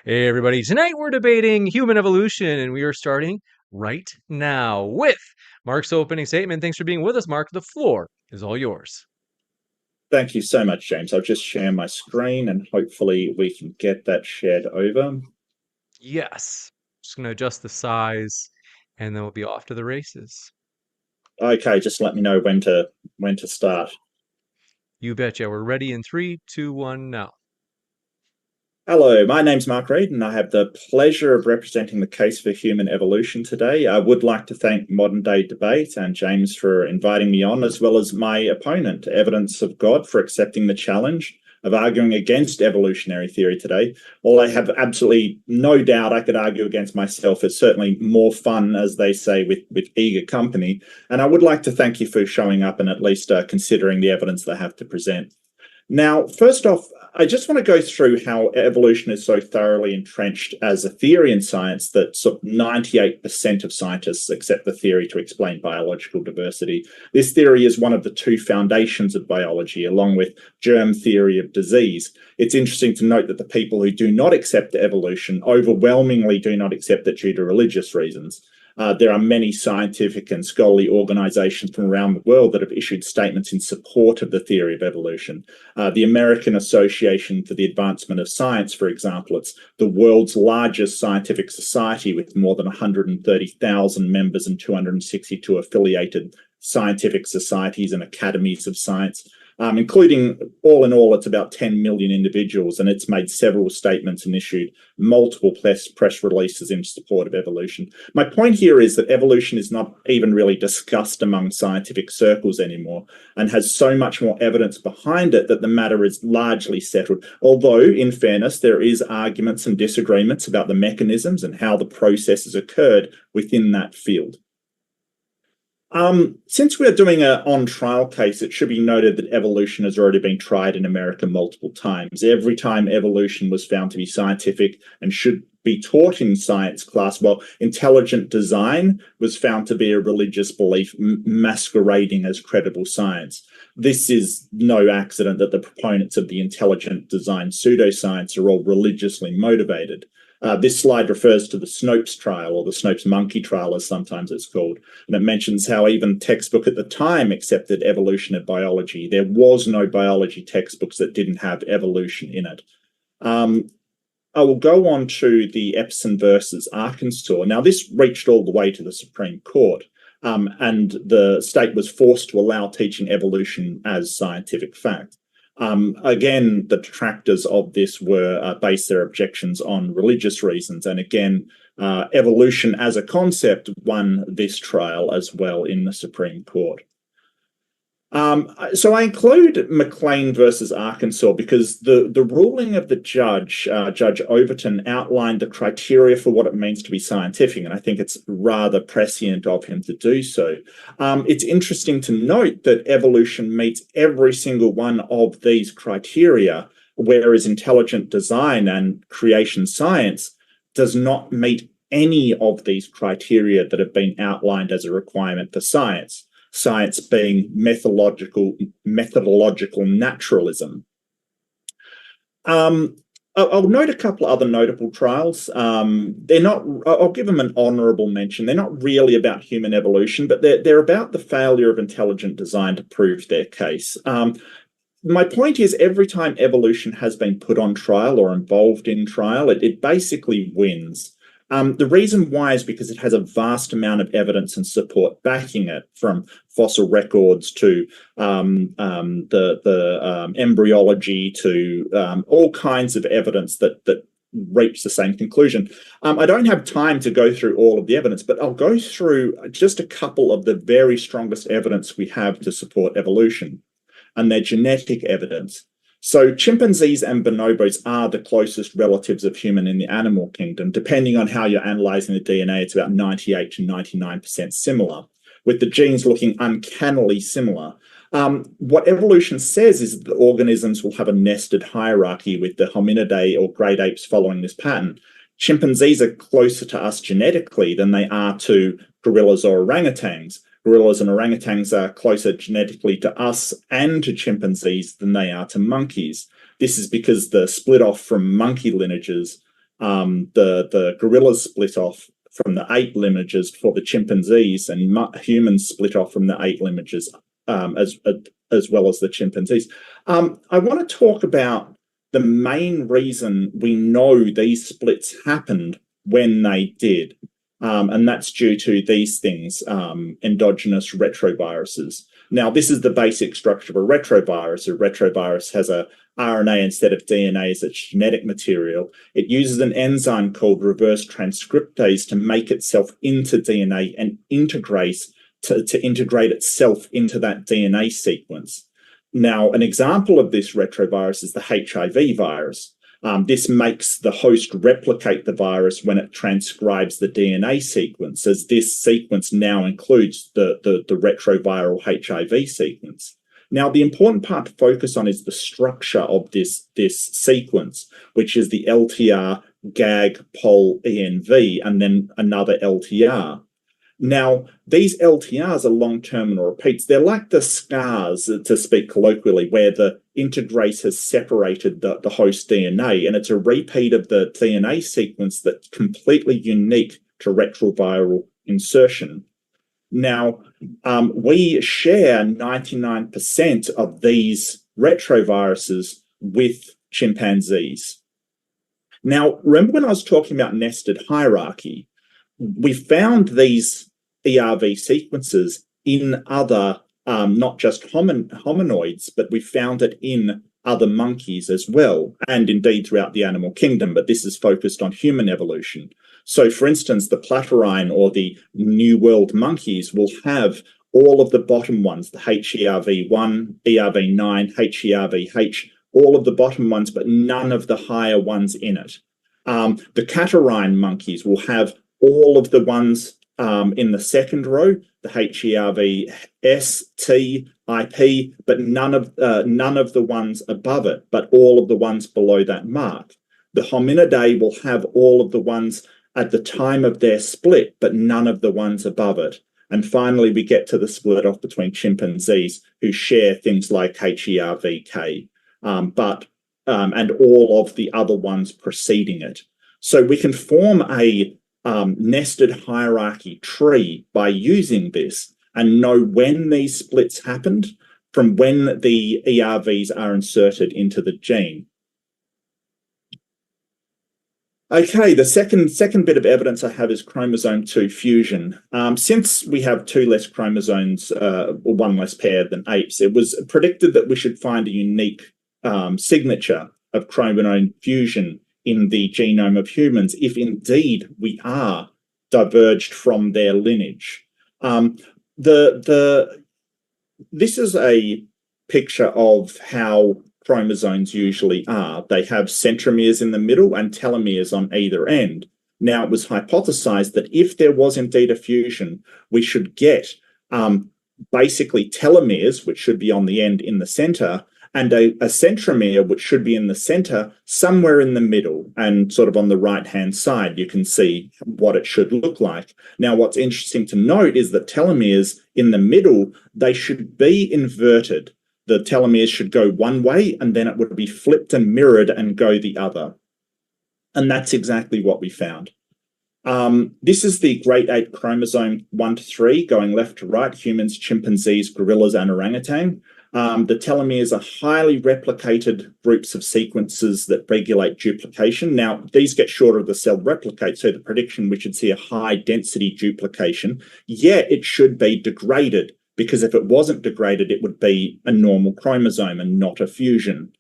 Hey everybody, tonight we're debating human evolution and we are starting right now with Mark's opening statement. Thanks for being with us, Mark. The floor is all yours. Thank you so much, James. I'll just share my screen and hopefully we can get that shared over. Yes, just going to adjust the size and then we'll be off to the races. Okay, just let me know when to start. You betcha. We're ready in 3, 2, 1 now. Hello, my name's Mark Reid, and I have the pleasure of representing the case for human evolution today. I would like to thank Modern Day Debate and James for inviting me on, as well as my opponent, Evidence of God, for accepting the challenge of arguing against evolutionary theory today. While I have absolutely no doubt I could argue against myself, it's certainly more fun, as they say, with eager company. And I would like to thank you for showing up and at least considering the evidence they have to present. Now, first off, I just want to go through how evolution is so thoroughly entrenched as a theory in science that sort of 98% of scientists accept the theory to explain biological diversity. This theory is one of the two foundations of biology, along with germ theory of disease. It's interesting to note that the people who do not accept evolution overwhelmingly do not accept it due to religious reasons. There are many scientific and scholarly organizations from around the world that have issued statements in support of the theory of evolution. The American Association for the Advancement of Science, for example, it's the world's largest scientific society with more than 130,000 members and 262 affiliated scientific societies and academies of science. Including all in all, it's about 10 million individuals, and it's made several statements and issued multiple press releases in support of evolution. My point here is that evolution is not even really discussed among scientific circles anymore and has so much more evidence behind it that the matter is largely settled. Although, in fairness, there is arguments and disagreements about the mechanisms and how the processes occurred within that field. Since we're doing an on-trial case, it should be noted that evolution has already been tried in America multiple times. Every time evolution was found to be scientific and should be taught in science class, while intelligent design was found to be a religious belief masquerading as credible science. This is no accident that the proponents of the intelligent design pseudoscience are all religiously motivated. This slide refers to the Snopes trial, or the Snopes monkey trial, as sometimes it's called, and it mentions how even textbook at the time accepted evolution of biology. There was no biology textbooks that didn't have evolution in it. I will go on to the Epson versus Arkansas. Now, this reached all the way to the Supreme Court, and the state was forced to allow teaching evolution as scientific fact. Again, the detractors of this were based their objections on religious reasons. And again, evolution as a concept won this trial as well in the Supreme Court. So I include McLean versus Arkansas because the ruling of the judge, Judge Overton, outlined the criteria for what it means to be scientific, and I think it's rather prescient of him to do so. It's interesting to note that evolution meets every single one of these criteria, whereas intelligent design and creation science does not meet any of these criteria that have been outlined as a requirement for science. Science being methodological naturalism. I'll note a couple other notable trials. They're not. I'll give them an honourable mention. They're not really about human evolution, but they're about the failure of intelligent design to prove their case. My point is, every time evolution has been put on trial or involved in trial, it basically wins. The reason why is because it has a vast amount of evidence and support backing it, from fossil records to embryology to all kinds of evidence that reach the same conclusion. I don't have time to go through all of the evidence, but I'll go through just a couple of the very strongest evidence we have to support evolution, and their genetic evidence. So chimpanzees and bonobos are the closest relatives of human in the animal kingdom. Depending on how you're analysing the DNA, it's about 98 to 99% similar, with the genes looking uncannily similar. What evolution says is that the organisms will have a nested hierarchy, with the hominidae or great apes following this pattern. Chimpanzees are closer to us genetically than they are to gorillas or orangutans. Gorillas and orangutans are closer genetically to us and to chimpanzees than they are to monkeys. This is because the split off from monkey lineages the gorillas split off from the 8 lineages for the chimpanzees, and humans split off from the 8 lineages as well as the chimpanzees. I want to talk about the main reason we know these splits happened when they did. And that's due to these things, endogenous retroviruses. Now, this is the basic structure of a retrovirus. A retrovirus has a RNA instead of DNA as its genetic material. It uses an enzyme called reverse transcriptase to make itself into DNA and integrate itself into that DNA sequence. Now, an example of this retrovirus is the HIV virus. This makes the host replicate the virus when it transcribes the DNA sequence, as this sequence now includes the retroviral HIV sequence. Now, the important part to focus on is the structure of this sequence, which is the LTR, GAG, POL, ENV, and then another LTR. Now, these LTRs are long terminal repeats. They're like the scars, to speak colloquially, where the integrase has separated the host DNA, and it's a repeat of the DNA sequence that's completely unique to retroviral insertion. Now, we share 99% of these retroviruses with chimpanzees. Now, remember when I was talking about nested hierarchy? We found these ERV sequences in other, not just hominoids, but we found it in other monkeys as well, and indeed throughout the animal kingdom, but this is focused on human evolution. So, for instance, the Platyrrhine or the New World monkeys will have all of the bottom ones, the HERV1, ERV9, HERVH, all of the bottom ones, but none of the higher ones in it. The Catarrhine monkeys will have all of the ones in the second row, the HERV, S, T, IP, but none of the ones above it, but all of the ones below that mark. The Hominidae will have all of the ones at the time of their split, but none of the ones above it. And finally, we get to the split off between chimpanzees, who share things like HERVK, and all of the other ones preceding it. So we can form a nested hierarchy tree by using this and know when these splits happened from when the ERVs are inserted into the gene. Okay, the second bit of evidence I have is chromosome 2 fusion. Since we have 2 less chromosomes, or 1 less pair than apes, it was predicted that we should find a unique signature of chromosome fusion in the genome of humans, if indeed we are diverged from their lineage. This is a picture of how chromosomes usually are. They have centromeres in the middle and telomeres on either end. Now, it was hypothesized that if there was indeed a fusion, we should get basically telomeres, which should be on the end in the center, and a centromere, which should be in the center, somewhere in the middle, and sort of on the right-hand side, you can see what it should look like. Now, what's interesting to note is that telomeres in the middle, they should be inverted. The telomeres should go one way, and then it would be flipped and mirrored and go the other. And that's exactly what we found. This is the great ape chromosome 1 to 3, going left to right, humans, chimpanzees, gorillas, and orangutan. The telomeres are highly replicated groups of sequences that regulate duplication. Now, these get shorter as the cell replicates, so the prediction we should see a high density duplication, yet it should be degraded, because if it wasn't degraded, it would be a normal chromosome and not a fusion.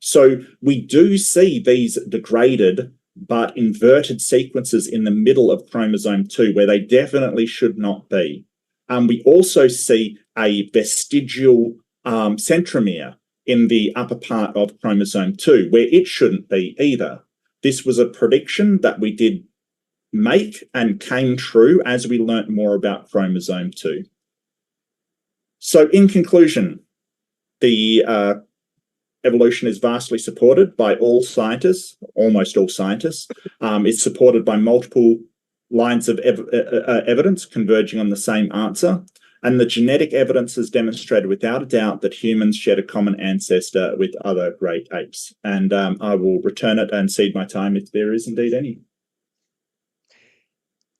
So we do see these degraded but inverted sequences in the middle of chromosome 2, where they definitely should not be. We also see a vestigial centromere in the upper part of chromosome 2, where it shouldn't be either. This was a prediction that we did make and came true as we learnt more about chromosome 2. So in conclusion, the evolution is vastly supported by all scientists, almost all scientists. It's supported by multiple lines of evidence converging on the same answer. and the genetic evidence has demonstrated without a doubt that humans shared a common ancestor with other great apes. And I will return it and cede my time if there is indeed any.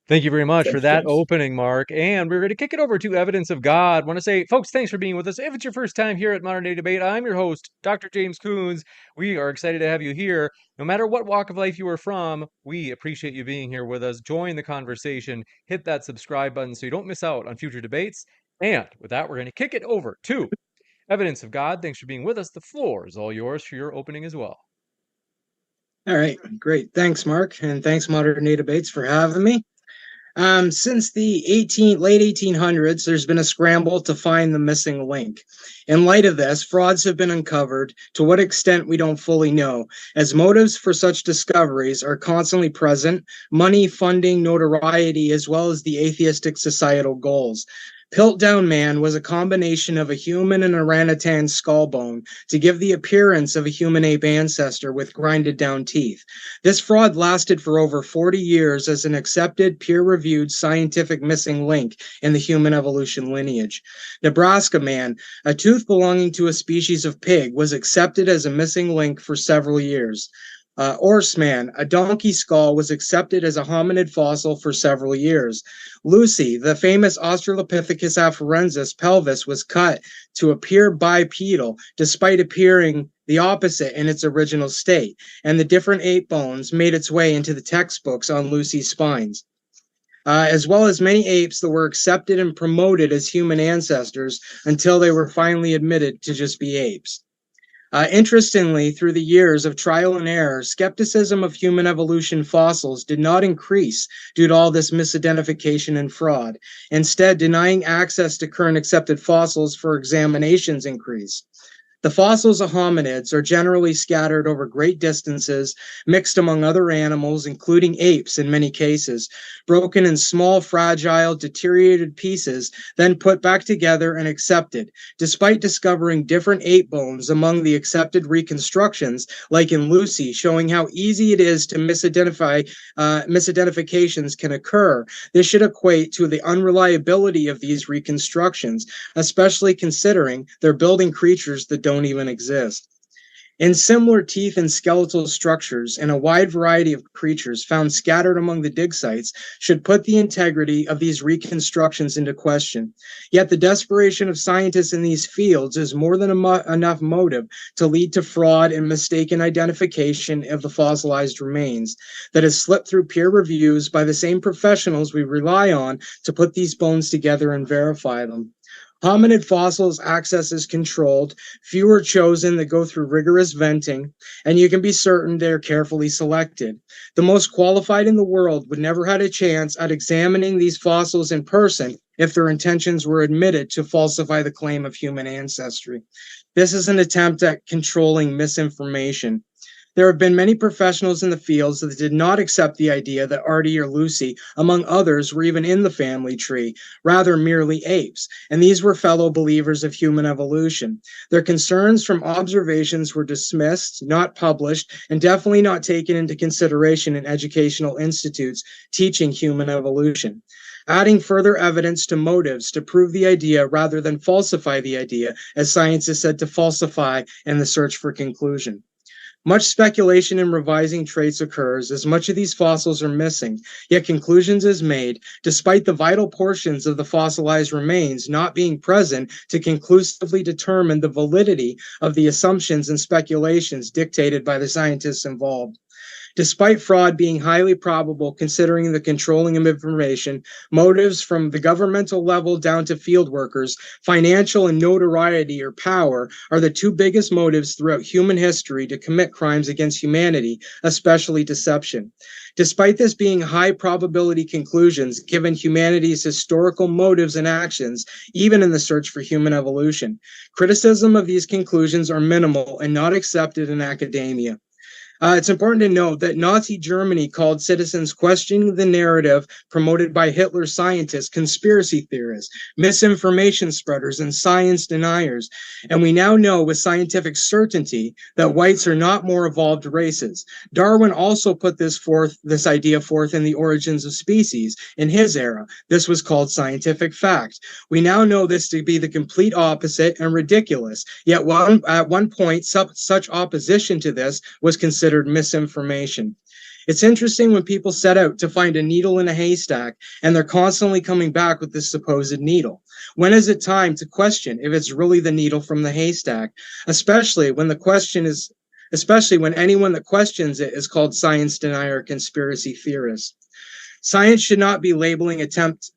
Thank you very much for Thanks, that James. opening, Mark. And we're going to kick it over to Evidence of God. I want to say, folks, thanks for being with us. If it's your first time here at Modern Day Debate, I'm your host, Dr. James Coons. We are excited to have you here. No matter what walk of life you are from, we appreciate you being here with us. Join the conversation. Hit that subscribe button so you don't miss out on future debates. And with that, we're going to kick it over to Evidence of God. Thanks for being with us. The floor is all yours for your opening as well. All right, great. Thanks, Mark, and thanks, Modern Day Debates, for having me. Since the late 1800s, there's been a scramble to find the missing link. In light of this, frauds have been uncovered. To what extent, we don't fully know, as motives for such discoveries are constantly present: money, funding, notoriety, as well as the atheistic societal goals. Piltdown Man was a combination of a human and orangutan skull bone to give the appearance of a human ape ancestor with grinded down teeth. This fraud lasted for over 40 years as an accepted, peer-reviewed scientific missing link in the human evolution lineage. Nebraska Man, a tooth belonging to a species of pig, was accepted as a missing link for several years. Orseman, a donkey skull, was accepted as a hominid fossil for several years. Lucy, the famous Australopithecus afarensis pelvis, was cut to appear bipedal despite appearing the opposite in its original state, and the different ape bones made its way into the textbooks on Lucy's spines. As well as many apes that were accepted and promoted as human ancestors until they were finally admitted to just be apes. Interestingly, through the years of trial and error, skepticism of human evolution fossils did not increase due to all this misidentification and fraud. Instead, denying access to current accepted fossils for examinations increased. The fossils of hominids are generally scattered over great distances, mixed among other animals, including apes in many cases, broken in small, fragile, deteriorated pieces, then put back together and accepted. Despite discovering different ape bones among the accepted reconstructions, like in Lucy, showing how easy it is to misidentifications can occur, this should equate to the unreliability of these reconstructions, especially considering they're building creatures that don't even exist. In similar teeth and skeletal structures and a wide variety of creatures found scattered among the dig sites should put the integrity of these reconstructions into question. Yet the desperation of scientists in these fields is more than enough motive to lead to fraud and mistaken identification of the fossilized remains that has slipped through peer reviews by the same professionals we rely on to put these bones together and verify them. Hominid fossils' access is controlled, few are chosen that go through rigorous venting, and you can be certain they're carefully selected. The most qualified in the world would never had a chance at examining these fossils in person if their intentions were admitted to falsify the claim of human ancestry. This is an attempt at controlling misinformation. There have been many professionals in the fields that did not accept the idea that Artie or Lucy, among others, were even in the family tree, rather merely apes, and these were fellow believers of human evolution. Their concerns from observations were dismissed, not published, and definitely not taken into consideration in educational institutes teaching human evolution. Adding further evidence to motives to prove the idea rather than falsify the idea, as science is said to falsify in the search for conclusion. Much speculation and revising traits occurs as much of these fossils are missing, yet conclusions is made despite the vital portions of the fossilized remains not being present to conclusively determine the validity of the assumptions and speculations dictated by the scientists involved. Despite fraud being highly probable considering the controlling of information, motives from the governmental level down to field workers, financial and notoriety or power are the two biggest motives throughout human history to commit crimes against humanity, especially deception. Despite this being high probability conclusions given humanity's historical motives and actions, even in the search for human evolution, criticism of these conclusions are minimal and not accepted in academia. It's important to note that Nazi Germany called citizens questioning the narrative promoted by Hitler scientists conspiracy theorists, misinformation spreaders, and science deniers. And we now know with scientific certainty that whites are not more evolved races. Darwin also put this idea forth in The Origins of Species in his era. This was called scientific fact. We now know this to be the complete opposite and ridiculous. Yet at one point, such opposition to this was considered misinformation. It's interesting when people set out to find a needle in a haystack and they're constantly coming back with this supposed needle. When is it time to question if it's really the needle from the haystack? Especially when anyone that questions it is called science denier or conspiracy theorist. Science should not be labeling attempted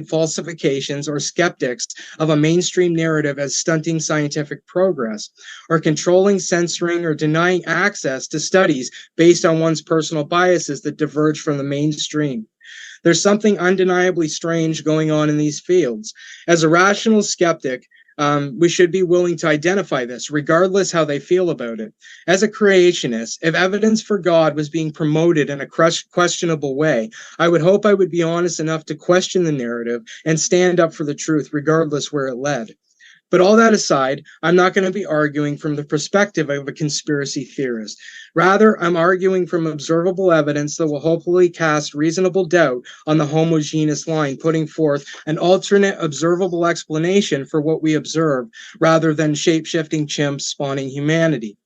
falsifications or skeptics of a mainstream narrative as stunting scientific progress, or controlling, censoring, or denying access to studies based on one's personal biases that diverge from the mainstream. There's something undeniably strange going on in these fields. As a rational skeptic, we should be willing to identify this, regardless how they feel about it. As a creationist, if evidence for God was being promoted in a questionable way, I would hope I would be honest enough to question the narrative and stand up for the truth, regardless where it led. But all that aside, I'm not going to be arguing from the perspective of a conspiracy theorist. Rather, I'm arguing from observable evidence that will hopefully cast reasonable doubt on the homogeneous line, putting forth an alternate observable explanation for what we observe, rather than shape-shifting chimps spawning humanity.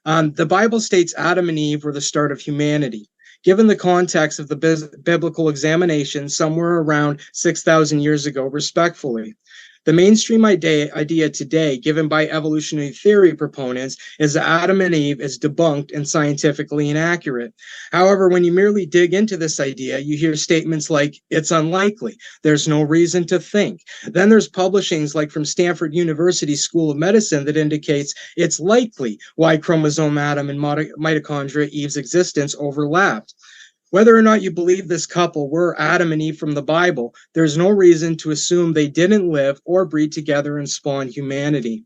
The Bible states Adam and Eve were the start of humanity. Given the context of the biblical examination somewhere around 6,000 years ago, respectfully, the mainstream idea today, given by evolutionary theory proponents, is that Adam and Eve is debunked and scientifically inaccurate. However, when you merely dig into this idea, you hear statements like, it's unlikely, there's no reason to think. Then there's publishings like from Stanford University School of Medicine that indicates it's likely Y chromosome Adam and mitochondria Eve's existence overlapped. Whether or not you believe this couple were Adam and Eve from the Bible, there's no reason to assume they didn't live or breed together and spawn humanity.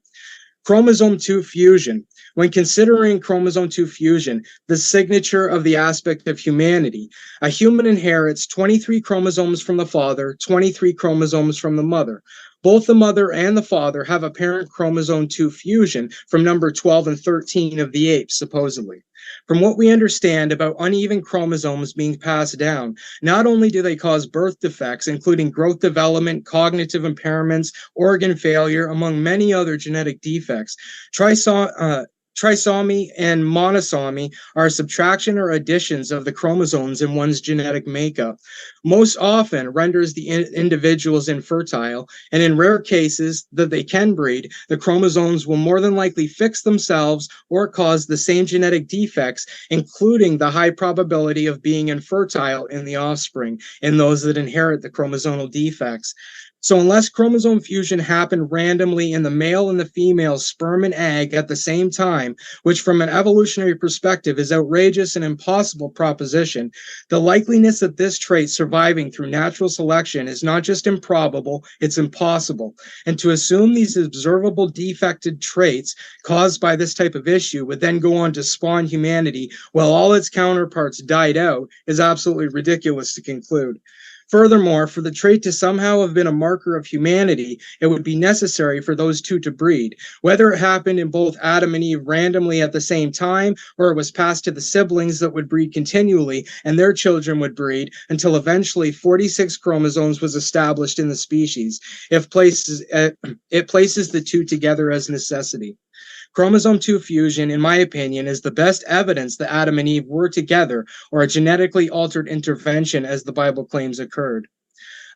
Chromosome 2 fusion. When considering chromosome 2 fusion, the signature of the aspect of humanity, a human inherits 23 chromosomes from the father, 23 chromosomes from the mother. Both the mother and the father have apparent chromosome 2 fusion from number 12 and 13 of the apes, supposedly. From what we understand about uneven chromosomes being passed down, not only do they cause birth defects, including growth development, cognitive impairments, organ failure, among many other genetic defects, trisomy and monosomy are subtraction or additions of the chromosomes in one's genetic makeup. Most often renders the individuals infertile, and in rare cases that they can breed, the chromosomes will more than likely fix themselves or cause the same genetic defects, including the high probability of being infertile in the offspring in those that inherit the chromosomal defects. So unless chromosome fusion happened randomly in the male and the female sperm and egg at the same time, which from an evolutionary perspective is outrageous and impossible proposition, the likeliness of this trait surviving through natural selection is not just improbable, it's impossible. And to assume these observable defected traits caused by this type of issue would then go on to spawn humanity while all its counterparts died out is absolutely ridiculous to conclude. Furthermore, for the trait to somehow have been a marker of humanity, it would be necessary for those two to breed. Whether it happened in both Adam and Eve randomly at the same time, or it was passed to the siblings that would breed continually, and their children would breed, until eventually 46 chromosomes was established in the species. It places the two together as necessity. Chromosome 2 fusion, in my opinion, is the best evidence that Adam and Eve were together, or a genetically altered intervention as the Bible claims occurred.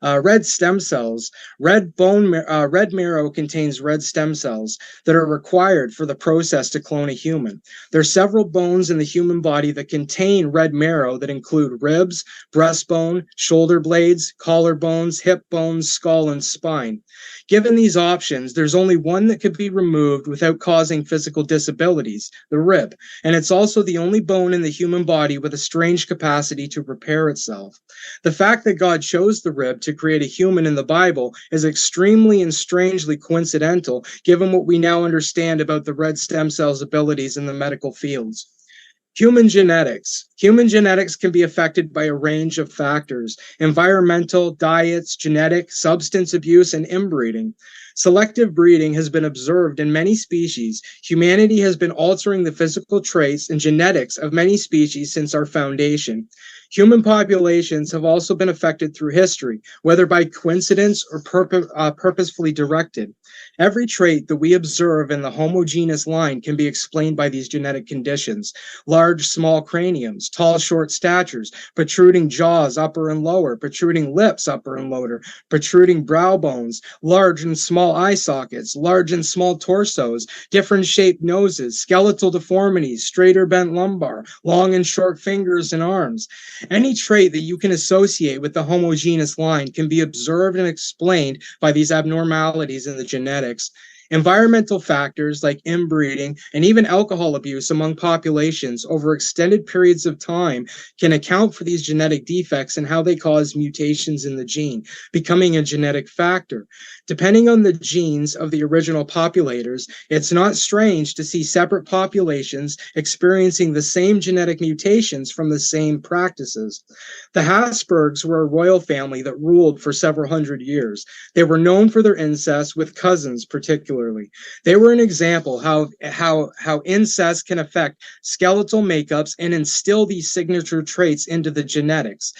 Red stem cells. Red marrow contains red stem cells that are required for the process to clone a human. There are several bones in the human body that contain red marrow that include ribs, breastbone, shoulder blades, collarbones, hip bones, skull, and spine. Given these options, there's only one that could be removed without causing physical disabilities, the rib, and it's also the only bone in the human body with a strange capacity to repair itself. The fact that God chose the rib to create a human in the Bible is extremely and strangely coincidental, given what we now understand about the red stem cells' abilities in the medical fields. Human genetics. Human genetics can be affected by a range of factors: environmental, diets, genetic, substance abuse, and inbreeding. Selective breeding has been observed in many species. Humanity has been altering the physical traits and genetics of many species since our foundation. Human populations have also been affected through history, whether by coincidence or purposefully directed. Every trait that we observe in the Homo genus line can be explained by these genetic conditions: large, small craniums, tall, short statures, protruding jaws, upper and lower, protruding lips, upper and lower, protruding brow bones, large and small eye sockets, large and small torsos, different shaped noses, skeletal deformities, straight or bent lumbar, long and short fingers and arms. Any trait that you can associate with the Homo genus line can be observed and explained by these abnormalities in the genetics. Environmental factors like inbreeding and even alcohol abuse among populations over extended periods of time can account for these genetic defects and how they cause mutations in the gene, becoming a genetic factor. Depending on the genes of the original populators, it's not strange to see separate populations experiencing the same genetic mutations from the same practices. The Habsburgs were a royal family that ruled for several hundred years. They were known for their incest with cousins, particularly. They were an example how incest can affect skeletal makeups and instill these signature traits into the genetics.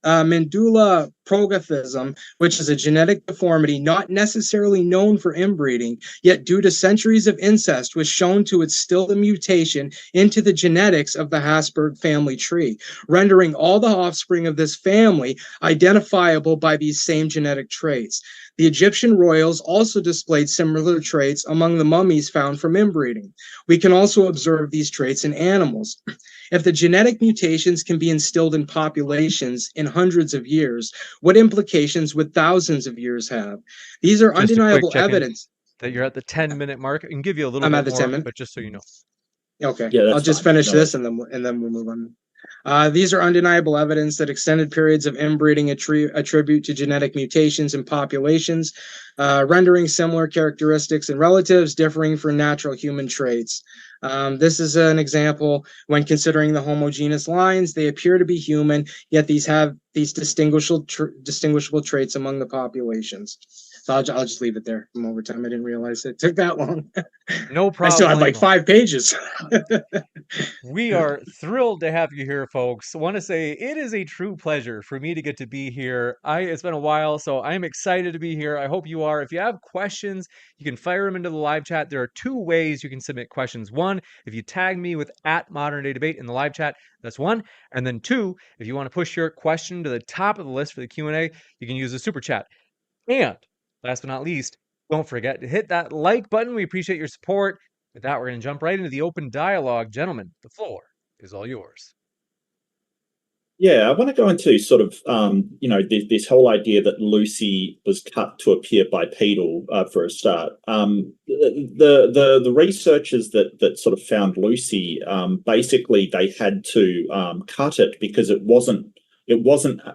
Medulla progathism, which is a genetic deformity not necessarily known for inbreeding, yet due to centuries of incest, was shown to instill the mutation into the genetics of the Habsburg family tree, rendering all the offspring of this family identifiable by these same genetic traits. The Egyptian royals also displayed similar traits among the mummies found from inbreeding. We can also observe these traits in animals. If the genetic mutations can be instilled in populations in hundreds of years, what implications would thousands of years have? These are Just a quick undeniable check-in evidence. that you're at the 10-minute mark. I can give you a little I'm bit at the more, 10 minute. but just so you know. Okay, Yeah, I'll that's just fine. finish No this worries. and then we'll move on. These are undeniable evidence that extended periods of inbreeding attribute to genetic mutations in populations, rendering similar characteristics in relatives differing from natural human traits. This is an example when considering the Homo genus lines. They appear to be human, yet these have these distinguishable traits among the populations. So I'll just leave it there. I'm over time. I didn't realize it took that long. No I still had like problemo. 5 pages. We are thrilled to have you here, folks. Want to say it is a true pleasure for me to get to be here. It's been a while, so I'm excited to be here. I hope you are. If you have questions, you can fire them into the live chat. There are 2 ways you can submit questions. 1, if you tag me with @ModernDayDebate in the live chat, that's 1. And then 2, if you want to push your question to the top of the list for the Q&A, you can use the super chat. And last but not least, don't forget to hit that like button. We appreciate your support. With that, we're going to jump right into the open dialogue. Gentlemen, the floor is all yours. Yeah, I want to go into sort of, this whole idea that Lucy was cut to appear bipedal for a start. The researchers that sort of found Lucy, basically they had to cut it because it wasn't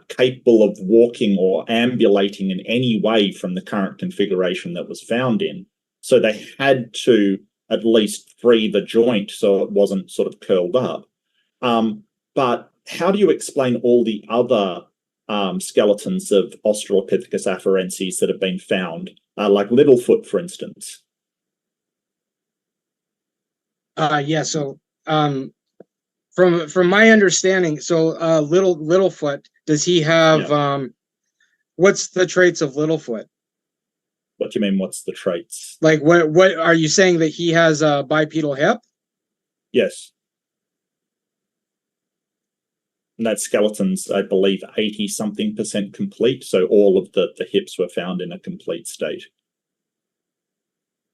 capable of walking or ambulating in any way from the current configuration that was found in. So they had to at least free the joint so it wasn't sort of curled up. But how do you explain all the other skeletons of Australopithecus afarensis that have been found, like Littlefoot, for instance? So from my understanding, so Littlefoot, does he have what's the traits of Littlefoot? What do you mean, what's the traits? Like what are you saying, that he has a bipedal hip? Yes. And that skeleton's, I believe, 80-something% complete. So all of the hips were found in a complete state.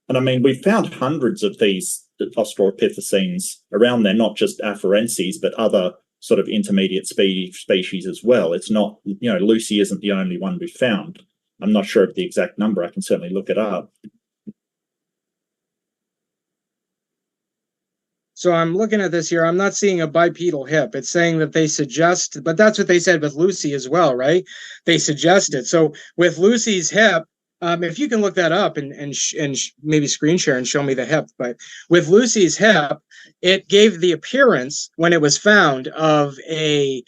And I mean, we've found hundreds of these Australopithecines around there, not just afarenses, but other sort of intermediate species as well. It's not, Lucy isn't the only one we've found. I'm not sure of the exact number. I can certainly look it up. So I'm looking at this here. I'm not seeing a bipedal hip. It's saying that they suggest, but that's what they said with Lucy as well, right? They suggested. So with Lucy's hip, if you can look that up and maybe screen share and show me the hip, but with Lucy's hip, it gave the appearance when it was found of an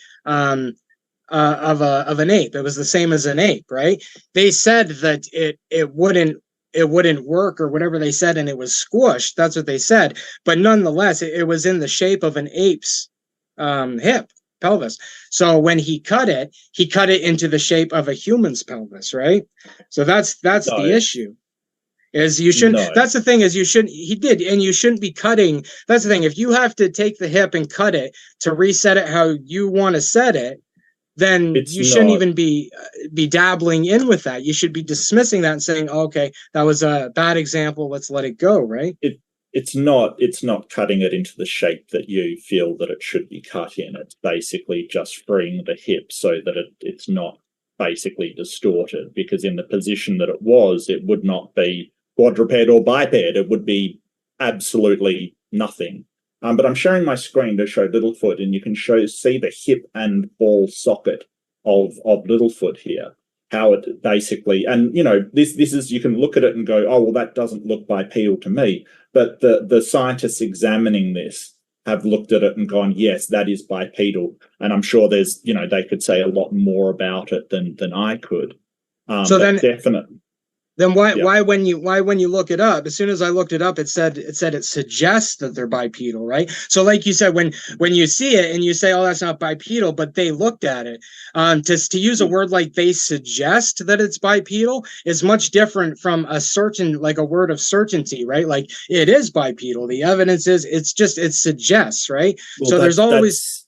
ape. It was the same as an ape, right? They said that it wouldn't work or whatever they said, and it was squished. That's what they said. But nonetheless, it was in the shape of an ape's hip, pelvis. So when he cut it into the shape of a human's pelvis, right? So that's the issue. Is you shouldn't. That's the thing. Is you shouldn't. He did, and you shouldn't be cutting. That's the thing. If you have to take the hip and cut it to reset it how you want to set it, then you shouldn't even be dabbling in with that. You should be dismissing that and saying, oh, okay, that was a bad example. Let's let it go, right? It's not cutting it into the shape that you feel that it should be cut in. It's basically just freeing the hip so that it's not basically distorted, because in the position that it would not be quadruped or biped. It would be absolutely nothing. But I'm sharing my screen to show Littlefoot, and you can see the hip and ball socket of Littlefoot here. How it basically, and this is, you can look at it and go, oh well, that doesn't look bipedal to me. But the scientists examining this have looked at it and gone, yes, that is bipedal. And I'm sure there's, they could say a lot more about it than I could. So then, definitely. Then why when you look it up, as soon as I looked it up, it said it suggests that they're bipedal, right? So like you said, when you see it and you say, oh, that's not bipedal, but they looked at it, to use a word like they suggest that it's bipedal is much different from a word of certainty, right? Like it is bipedal. The evidence is it suggests, right? Well, so there's always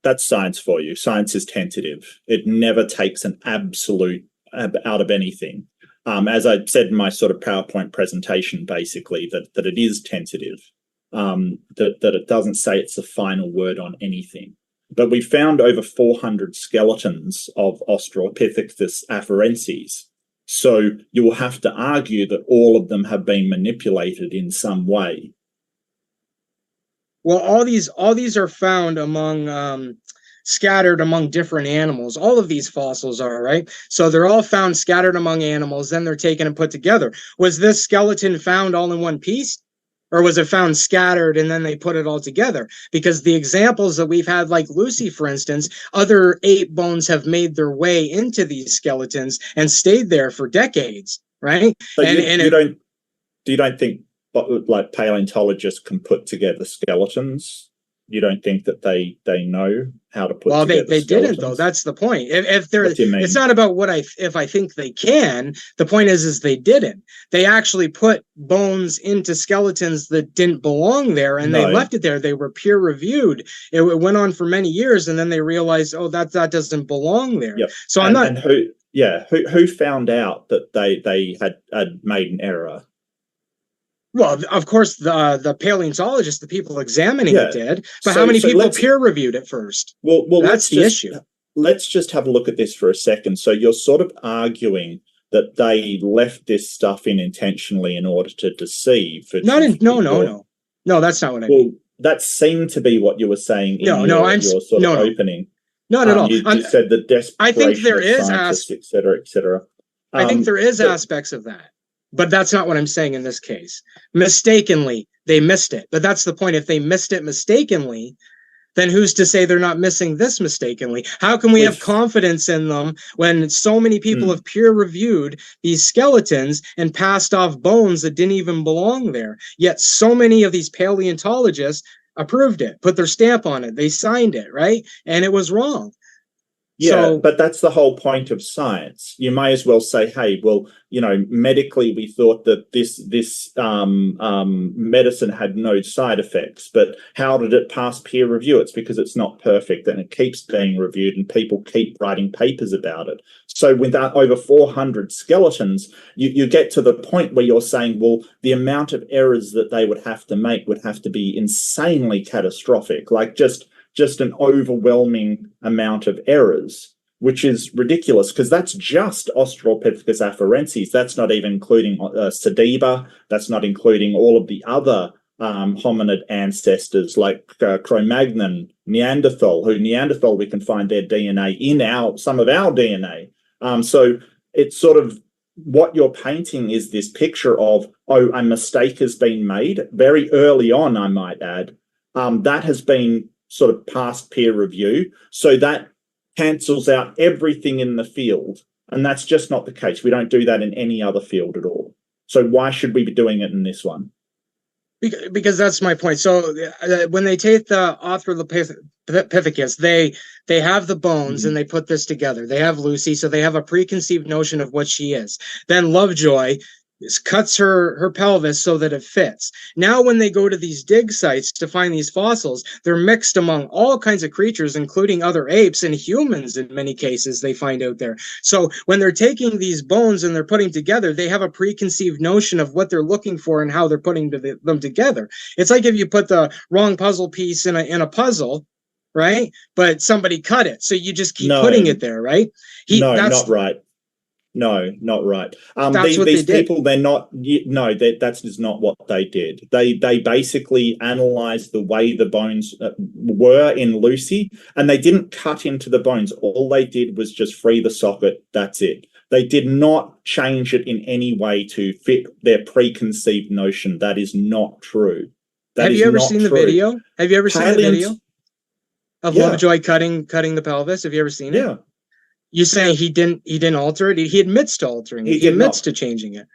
that's science for you. Science is tentative. It never takes an absolute out of anything. As I said in my sort of PowerPoint presentation, basically, that it is tentative, that it doesn't say it's the final word on anything. But we found over 400 skeletons of Australopithecus afarensis. So you will have to argue that all of them have been manipulated in some way. Well, all these are found among scattered among different animals. All of these fossils are, right? So they're all found scattered among animals, then they're taken and put together. Was this skeleton found all in one piece? Or was it found scattered and then they put it all together? Because the examples that we've had, like Lucy, for instance, other ape bones have made their way into these skeletons and stayed there for decades, right? So you don't think like paleontologists can put together skeletons? You don't think that they know how to put together they skeletons? didn't, though. That's the point. If they're, What do you mean? It's not about if I think they can. The point is they didn't. They actually put bones into skeletons that didn't belong there, and they left it there. They were peer reviewed. It went on for many years, and then they realized, oh, that doesn't belong there. Yep. So who found out that they had made an error? Well, of course, the paleontologists, the people examining it did, but how many people peer-reviewed it first? Well, that's the issue. Let's just have a look at this for a second. So you're sort of arguing that they left this stuff in intentionally in order to deceive. No, that's not what I mean. Well, that seemed to be what you were saying in your opening. Not at all. You said the desperation I think there of is scientists, et cetera, et cetera. I think there is aspects of that. But that's not what I'm saying in this case. Mistakenly, they missed it. But that's the point. If they missed it mistakenly, then who's to say they're not missing this mistakenly? How can we have confidence in them when so many people have peer-reviewed these skeletons and passed off bones that didn't even belong there? Yet so many of these paleontologists approved it, put their stamp on it, they signed it, right? And it was wrong. Yeah, but that's the whole point of science. You may as well say, hey, well, medically we thought that this medicine had no side effects, but how did it pass peer review? It's because it's not perfect and it keeps being reviewed and people keep writing papers about it. So with over 400 skeletons, you get to the point where you're saying, well, the amount of errors that they would have to make would have to be insanely catastrophic, like just an overwhelming amount of errors, which is ridiculous because that's just Australopithecus afarensis. That's not even including Sediba. That's not including all of the other hominid ancestors like Cro-Magnon, Neanderthal, we can find their DNA in some of our DNA. So it's sort of what you're painting is this picture of, oh, a mistake has been made very early on, I might add. That has been sort of past peer review. So that cancels out everything in the field. And that's just not the case. We don't do that in any other field at all. So why should we be doing it in this one? Because that's my point. So when they take the Australopithecus, they have the bones and they put this together. They have Lucy, so they have a preconceived notion of what she is. Then Lovejoy cuts her pelvis so that it fits. Now, when they go to these dig sites to find these fossils, they're mixed among all kinds of creatures, including other apes and humans in many cases they find out there. So when they're taking these bones and they're putting together, they have a preconceived notion of what they're looking for and how they're putting them together. It's like if you put the wrong puzzle piece in a puzzle, right? But somebody cut it, so you just keep putting it there, right? Not right. No, not right. These people, they're not. No, that's just not what they did. They basically analyzed the way the bones were in Lucy, and they didn't cut into the bones. All they did was just free the socket. That's it. They did not change it in any way to fit their preconceived notion. That is not true. Have you ever seen the video? Have you ever seen the video of Lovejoy cutting the pelvis? Have you ever seen it? Yeah. You're saying he didn't alter it? He admits to altering it. He admits to changing it.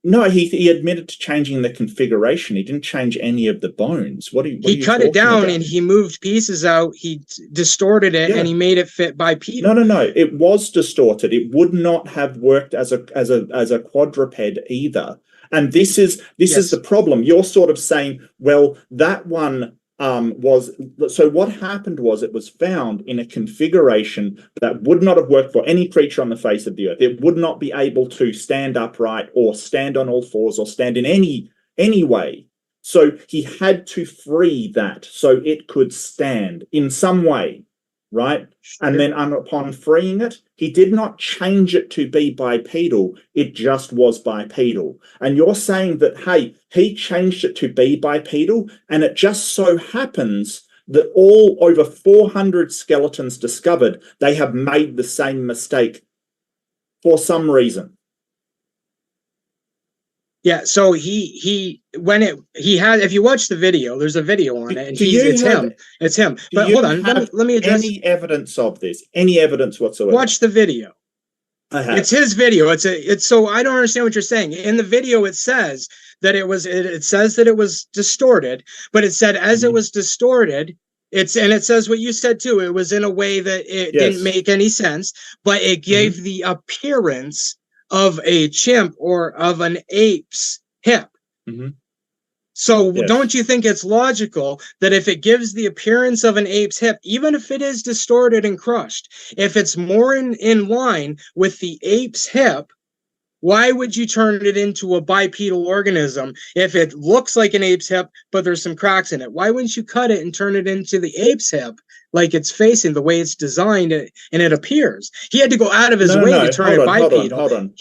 No, he admitted to changing the configuration. He didn't change any of the bones. He cut it down and he moved pieces out. He distorted it and he made it fit bipedal. No. It was distorted. It would not have worked as a quadruped either. And this is the problem. You're sort of saying, well, that one so what happened was it was found in a configuration that would not have worked for any creature on the face of the earth. It would not be able to stand upright or stand on all fours or stand in any way. So he had to free that so it could stand in some way, right? Sure. And then upon freeing it, he did not change it to be bipedal. It just was bipedal. And you're saying that, hey, he changed it to be bipedal, and it just so happens that all over 400 skeletons discovered, they have made the same mistake for some reason. Yeah, so if you watch the video, there's a video on it, and it's him. But hold on, let me address any evidence of this, any evidence whatsoever. Watch the video. It's his video. It's so I don't understand what you're saying. In the video, it says that it was distorted, but it said as it was distorted, it says what you said too. It was in a way that it didn't make any sense, but it gave the appearance of a chimp or of an ape's hip. So don't you think it's logical that if it gives the appearance of an ape's hip, even if it is distorted and crushed, if it's more in line with the ape's hip, why would you turn it into a bipedal organism if it looks like an ape's hip, but there's some cracks in it? Why wouldn't you cut it and turn it into the ape's hip, like it's facing the way it's designed and it appears? He had to go out of his way to turn it bipedal. Hold on.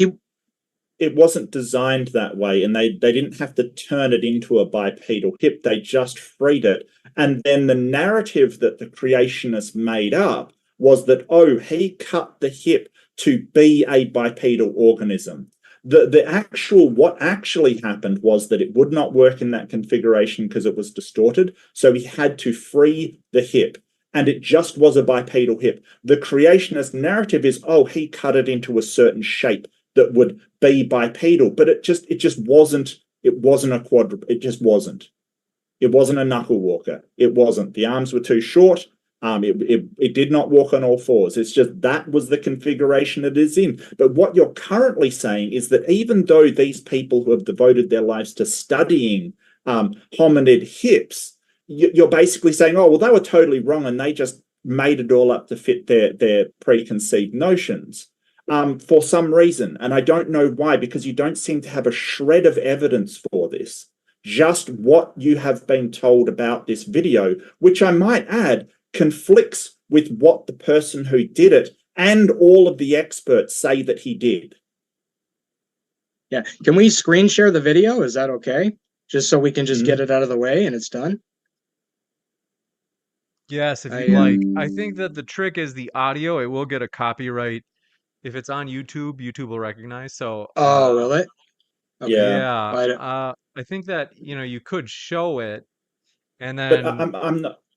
It wasn't designed that way, and they didn't have to turn it into a bipedal hip. They just freed it. And then the narrative that the creationists made up was that, oh, he cut the hip to be a bipedal organism. What actually happened was that it would not work in that configuration because it was distorted. So he had to free the hip, and it just was a bipedal hip. The creationist narrative is, oh, he cut it into a certain shape that would be bipedal, but it just wasn't. It wasn't a quadruped. It just wasn't. It wasn't a knuckle walker. It wasn't. The arms were too short. It did not walk on all fours. It's just that was the configuration it is in. But what you're currently saying is that even though these people who have devoted their lives to studying hominid hips, you're basically saying, oh, well, they were totally wrong and they just made it all up to fit their preconceived notions for some reason. And I don't know why, because you don't seem to have a shred of evidence for this. Just what you have been told about this video, which I might add, conflicts with what the person who did it and all of the experts say that he did. Yeah. Can we screen share the video? Is that okay? just so we can just get it out of the way and it's done? Yes, if you'd like. I think that the trick is the audio. It will get a copyright. If it's on YouTube, YouTube will recognize. So, Oh, will it? Okay. Yeah, yeah, Well, I think that, you could show it and but then,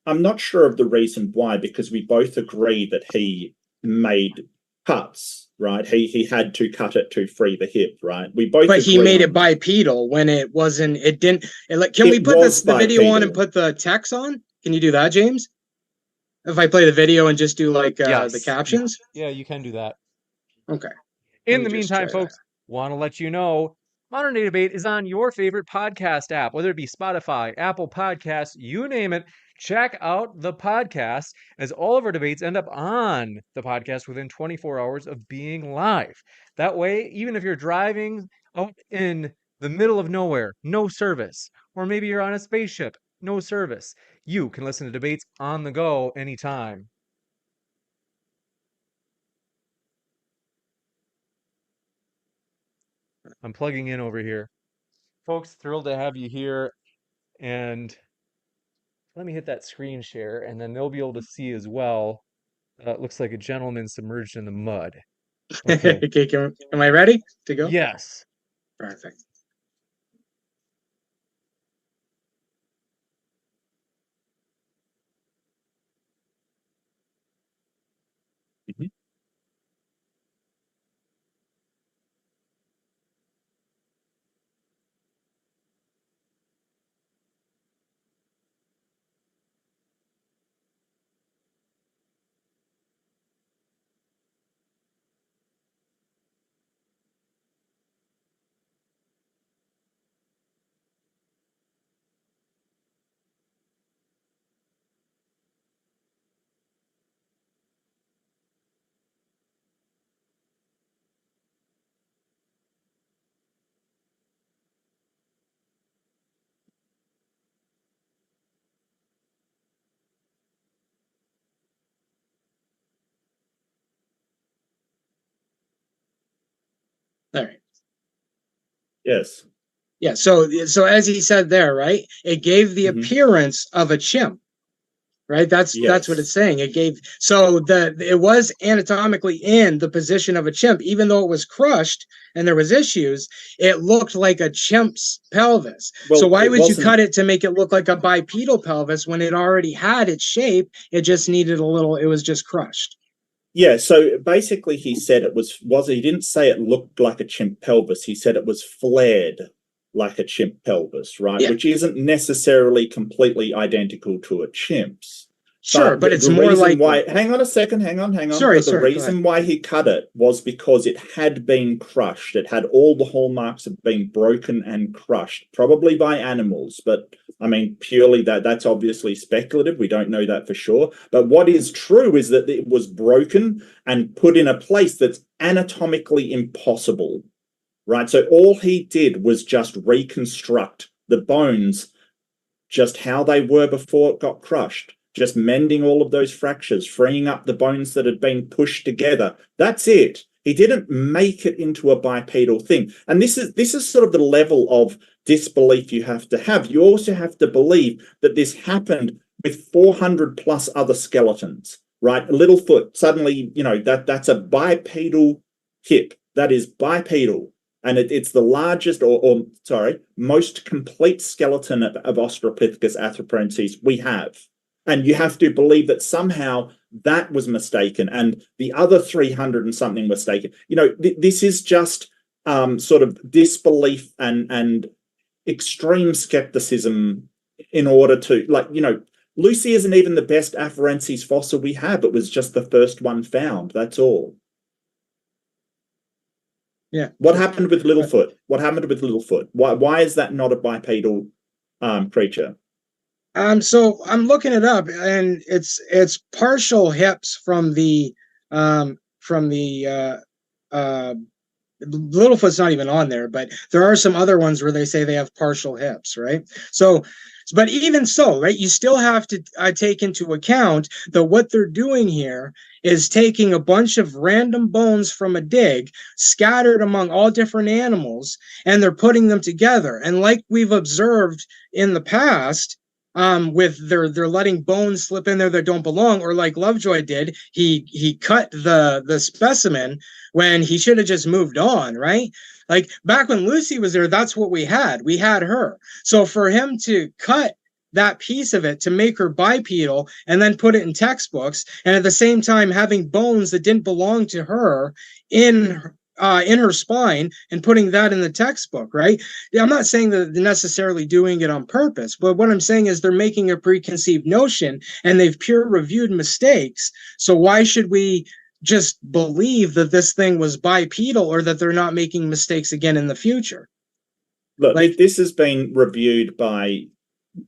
I'm not sure of the reason why, because we both agree that he made cuts, right? He had to cut it to free the hip, right? We both but he agree made on it bipedal when it wasn't. It didn't. Like, can we it put was the video on and bipedal. put the text on? Can you do that, James? If I play the video and just do like the yes, captions? yeah, you can do that. Okay. Let In me the just meantime, try that. folks, want to let you know Modern Day Debate is on your favorite podcast app, whether it be Spotify, Apple Podcasts, you name it. Check out the podcast, as all of our debates end up on the podcast within 24 hours of being live. That way, even if you're driving out in the middle of nowhere, no service, or maybe you're on a spaceship, no service, you can listen to debates on the go anytime. I'm plugging in over here. Folks, thrilled to have you here. And let me hit that screen share, and then they'll be able to see as well. It looks like a gentleman submerged in the mud. Okay. Okay, am I ready to go? Yes. Perfect. Mhm. All right. Yes. Yeah. So as he said there, right? It gave the Mhm. appearance of a chimp. Right. That's what it's Yes. saying. It gave it was anatomically in the position of a chimp, even though it was crushed and there was issues. It looked like a chimp's pelvis. So Well, why it would you cut wasn't. it to make it look like a bipedal pelvis when it already had its shape? It just needed a little. It was just crushed. Yeah, so basically he said it was he didn't say it looked like a chimp pelvis. He said it was flared like a chimp pelvis, right? Yeah. Which isn't necessarily completely identical to a chimp's. Sure, But but it's the more reason like. why, hang on a second, hang on. Sorry. But the Sorry. Go ahead. reason why he cut it was because it had been crushed. It had all the hallmarks of being broken and crushed, probably by animals. But I mean, purely that's obviously speculative. We don't know that for sure. But what is true is that it was broken and put in a place that's anatomically impossible, right? So all he did was just reconstruct the bones just how they were before it got crushed, just mending all of those fractures, freeing up the bones that had been pushed together. That's it. He didn't make it into a bipedal thing. And this is sort of the level of disbelief you have to have. You also have to believe that this happened with 400 plus other skeletons, right? Littlefoot, suddenly, that's a bipedal hip. That is bipedal. And it's the largest, or sorry, most complete skeleton of Australopithecus athropoensis we have. And you have to believe that somehow that was mistaken and the other 300 and something mistaken. This is just sort of disbelief and extreme skepticism in order to, Lucy isn't even the best afarensis fossil we have. It was just the first one found. That's all. Yeah. What happened with Littlefoot? What happened with Littlefoot? Why is that not a bipedal creature? So I'm looking it up, and it's partial hips from the uh, Littlefoot's not even on there, but there are some other ones where they say they have partial hips, right? So, but even so, right, you still have to take into account that what they're doing here is taking a bunch of random bones from a dig scattered among all different animals, and they're putting them together. And like we've observed in the past, with they're letting bones slip in there that don't belong, or like Lovejoy did, he cut the specimen when he should have just moved on, right? Like back when Lucy was there, that's what we had. We had her. So for him to cut that piece of it to make her bipedal and then put it in textbooks, and at the same time having bones that didn't belong to her in her spine and putting that in the textbook, right? I'm not saying that they're necessarily doing it on purpose, but what I'm saying is they're making a preconceived notion and they've peer-reviewed mistakes. So why should we just believe that this thing was bipedal, or that they're not making mistakes again in the future? Look, like, this has been reviewed by,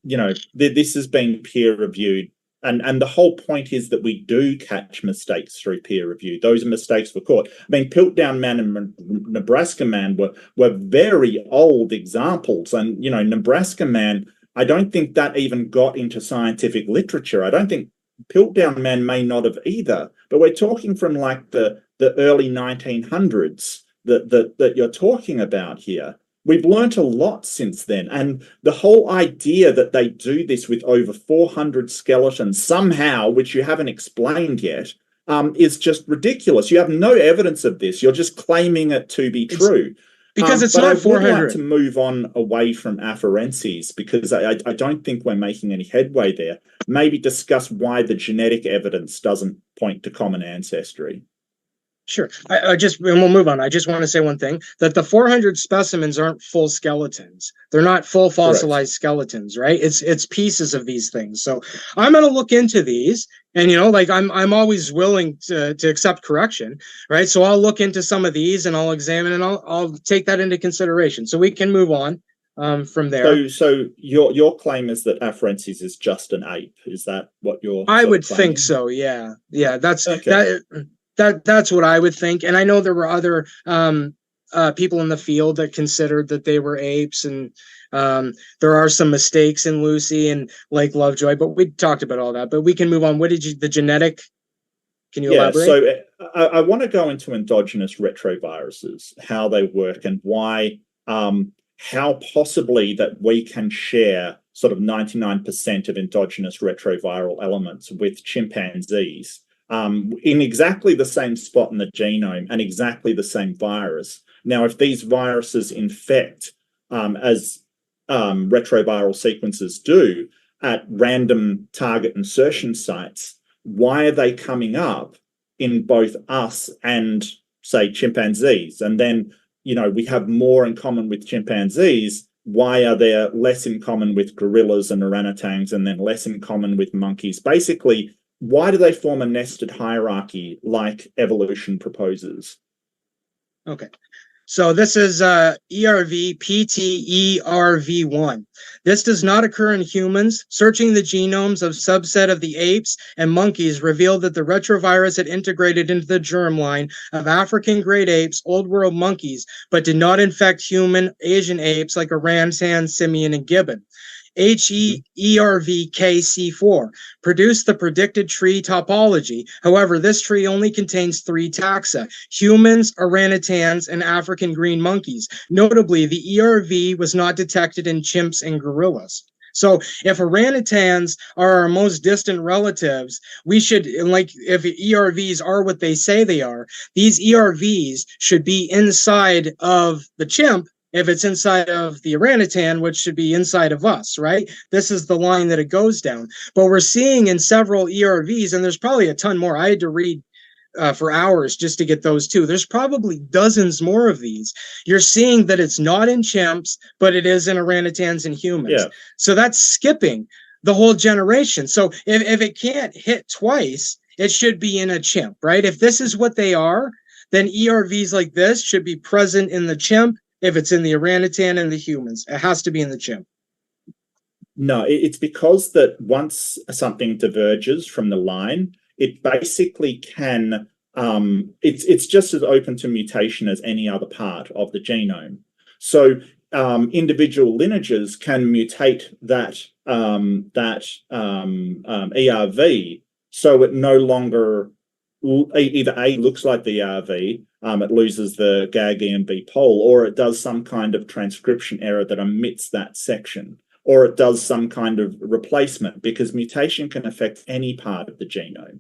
this has been peer-reviewed. And the whole point is that we do catch mistakes through peer review. Those mistakes were caught. I mean, Piltdown Man and Nebraska Man were very old examples. And, Nebraska Man, I don't think that even got into scientific literature. I don't think Piltdown Man may not have either. But we're talking from like the early 1900s that you're talking about here. We've learnt a lot since then, and the whole idea that they do this with over 400 skeletons somehow, which you haven't explained yet, is just ridiculous. You have no evidence of this. You're just claiming it to be true. Because it's not 400. I would like to move on away from afferences, because I don't think we're making any headway there. Maybe discuss why the genetic evidence doesn't point to common ancestry. Sure. And we'll move on. I just want to say one thing, that the 400 specimens aren't full skeletons. They're not full fossilized skeletons, right? It's pieces of these things. So I'm going to look into these, and, I'm always willing to accept correction, right? So I'll look into some of these and I'll examine, and I'll take that into consideration. So we can move on from there. So your claim is that afferences is just an ape. Is that what you're I would think so. Yeah. That's okay. That's what I would think. And I know there were other people in the field that considered that they were apes, and there are some mistakes in Lucy and Lake Lovejoy, but we talked about all that. But we can move on. What did the genetic? Can you elaborate? So I want to go into endogenous retroviruses, how they work, and why, how possibly that we can share sort of 99% of endogenous retroviral elements with chimpanzees. In exactly the same spot in the genome and exactly the same virus. Now, if these viruses infect, as retroviral sequences do, at random target insertion sites, why are they coming up in both us and, say, chimpanzees? And then, we have more in common with chimpanzees. Why are there less in common with gorillas and orangutans, and then less in common with monkeys? Basically, why do they form a nested hierarchy like evolution proposes? Okay. So this is ERV PTERV1. This does not occur in humans. Searching the genomes of subset of the apes and monkeys revealed that the retrovirus had integrated into the germline of African great apes, old world monkeys, but did not infect human Asian apes like orangutan, simian, and gibbon. HERVKC4 produced the predicted tree topology. However, this tree only contains 3 taxa: humans, orangutans, and African green monkeys. Notably, the ERV was not detected in chimps and gorillas. So if orangutans are our most distant relatives, we should, if ERVs are what they say they are, these ERVs should be inside of the chimp. If it's inside of the orangutan, which should be inside of us, right? This is the line that it goes down. But we're seeing in several ERVs, and there's probably a ton more. I had to read for hours just to get those two. There's probably dozens more of these. You're seeing that it's not in chimps, but it is in orangutans and humans. Yeah. So that's skipping the whole generation. So if it can't hit twice, it should be in a chimp, right? If this is what they are, then ERVs like this should be present in the chimp. If it's in the orangutan and the humans, it has to be in the chimp. No, it's because that once something diverges from the line, it basically can it's just as open to mutation as any other part of the genome. So individual lineages can mutate that ERV so it no longer either A, looks like the ERV, it loses the GAG EMB pole, or it does some kind of transcription error that omits that section, or it does some kind of replacement, because mutation can affect any part of the genome.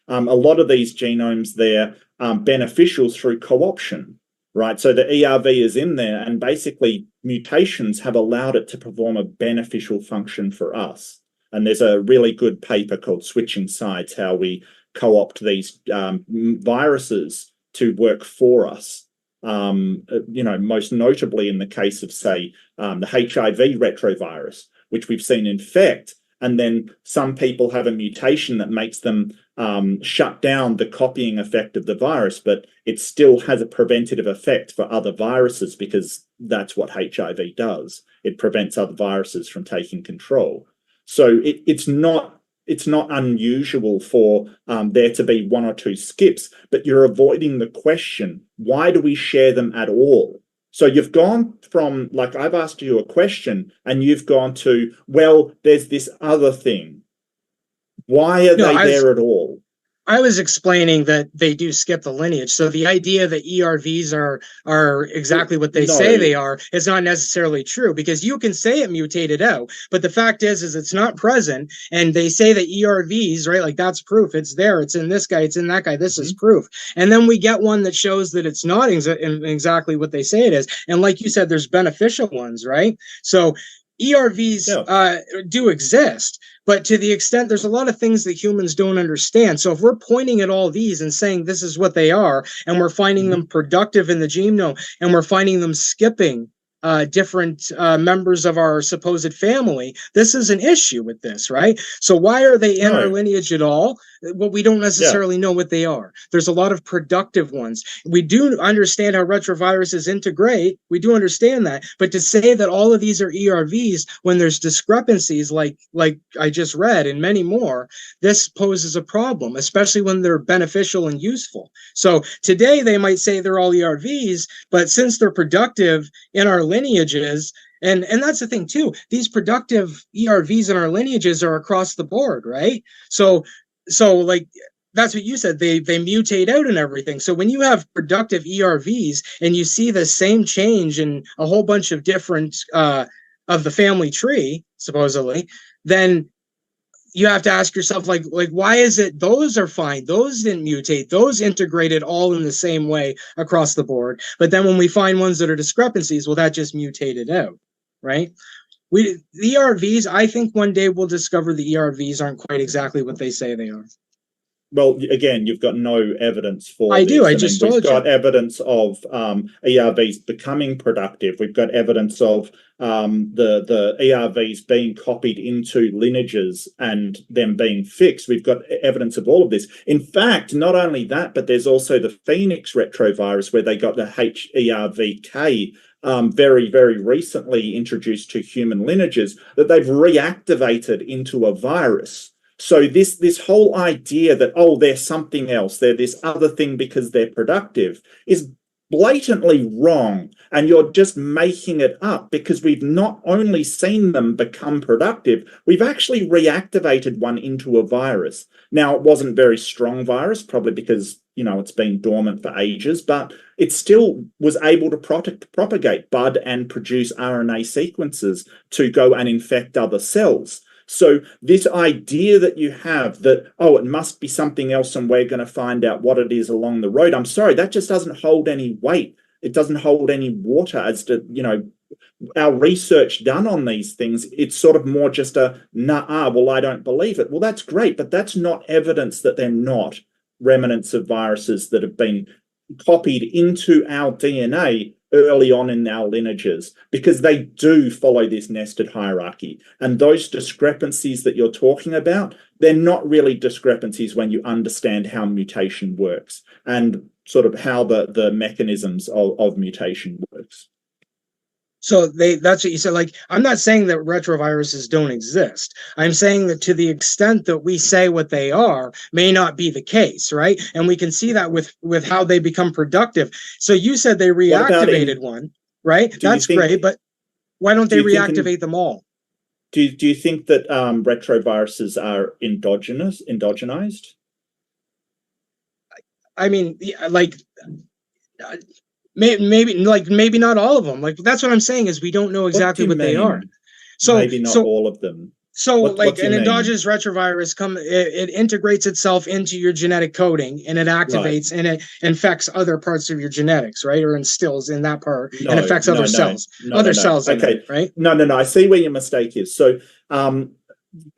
A lot of these genomes, they're beneficial through co-option, right? So the ERV is in there, and basically mutations have allowed it to perform a beneficial function for us. And there's a really good paper called Switching Sides, how we co-opt these viruses to work for us. Most notably in the case of, say, the HIV retrovirus, which we've seen infect, and then some people have a mutation that makes them shut down the copying effect of the virus, but it still has a preventative effect for other viruses, because that's what HIV does. It prevents other viruses from taking control. So it's not unusual for there to be one or two skips, but you're avoiding the question, why do we share them at all? So you've gone from, like, I've asked you a question and you've gone to, well, there's this other thing. Why are they there at all? I was explaining that they do skip the lineage. So the idea that ERVs are exactly what they say they are is not necessarily true, because you can say it mutated out, but the fact is it's not present. And they say that ERVs, right? Like, that's proof. It's there. It's in this guy. It's in that guy. This is proof. And then we get one that shows that it's not exactly what they say it is. And like you said, there's beneficial ones, right? So ERVs do exist, but to the extent there's a lot of things that humans don't understand. So if we're pointing at all these and saying this is what they are, and we're finding them productive in the genome, and we're finding them skipping different members of our supposed family, this is an issue with this, right? So why are they in our lineage at all? Well, we don't necessarily know what they are. There's a lot of productive ones. We do understand how retroviruses integrate. We do understand that. But to say that all of these are ERVs when there's discrepancies like I just read and many more, this poses a problem, especially when they're beneficial and useful. So today they might say they're all ERVs, but since they're productive in our lineages, and that's the thing too, these productive ERVs in our lineages are across the board, right? So like, that's what you said, they mutate out and everything. So when you have productive ERVs and you see the same change in a whole bunch of different of the family tree, supposedly, then you have to ask yourself, like why is it those are fine, those didn't mutate, those integrated all in the same way across the board, but then when we find ones that are discrepancies, well, that just mutated out, right? The ERVs, I think one day we'll discover the ERVs aren't quite exactly what they say they are. Well, again, you've got no evidence for I this. do. I just told you. We've got evidence of ERVs becoming productive. We've got evidence of the ERVs being copied into lineages and them being fixed. We've got evidence of all of this. In fact, not only that, but there's also the Phoenix retrovirus, where they got the HERVK very, very recently introduced to human lineages, that they've reactivated into a virus. So this whole idea that, oh, they're something else, they're this other thing because they're productive, is blatantly wrong. And you're just making it up, because we've not only seen them become productive, we've actually reactivated one into a virus. Now, it wasn't a very strong virus, probably because, it's been dormant for ages, but it still was able to propagate, bud, and produce RNA sequences to go and infect other cells. So this idea that you have that, oh, it must be something else and we're going to find out what it is along the road, I'm sorry, that just doesn't hold any weight. It doesn't hold any water as to, our research done on these things. It's sort of more just a, well, I don't believe it. Well, that's great, but that's not evidence that they're not remnants of viruses that have been copied into our DNA early on in our lineages, because they do follow this nested hierarchy. And those discrepancies that you're talking about, they're not really discrepancies when you understand how mutation works and sort of how the mechanisms of mutation works. So that's what you said. Like, I'm not saying that retroviruses don't exist. I'm saying that to the extent that we say what they are may not be the case, right? And we can see that with how they become productive. So you said they reactivated one, right? That's great, but why don't they reactivate them all? Do you think that retroviruses are endogenized? I mean, like, maybe not all of them. Like, that's what I'm saying is we don't know exactly what they are. So maybe not all of them. So like an endogenous retrovirus it integrates itself into your genetic coding, and it activates and it infects other parts of your genetics, right? Or instills in that part and affects other cells. Cells. Okay. Right? No. I see where your mistake is. So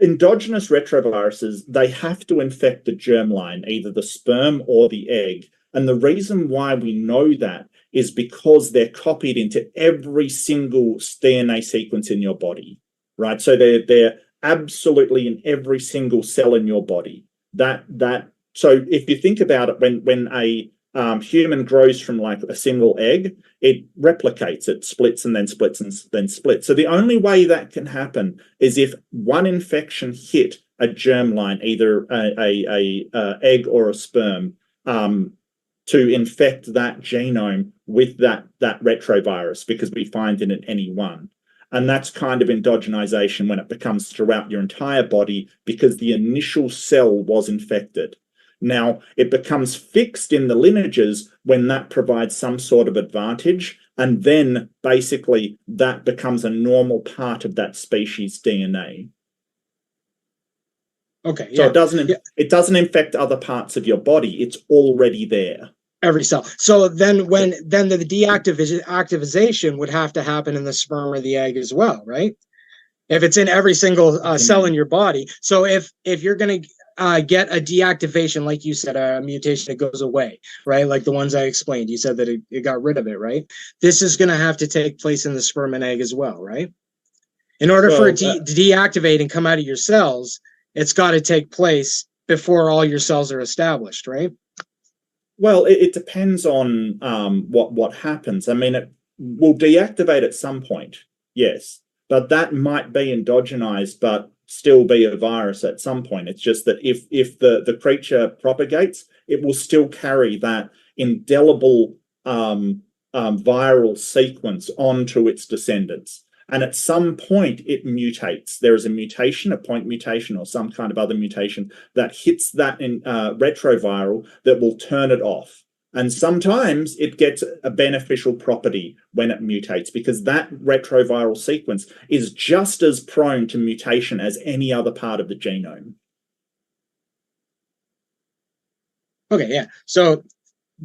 endogenous retroviruses, they have to infect the germline, either the sperm or the egg. And the reason why we know that is because they're copied into every single DNA sequence in your body, right? So they're absolutely in every single cell in your body. So if you think about it, when a human grows from like a single egg, it replicates, it splits and then splits and then splits. So the only way that can happen is if one infection hit a germline, either a egg or a sperm, to infect that genome with that retrovirus, because we find it in any one. And that's kind of endogenization when it becomes throughout your entire body because the initial cell was infected. Now, it becomes fixed in the lineages when that provides some sort of advantage, and then basically that becomes a normal part of that species' DNA. Okay. So it doesn't infect other parts of your body. It's already there. Every cell. So then the deactivation would have to happen in the sperm or the egg as well, right? If it's in every single cell in your body. So if you're going to get a deactivation, like you said, a mutation that goes away, right? Like the ones I explained, you said that it got rid of it, right? This is going to have to take place in the sperm and egg as well, right? In order for it to deactivate and come out of your cells, it's got to take place before all your cells are established, right? Well, it depends on what happens. I mean, it will deactivate at some point, yes, but that might be endogenized, but still be a virus at some point. It's just that if the creature propagates, it will still carry that indelible viral sequence onto its descendants. And at some point, it mutates. There is a mutation, a point mutation, or some kind of other mutation that hits that retroviral that will turn it off. And sometimes it gets a beneficial property when it mutates, because that retroviral sequence is just as prone to mutation as any other part of the genome. Okay, yeah. So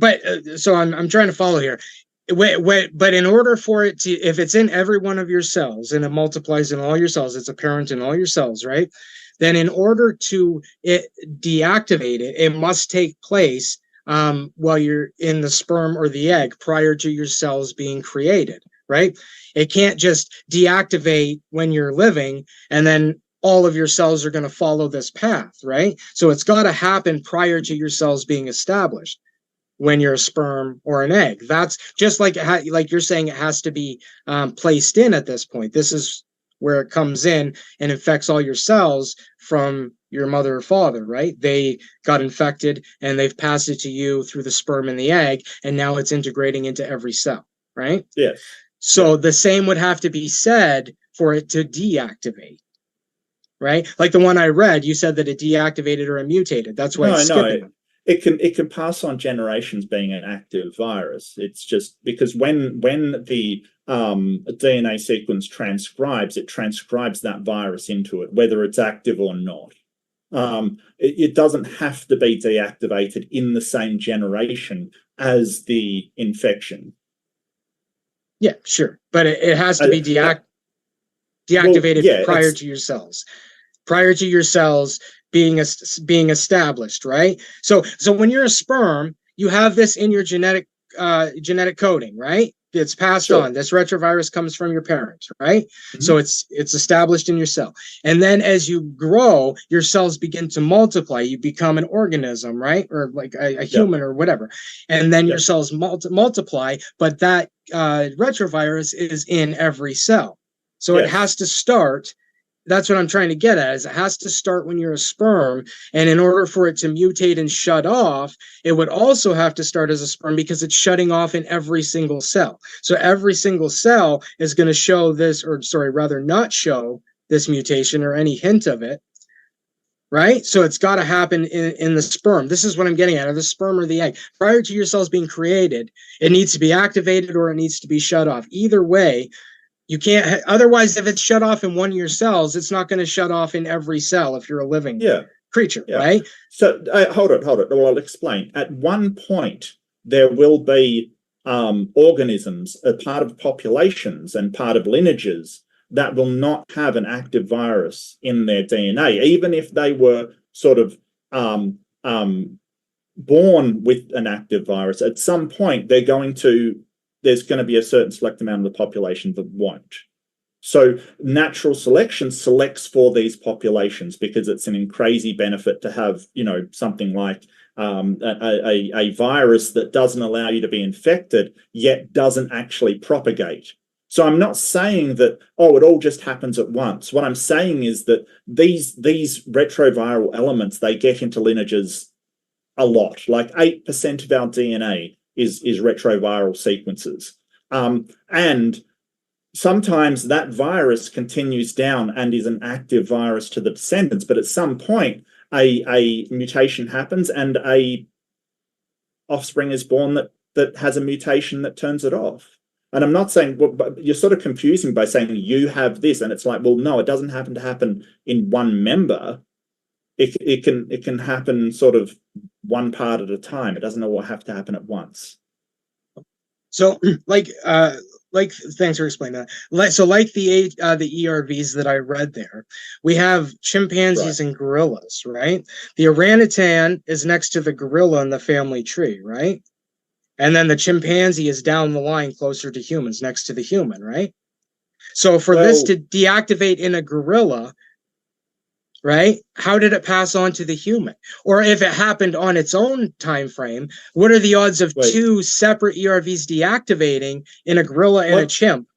I'm trying to follow here. But in order for it to, if it's in every one of your cells and it multiplies in all your cells, it's apparent in all your cells, right? Then in order to deactivate it, it must take place while you're in the sperm or the egg prior to your cells being created, right? It can't just deactivate when you're living and then all of your cells are going to follow this path, right? So it's got to happen prior to your cells being established. When you're a sperm or an egg, that's just like you're saying, it has to be placed in at this point. This is where it comes in and infects all your cells from your mother or father, right? They got infected and they've passed it to you through the sperm and the egg, and now it's integrating into every cell, right? Yes. So the same would have to be said for it to deactivate, right? Like the one I read, you said that it deactivated or it mutated. That's why it's skipping. It can pass on generations being an active virus. It's just because when the DNA sequence transcribes, it transcribes that virus into it, whether it's active or not. It doesn't have to be deactivated in the same generation as the infection. Yeah, sure, but it has to be deactivated prior to your cells. Prior to your cells being established, right? So when you're a sperm, you have this in your genetic coding, right? It's passed Sure. on. This retrovirus comes from your parents, right? Mhm. So it's established in your cell. And then as you grow, your cells begin to multiply. You become an organism, right? Or like a human or whatever. And then your cells multiply, but that retrovirus is in every cell. So it has to start. That's what I'm trying to get at, is it has to start when you're a sperm. And in order for it to mutate and shut off, it would also have to start as a sperm because it's shutting off in every single cell. So every single cell is going to show this, or sorry, rather not show this mutation or any hint of it. Right? So it's got to happen in the sperm. This is what I'm getting at, or the sperm or the egg. Prior to your cells being created, it needs to be activated or it needs to be shut off. Either way, you can't, otherwise, if it's shut off in one of your cells, it's not going to shut off in every cell if you're a living creature, right? So hold it. Well, I'll explain. At one point, there will be organisms, a part of populations and part of lineages that will not have an active virus in their DNA, even if they were sort of born with an active virus. At some point, there's going to be a certain select amount of the population that won't. So natural selection selects for these populations because it's an crazy benefit to have, something like a virus that doesn't allow you to be infected, yet doesn't actually propagate. So I'm not saying that, it all just happens at once. What I'm saying is that these retroviral elements, they get into lineages a lot. Like 8% of our DNA is retroviral sequences. And sometimes that virus continues down and is an active virus to the descendants, but at some point a mutation happens and a offspring is born that has a mutation that turns it off. And I'm not saying, but you're sort of confusing by saying you have this, and it's like, well, no, it doesn't happen in one member. It can happen sort of one part at a time. It doesn't all have to happen at once. So, like, thanks for explaining that. Like the ERVs that I read there, we have chimpanzees and gorillas, right? The orangutan is next to the gorilla in the family tree, right? And then the chimpanzee is down the line closer to humans, next to the human, right? So for this to deactivate in a gorilla, right? How did it pass on to the human? Or if it happened on its own time frame, what are the odds of two separate ERVs deactivating in a gorilla and a chimp?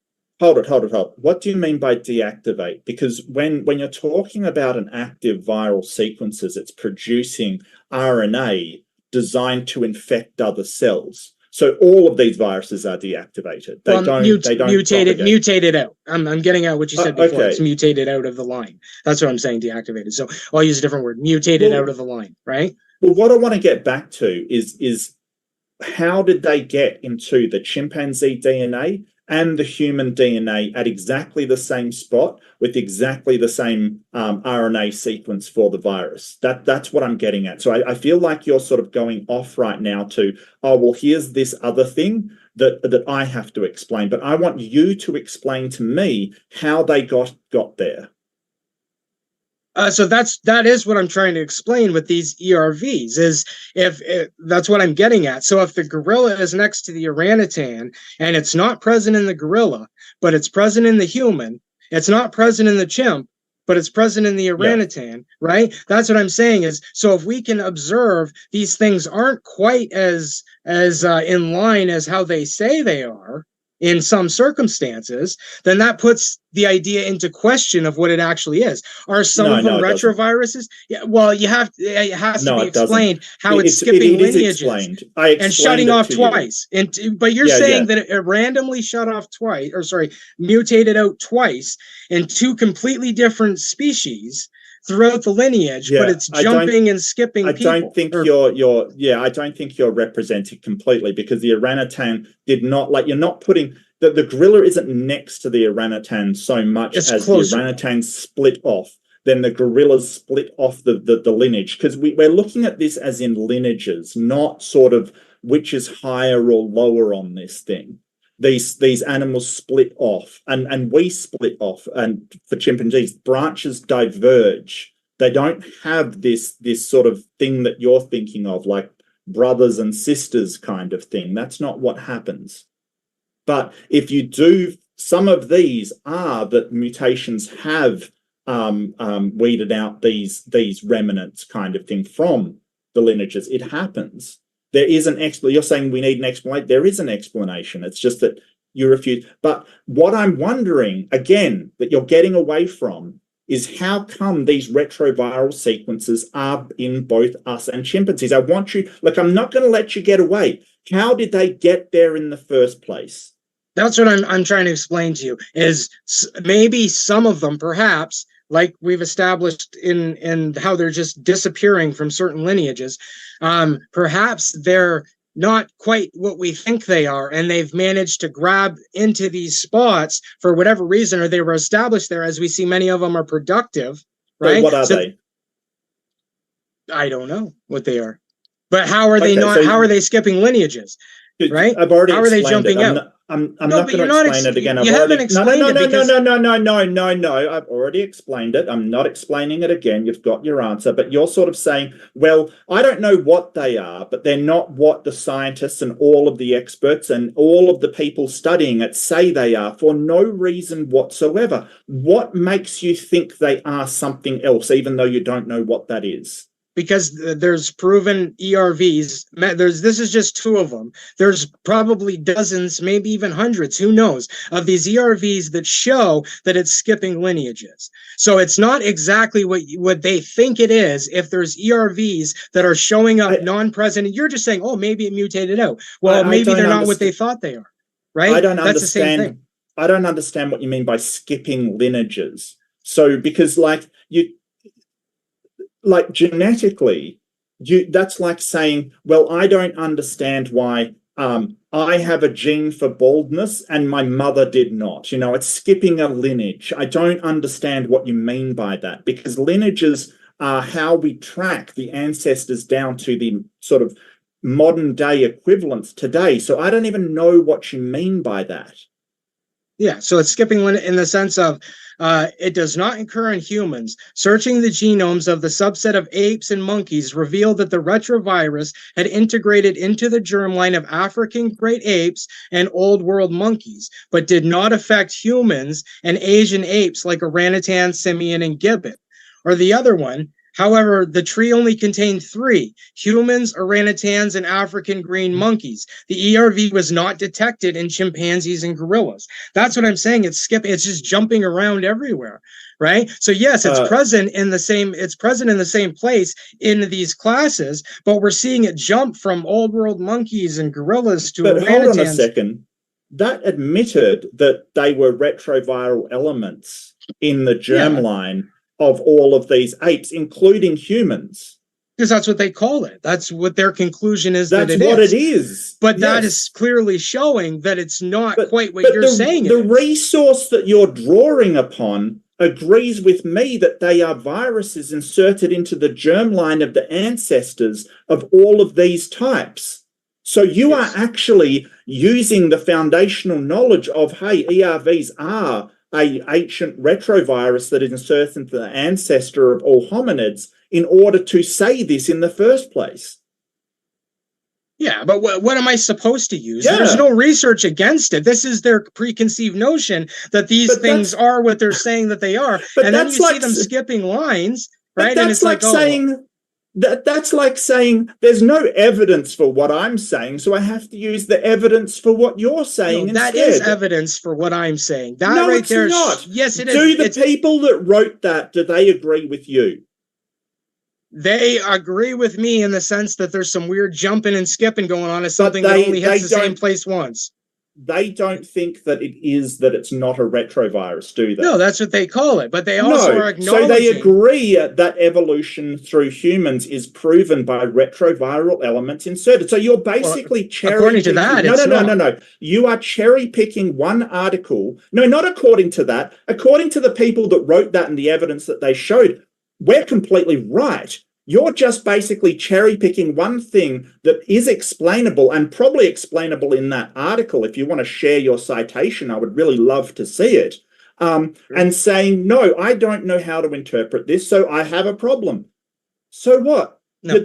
Hold it. What do you mean by deactivate? Because when you're talking about an active viral sequences, it's producing RNA designed to infect other cells. So all of these viruses are deactivated. They don't mutated out. I'm getting at what you said before. It's mutated out of the line. That's what I'm saying, deactivated. So I'll use a different word, mutated out of the line, right? Well, what I want to get back to is how did they get into the chimpanzee DNA and the human DNA at exactly the same spot with exactly the same RNA sequence for the virus? That's what I'm getting at. So I feel like you're sort of going off right now to, here's this other thing that I have to explain. But I want you to explain to me how they got there. So that is what I'm trying to explain with these ERVs, is if that's what I'm getting at. So if the gorilla is next to the orangutan and it's not present in the gorilla, but it's present in the human, it's not present in the chimp, but it's present in the orangutan, right? That's what I'm saying is, so if we can observe these things aren't quite as in line as how they say they are in some circumstances, then that puts the idea into question of what it actually is. Are some of them retroviruses? Yeah, well, it has to be explained how it's skipping lineages and shutting off twice. But you're saying that it randomly shut off twice, mutated out twice in two completely different species throughout the lineage, but it's jumping and skipping people. I don't think you're representing completely, because the orangutan did not, like, you're not putting the gorilla isn't next to the orangutan so much as closer. The orangutan split off. Then the gorillas split off the lineage, because we're looking at this as in lineages, not sort of which is higher or lower on this thing. These animals split off, and we split off, and for chimpanzees, branches diverge. They don't have this sort of thing that you're thinking of, like brothers and sisters kind of thing. That's not what happens. But if you do, some of these are that mutations have weeded out these remnants kind of thing from the lineages. It happens. There is an explanation. You're saying we need an explanation. There is an explanation. It's just that you refuse. But what I'm wondering, again, that you're getting away from is how come these retroviral sequences are in both us and chimpanzees? I want you, look, I'm not going to let you get away. How did they get there in the first place? That's what I'm trying to explain to you, is maybe some of them, perhaps, like we've established in how they're just disappearing from certain lineages, perhaps they're not quite what we think they are, and they've managed to grab into these spots for whatever reason, or they were established there, as we see many of them are productive, right? So what are they? I don't know what they are. But how are they not? So how are they skipping lineages? Right? I've already how are they jumping out? I'm not going to explain it again. You haven't explained it. No. I've already explained it. I'm not explaining it again. You've got your answer. But you're sort of saying, well, I don't know what they are, but they're not what the scientists and all of the experts and all of the people studying it say they are, for no reason whatsoever. What makes you think they are something else, even though you don't know what that is? Because there's proven ERVs. This is just two of them. There's probably dozens, maybe even hundreds, who knows, of these ERVs that show that it's skipping lineages. So it's not exactly what they think it is. If there's ERVs that are showing up non-present, and you're just saying, oh, maybe it mutated out. Well, maybe they're not what they thought they are, right? I don't That's understand. The same thing. I don't understand what you mean by skipping lineages. So because like genetically, that's like saying, well, I don't understand why I have a gene for baldness and my mother did not. It's skipping a lineage. I don't understand what you mean by that, because lineages are how we track the ancestors down to the sort of modern day equivalents today. So I don't even know what you mean by that. Yeah, so it's skipping in the sense of it does not occur in humans. Searching the genomes of the subset of apes and monkeys revealed that the retrovirus had integrated into the germline of African great apes and old world monkeys, but did not affect humans and Asian apes like orangutan, simian, and gibbon. Or the other one, however, the tree only contained 3: humans, orangutans, and African green monkeys. The ERV was not detected in chimpanzees and gorillas. That's what I'm saying. It's just jumping around everywhere, right? So yes, it's present in the same place in these classes, but we're seeing it jump from old world monkeys and gorillas to orangutans. Hold on a second. That admitted that they were retroviral elements in the germline of all of these apes, including humans. Because that's what they call it. That's what their conclusion is. That's what it is. But that is clearly showing that it's not quite what you're saying. The resource that you're drawing upon agrees with me that they are viruses inserted into the germline of the ancestors of all of these types. So you are actually using the foundational knowledge of, hey, ERVs are an ancient retrovirus that is inserted into the ancestor of all hominids in order to say this in the first place. Yeah, but what am I supposed to use? Yeah. There's no research against it. This is their preconceived notion that these things are what they're saying that they are. And then you see them skipping lines, right? And it's like saying... That's like saying there's no evidence for what I'm saying, so I have to use the evidence for what you're saying instead. That is evidence for what I'm saying. That no, right there, not. Yes, it is. Do the people that wrote that, do they agree with you? They agree with me in the sense that there's some weird jumping and skipping going on as something that only hits the same place once. They don't think that it's not a retrovirus, do they? No, that's what they call it. But they also are acknowledging. So they agree that evolution through humans is proven by retroviral elements inserted. So you're basically cherry picking. No. You are cherry picking one article. No, not according to that. According to the people that wrote that and the evidence that they showed, we're completely right. You're just basically cherry picking one thing that is explainable and probably explainable in that article. If you want to share your citation, I would really love to see it. And saying, no, I don't know how to interpret this, so I have a problem. So what? No,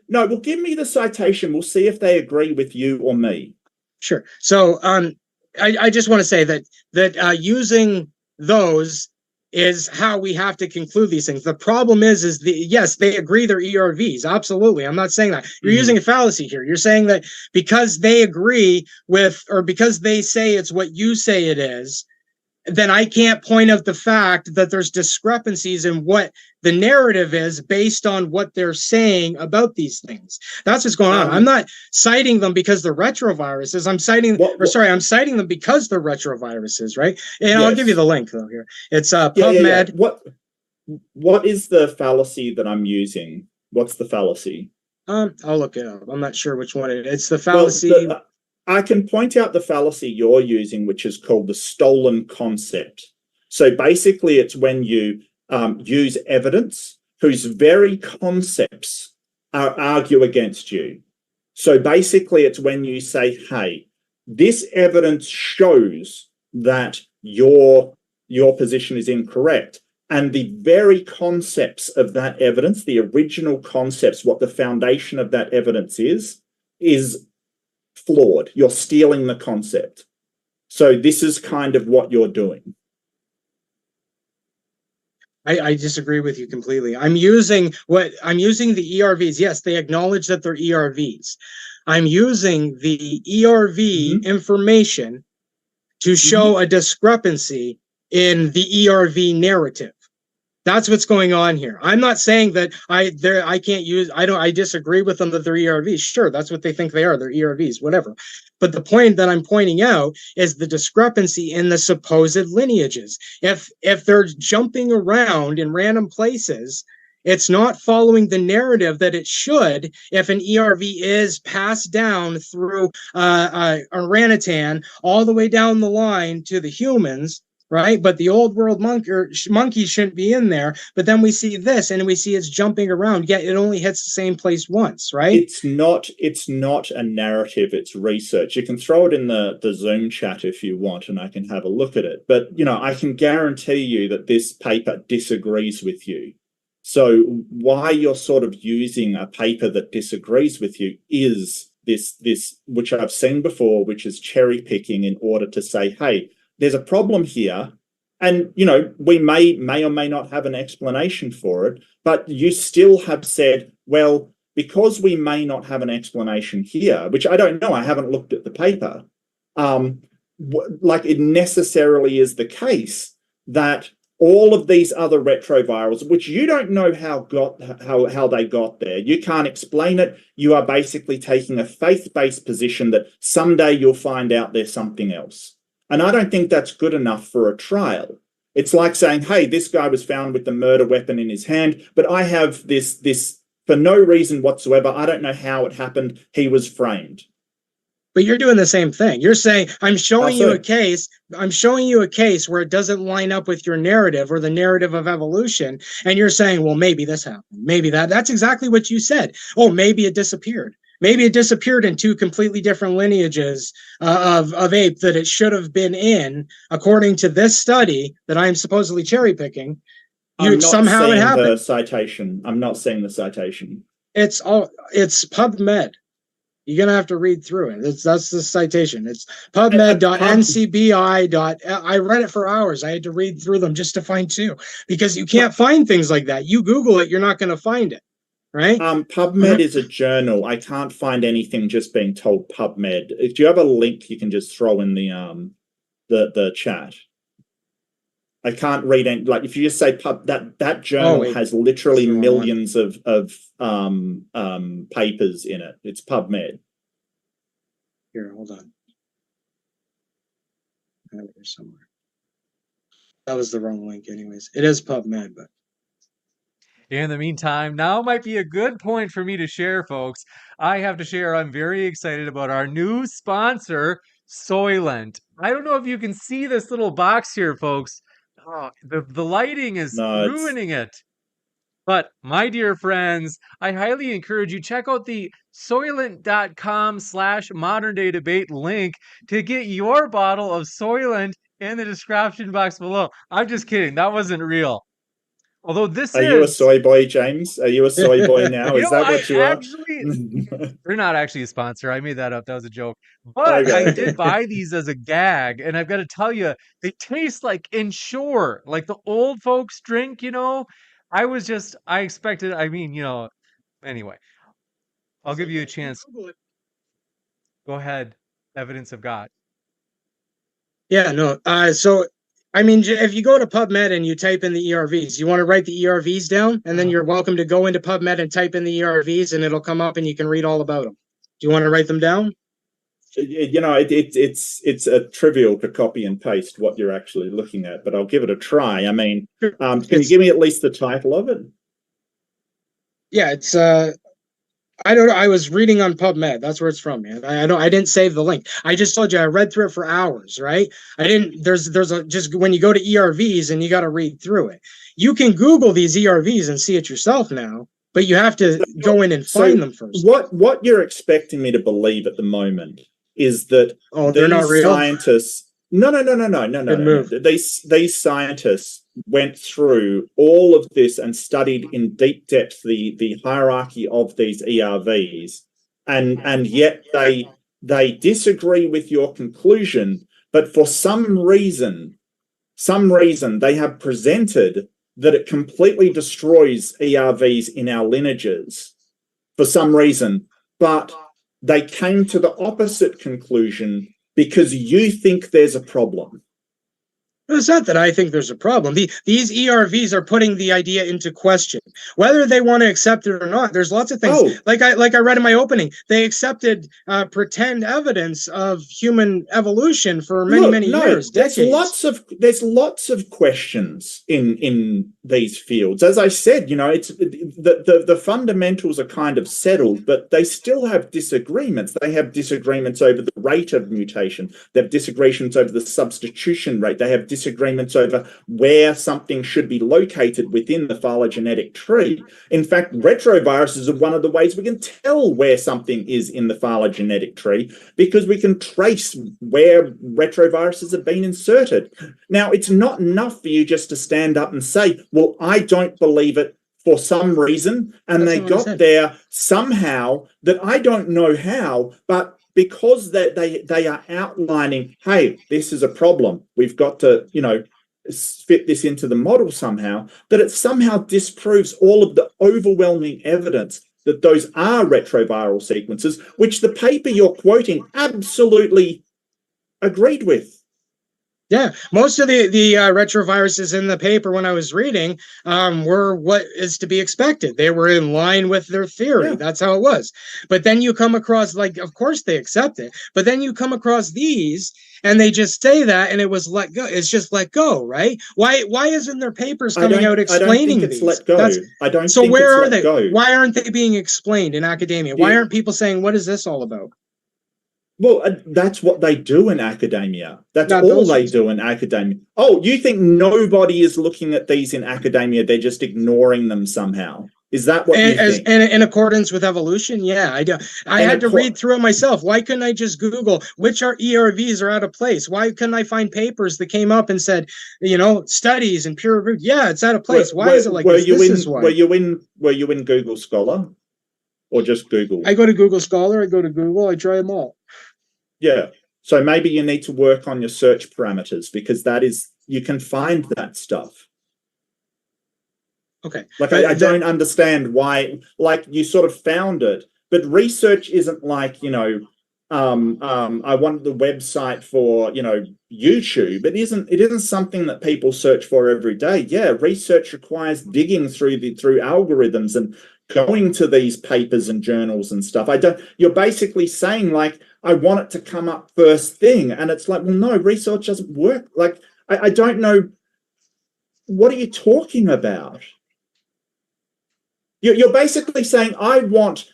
well, give me the citation. We'll see if they agree with you or me. Sure. So I just want to say that using those is how we have to conclude these things. The problem is yes, they agree they're ERVs. Absolutely. I'm not saying that. You're using a fallacy here. You're saying that because they agree with, or because they say it's what you say it is, then I can't point out the fact that there's discrepancies in what the narrative is based on what they're saying about these things. That's what's going on. I'm not citing them because they're retroviruses. I'm citing them because they're retroviruses, right? And yes. I'll give you the link though here. It's PubMed. What is the fallacy that I'm using? What's the fallacy? I'll look it up. I'm not sure which one it is. It's the fallacy. Well, I can point out the fallacy you're using, which is called the stolen concept. So basically, it's when you use evidence whose very concepts argue against you. So basically, it's when you say, hey, this evidence shows that your position is incorrect. And the very concepts of that evidence, the original concepts, what the foundation of that evidence is flawed. You're stealing the concept. So this is kind of what you're doing. I disagree with you completely. I'm using the ERVs. Yes, they acknowledge that they're ERVs. I'm using the ERV information to show a discrepancy in the ERV narrative. That's what's going on here. I'm not saying that I disagree with them that they're ERVs. Sure, that's what they think they are. They're ERVs, whatever. But the point that I'm pointing out is the discrepancy in the supposed lineages. If they're jumping around in random places, it's not following the narrative that it should if an ERV is passed down through orangutan all the way down the line to the humans. Right, but the old world monkey shouldn't be in there. But then we see this, and we see it's jumping around. Yet it only hits the same place once, right? It's not a narrative. It's research. You can throw it in the Zoom chat if you want, and I can have a look at it. But I can guarantee you that this paper disagrees with you. So why you're sort of using a paper that disagrees with you is this which I've seen before, which is cherry picking in order to say, hey, there's a problem here, and we may or may not have an explanation for it, but you still have said, well, because we may not have an explanation here, which I don't know, I haven't looked at the paper, like it necessarily is the case that all of these other retrovirals, which you don't know how they got there, you can't explain it, you are basically taking a faith-based position that someday you'll find out there's something else. And I don't think that's good enough for a trial. It's like saying, hey, this guy was found with the murder weapon in his hand, but I have this for no reason whatsoever. I don't know how it happened. He was framed. But you're doing the same thing. You're saying, I'm showing you a case where it doesn't line up with your narrative or the narrative of evolution. And you're saying, well, maybe this happened. Maybe that. That's exactly what you said. Oh, maybe it disappeared. Maybe it disappeared in two completely different lineages of ape that it should have been in, according to this study that I'm supposedly cherry picking. Somehow it happened. The citation. I'm not seeing the citation. It's PubMed. You're gonna have to read through it. That's the citation. It's PubMed.ncbi. I read it for hours. I had to read through them just to find two, because you can't find things like that. You Google it, you're not going to find it. Right? PubMed is a journal. I can't find anything just being told PubMed. If you have a link, you can just throw in the chat. I can't read any, like if you just say that journal has literally millions of papers in it. It's PubMed. Here, hold on. I have it here somewhere. That was the wrong link, anyways. It is PubMed, but. In the meantime, now might be a good point for me to share, folks. I have to share, I'm very excited about our new sponsor, Soylent. I don't know if you can see this little box here, folks. Oh, the lighting is ruining it. But my dear friends, I highly encourage you, check out the Soylent.com/modern-day-debate link to get your bottle of Soylent in the description box below. I'm just kidding. That wasn't real. Although this Are you a is, soy boy, James? Are you a soy boy now? you Is know, that I what you are? actually, they're not actually a sponsor. I made that up. That was a joke. But I Okay. did buy these as a gag, and I've got to tell you, they taste like Ensure, like the old folks drink, you know? I expected, I mean, you know, anyway, I'll So give you yeah, a you can chance. Google it. Go ahead. Evidence of God. Yeah, no. So, I mean, if you go to PubMed and you type in the ERVs, you want to write the ERVs down, and then Uh, you're welcome to go into PubMed and type in the ERVs, and it'll come up, and you can read all about them. Do you want to write them down? You know, it's a trivial to copy and paste what you're actually looking at, but I'll give it a try. I mean, can you It's give me at least the title of it? yeah, it's I don't know. I was reading on PubMed. That's where it's from, man. I didn't save the link. I just told you I read through it for hours, right? I didn't. There's a just when you go to ERVs and you got to read through it. You can Google these ERVs and see it yourself now, but you have to go in and So find them first. what you're expecting me to believe at the moment is that Oh, they're not these real. scientists Good move. these scientists went through all of this and studied in deep depth the hierarchy of these ERVs, and yet they disagree with your conclusion, but for some reason they have presented that it completely destroys ERVs in our lineages for some reason, but they came to the opposite conclusion because you think there's a problem. It's not that I think there's a problem. These ERVs are putting the idea into question, whether they want to accept it or not. There's lots of things, Oh, like I read in my opening, they accepted pretend evidence of human evolution for many look, many no, years, decades. there's lots of questions in these fields. As I said, you know, it's the fundamentals are kind of settled, but they still have disagreements. They have disagreements over the rate of mutation. They have disagreements over the substitution rate. They have disagreements over where something should be located within the phylogenetic tree. In fact, retroviruses are one of the ways we can tell where something is in the phylogenetic tree, because we can trace where retroviruses have been inserted. Now, it's not enough for you just to stand up and say, well, I don't believe it for some reason, and That's they not what I got said. there somehow that I don't know how, but because they are outlining, hey, this is a problem, we've got to, you know, fit this into the model somehow, that it somehow disproves all of the overwhelming evidence that those are retroviral sequences, which the paper you're quoting absolutely agreed with. Yeah, most of the retroviruses in the paper when I was reading were what is to be expected. They were in line with their theory. Yeah. That's how it was. But then you come across, like, of course they accept it. But then you come across these, and they just say that, and it was let go. It's just let go, right? Why isn't there papers coming out I don't think explaining it's these? let go. That's I don't so. think Where it's are let they? go. Why aren't they being explained in academia? Why aren't people saying, "What is this all about"? Well, that's what they do in academia. That's Not all those they ones. do in academia. Oh, you think nobody is looking at these in academia? They're just ignoring them somehow. Is that what you think? And in accordance with evolution, yeah, I do. I had to read through it myself. Why couldn't I just Google which are ERVs are out of place? Why couldn't I find papers that came up and said, you know, studies and peer reviewed? Yeah, it's out of place. Why is it like this? This is why. Were you in Google Scholar, or just Google? I go to Google Scholar. I go to Google. I try them all. Yeah. So maybe you need to work on your search parameters, because you can find that stuff. Okay. Like, I don't understand why, like, you sort of found it, but research isn't like, you know, I want the website for, you know, YouTube. It isn't something that people search for every day. Yeah, research requires digging through algorithms and going to these papers and journals and stuff. You're basically saying, like, I want it to come up first thing. And it's like, well, no, research doesn't work. Like, I don't know. What are you talking about? You're basically saying, I want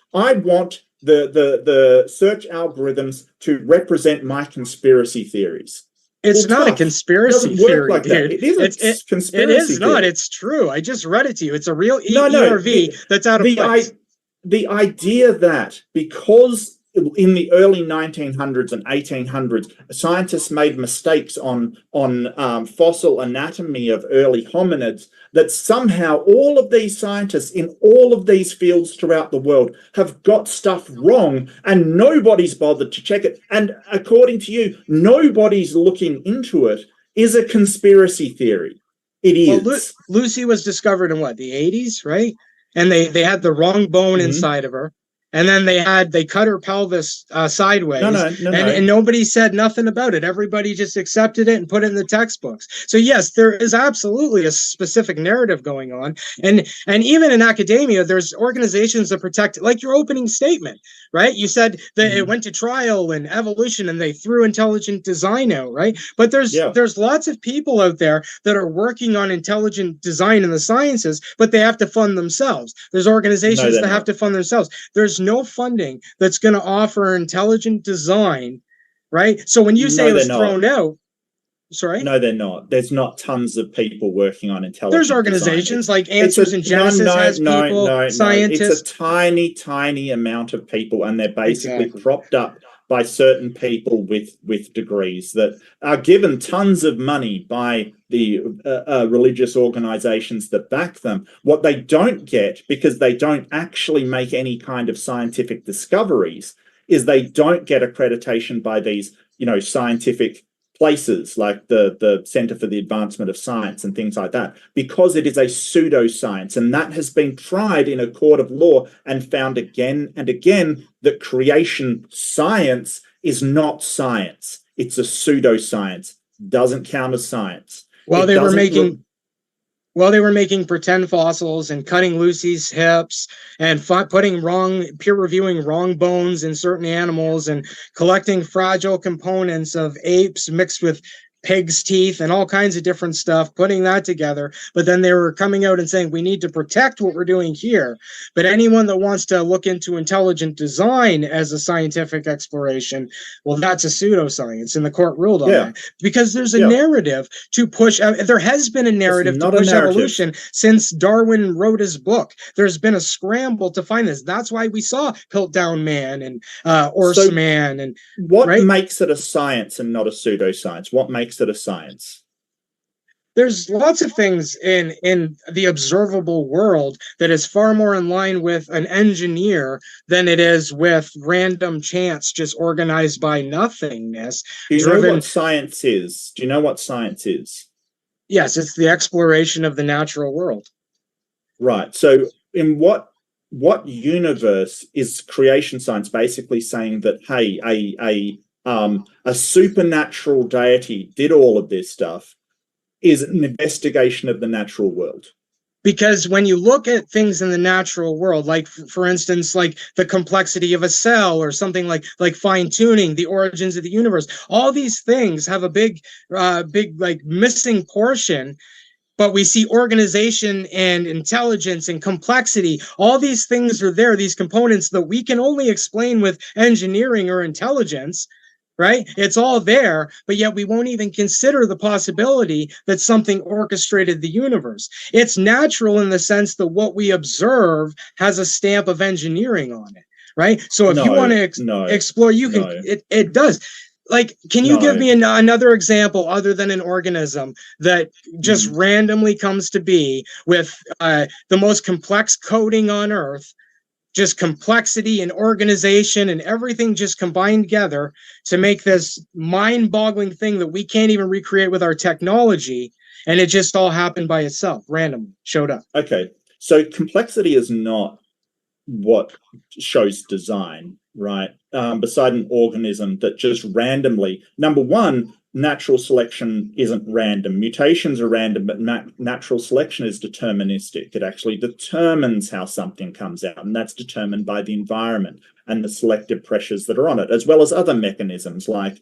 the search algorithms to represent my conspiracy theories. It's not a conspircy theory, like dude. It is a conspiracy. It is not. Theory. It's true. I just read it to you. It's a real ERV that's out of place. The idea that because in the early 1900s and 1800s, scientists made mistakes on fossil anatomy of early hominids, that somehow all of these scientists in all of these fields throughout the world have got stuff wrong, and nobody's bothered to check it. And according to you, nobody's looking into it, is a conspiracy theory. It is. Well, Lucy was discovered in what, the 80s, right? And they had the wrong bone inside of her. And then they cut her pelvis sideways. And nobody said nothing about it. Everybody just accepted it and put it in the textbooks. So yes, there is absolutely a specific narrative going on. And even in academia, there's organizations that protect, like your opening statement, right? You said that it went to trial and evolution and they threw intelligent design out, right? But there's lots of people out there that are working on intelligent design in the sciences, but they have to fund themselves. There's organizations that have to fund themselves. There's no funding that's going to offer intelligent design, right? So when you say it was thrown out, sorry? No, they're not. There's not tons of people working on intelligent There's organizations design. like Answers in Genesis has people, scientists. It's a tiny, tiny amount of people, and they're basically propped up by certain people with degrees that are given tons of money by the religious organizations that back them. What they don't get, because they don't actually make any kind of scientific discoveries, is they don't get accreditation by these, scientific places like the Center for the Advancement of Science and things like that, because it is a pseudoscience. And that has been tried in a court of law and found again and again that creation science is not science. It's a pseudoscience. Doesn't count as science. Well, they were making pretend fossils and cutting Lucy's hips and peer reviewing wrong bones in certain animals and collecting fragile components of apes mixed with pig's teeth and all kinds of different stuff, putting that together. But then they were coming out and saying, we need to protect what we're doing here. But anyone that wants to look into intelligent design as a scientific exploration, well, that's a pseudoscience, and the court ruled on that. Because there's a narrative to push, there has been a narrative to push evolution since Darwin wrote his book. There's been a scramble to find this. That's why we saw Piltdown Man and Horse Man. And what makes it a science and not a pseudoscience? What makes it a science? There's lots of things in the observable world that is far more in line with an engineer than it is with random chance just organized by nothingness. Do you know what science is? Do you know what science is? Yes, it's the exploration of the natural world. Right. So in what universe is creation science basically saying that, hey, a supernatural deity did all of this stuff, is an investigation of the natural world? Because when you look at things in the natural world, like for instance, like the complexity of a cell or something like fine tuning, the origins of the universe, all these things have a big like missing portion. But we see organization and intelligence and complexity. All these things are there, these components that we can only explain with engineering or intelligence. Right? It's all there, but yet we won't even consider the possibility that something orchestrated the universe. It's natural in the sense that what we observe has a stamp of engineering on it, right? So if you want to explore, you can. It does. Like, can you give me another example other than an organism that just randomly comes to be with the most complex coding on Earth? Just complexity and organization and everything just combined together to make this mind-boggling thing that we can't even recreate with our technology, and it just all happened by itself, randomly showed up. Okay, so complexity is not what shows design, right? Beside an organism that just randomly, number one, natural selection isn't random. Mutations are random, but natural selection is deterministic. It actually determines how something comes out, and that's determined by the environment and the selective pressures that are on it, as well as other mechanisms like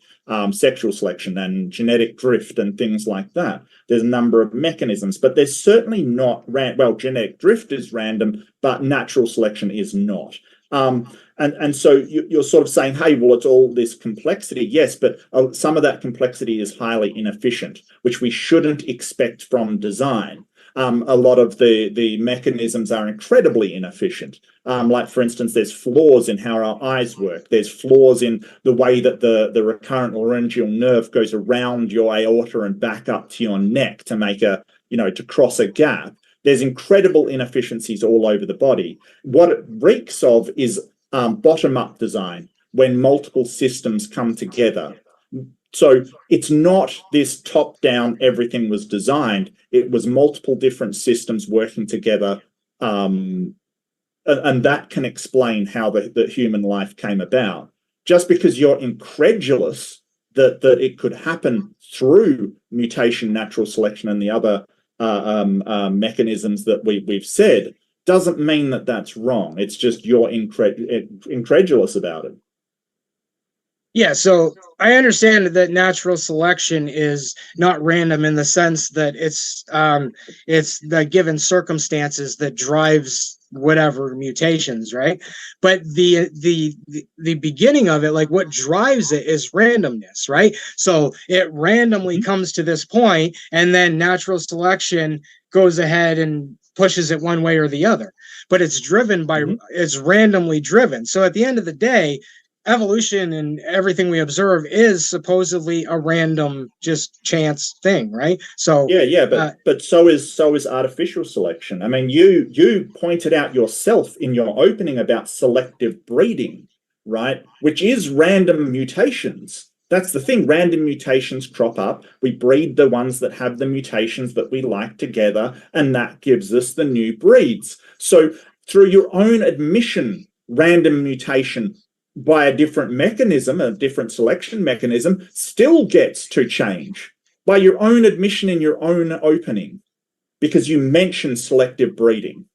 sexual selection and genetic drift and things like that. There's a number of mechanisms, but there's certainly not genetic drift is random, but natural selection is not. And so you're sort of saying, hey, well, it's all this complexity. Yes, but some of that complexity is highly inefficient, which we shouldn't expect from design. A lot of the mechanisms are incredibly inefficient. Like, for instance, there's flaws in how our eyes work. There's flaws in the way that the recurrent laryngeal nerve goes around your aorta and back up to your neck to make to cross a gap. There's incredible inefficiencies all over the body. What it reeks of is bottom-up design, when multiple systems come together. So it's not this top-down, everything was designed. It was multiple different systems working together, and that can explain how the human life came about. Just because you're incredulous that it could happen through mutation, natural selection, and the other mechanisms that we've said, doesn't mean that that's wrong. It's just you're incredulous about it. Yeah, so I understand that natural selection is not random in the sense that it's the given circumstances that drives whatever mutations, right? But the beginning of it, like what drives it, is randomness, right? So it randomly comes to this point, and then natural selection goes ahead and pushes it one way or the other. But it's driven by it's randomly driven. So at the end of the day, evolution and everything we observe is supposedly a random, just chance thing, right? So but so is artificial selection. I mean, you pointed out yourself in your opening about selective breeding, right? Which is random mutations. That's the thing. Random mutations crop up. We breed the ones that have the mutations that we like together, and that gives us the new breeds. So through your own admission, random mutation by a different mechanism, a different selection mechanism, still gets to change by your own admission in your own opening, because you mentioned selective breeding.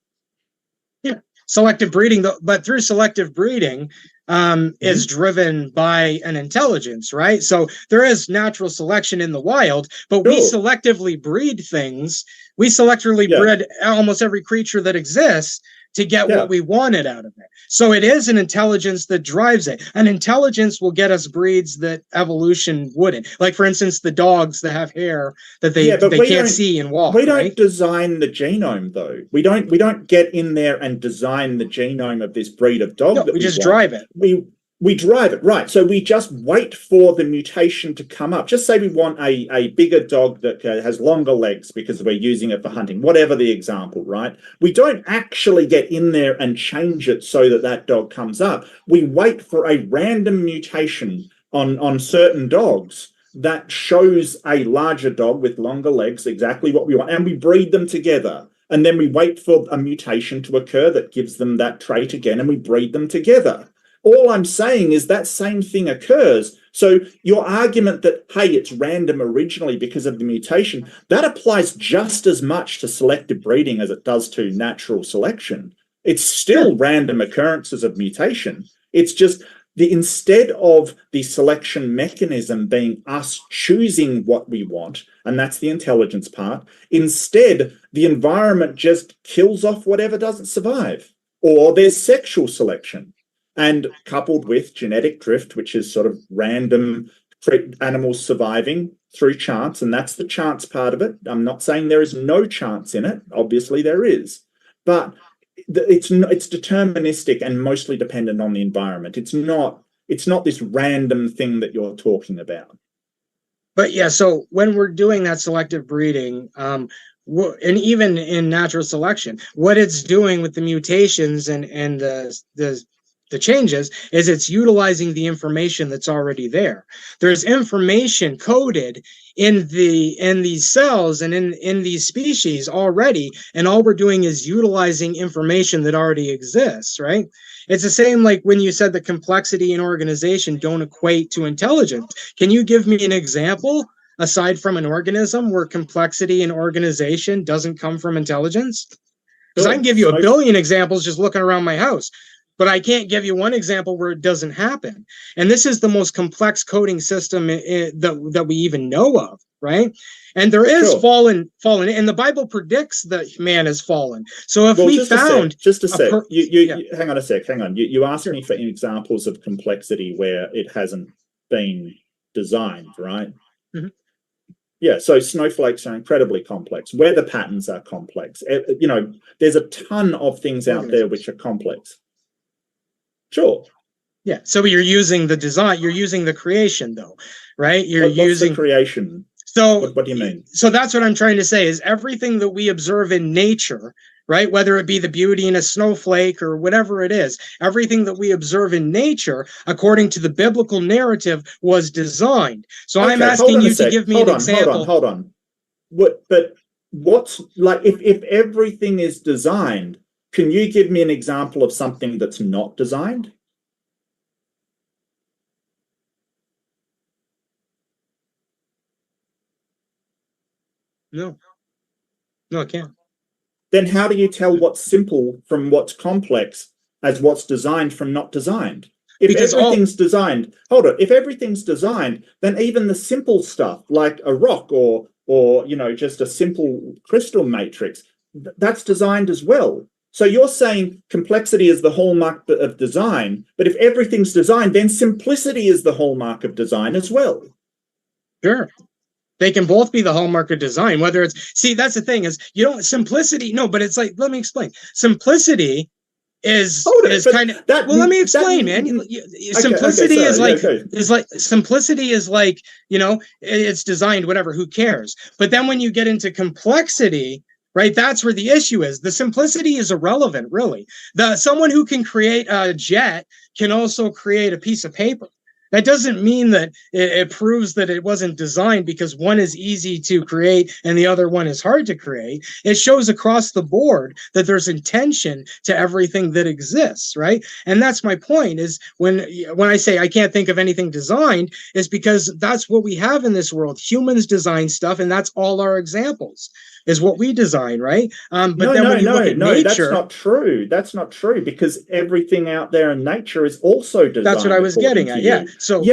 Yeah, selective breeding, but through selective breeding is driven by an intelligence, right? So there is natural selection in the wild, but we selectively breed things. We selectively bred almost every creature that exists to get what we wanted out of it. So it is an intelligence that drives it. An intelligence will get us breeds that evolution wouldn't. Like, for instance, the dogs that have hair that they can't see and walk. We don't design the genome, though. We don't get in there and design the genome of this breed of dog. No, we just drive it. We drive it, right. So we just wait for the mutation to come up. Just say we want a bigger dog that has longer legs because we're using it for hunting, whatever the example, right? We don't actually get in there and change it so that dog comes up. We wait for a random mutation on certain dogs that shows a larger dog with longer legs, exactly what we want, and we breed them together. And then we wait for a mutation to occur that gives them that trait again, and we breed them together. All I'm saying is that same thing occurs. So your argument that, hey, it's random originally because of the mutation, that applies just as much to selective breeding as it does to natural selection. It's still random occurrences of mutation. It's just instead of the selection mechanism being us choosing what we want, and that's the intelligence part, instead the environment just kills off whatever doesn't survive. Or there's sexual selection. And coupled with genetic drift, which is sort of random animals surviving through chance, and that's the chance part of it. I'm not saying there is no chance in it. Obviously there is. But it's deterministic and mostly dependent on the environment. It's not this random thing that you're talking about. But yeah, so when we're doing that selective breeding, and even in natural selection, what it's doing with the mutations and the changes is it's utilizing the information that's already there. There's information coded in these cells and in these species already, and all we're doing is utilizing information that already exists, right? It's the same like when you said the complexity and organization don't equate to intelligence. Can you give me an example aside from an organism where complexity and organization doesn't come from intelligence? Because I can give you a billion examples just looking around my house, but I can't give you one example where it doesn't happen. And this is the most complex coding system that we even know of, right? And there is fallen, and the Bible predicts that man is fallen. So if we found just a sec, hang on a sec, hang on. You asked me for examples of complexity where it hasn't been designed, right? Yeah, so snowflakes are incredibly complex. Weather patterns are complex. There's a ton of things out there which are complex. Sure. Yeah. So you're using the design, you're using the creation though, right? What's the creation? So what do you mean? So that's what I'm trying to say is everything that we observe in nature, right? Whether it be the beauty in a snowflake or whatever it is, everything that we observe in nature, according to the biblical narrative, was designed. So I'm asking you to give me an example. Hold on. What's like if everything is designed, can you give me an example of something that's not designed? No, I can't. Then how do you tell what's simple from what's complex as what's designed from not designed? If everything's designed, if everything's designed, then even the simple stuff like a rock or just a simple crystal matrix, that's designed as well. So you're saying complexity is the hallmark of design, but if everything's designed, then simplicity is the hallmark of design as well. Sure. They can both be the hallmark of design, whether it's, see, that's the thing is, simplicity, no, but it's like, let me explain. Simplicity is kind of, let me explain, man. Simplicity is like, it's designed, whatever, who cares? But then when you get into complexity, right, that's where the issue is. The simplicity is irrelevant, really. Someone who can create a jet can also create a piece of paper. That doesn't mean that it proves that it wasn't designed because one is easy to create and the other one is hard to create. It shows across the board that there's intention to everything that exists, right? And that's my point is when I say I can't think of anything designed is because that's what we have in this world. Humans design stuff and that's all our examples. Is what we design, right? But then when you look at nature, that's not true. That's not true because everything out there in nature is also designed. That's what I was getting at. Yeah. So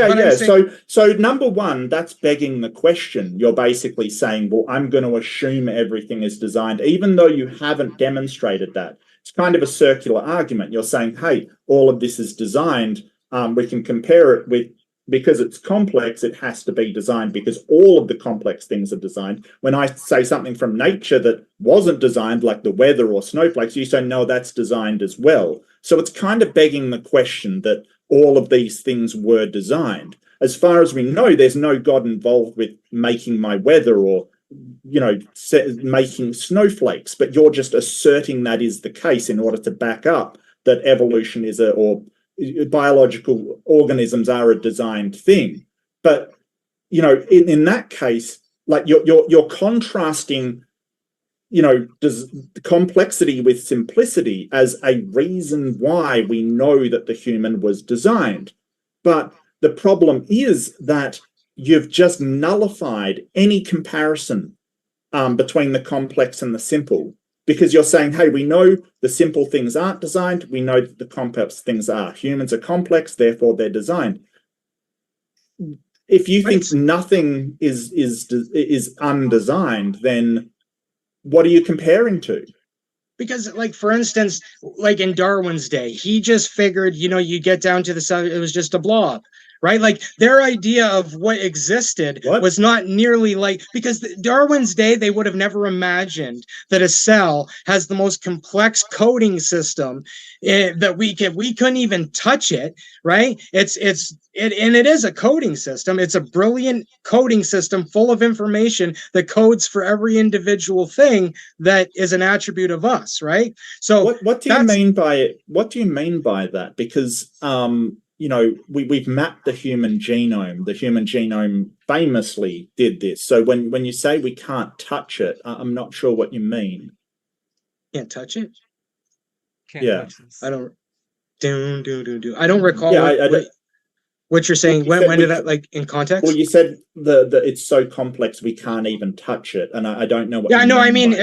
So number one, that's begging the question. You're basically saying, well, I'm going to assume everything is designed, even though you haven't demonstrated that. It's kind of a circular argument. You're saying, hey, all of this is designed. We can compare it with. Because it's complex, it has to be designed because all of the complex things are designed. When I say something from nature that wasn't designed, like the weather or snowflakes, you say, no, that's designed as well. So it's kind of begging the question that all of these things were designed. As far as we know, there's no God involved with making my weather or, making snowflakes, but you're just asserting that is the case in order to back up that evolution is or biological organisms are a designed thing. But in that case, like you're contrasting complexity with simplicity as a reason why we know that the human was designed. But the problem is that you've just nullified any comparison between the complex and the simple. Because you're saying, hey, we know the simple things aren't designed. We know that the complex things are. Humans are complex, therefore they're designed. If you think nothing is undesigned, then what are you comparing to? Because, like, for instance, like in Darwin's day, he just figured, you get down to the sun, it was just a blob. Right? Like their idea of what existed was not nearly because Darwin's day, they would have never imagined that a cell has the most complex coding system that we couldn't even touch it. Right? And it is a coding system. It's a brilliant coding system full of information that codes for every individual thing that is an attribute of us. Right? So what do you mean by it? What do you mean by that? Because, we've mapped the human genome. The human genome famously did this. So when you say we can't touch it, I'm not sure what you mean. Can't touch it? Can't touch this. I don't. I don't recall what you're saying. When did that, in context? Well, you said that it's so complex we can't even touch it, and I don't know what. Yeah, no, I mean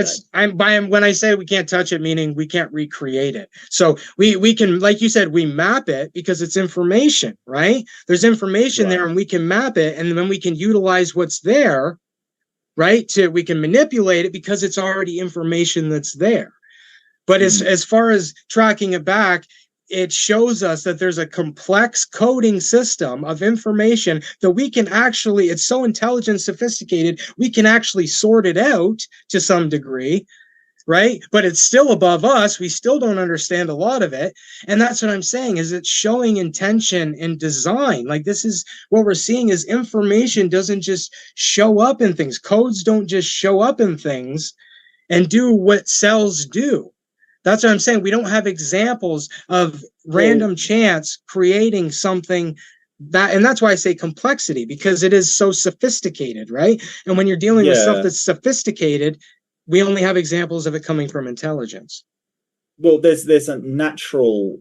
when I say we can't touch it, meaning we can't recreate it. So we can, like you said, we map it because it's information, right? There's information there, and we can map it, and then we can utilize what's there, right? We can manipulate it because it's already information that's there. But as far as tracking it back, it shows us that there's a complex coding system of information that we can actually, it's so intelligent, sophisticated, we can actually sort it out to some degree, right? But it's still above us. We still don't understand a lot of it. And that's what I'm saying, is it's showing intention and design. Like, this is what we're seeing, is information doesn't just show up in things. Codes don't just show up in things and do what cells do. That's what I'm saying. We don't have examples of random chance creating something that, and that's why I say complexity, because it is so sophisticated, right? And when you're dealing with stuff that's sophisticated, we only have examples of it coming from intelligence. Well, there's a natural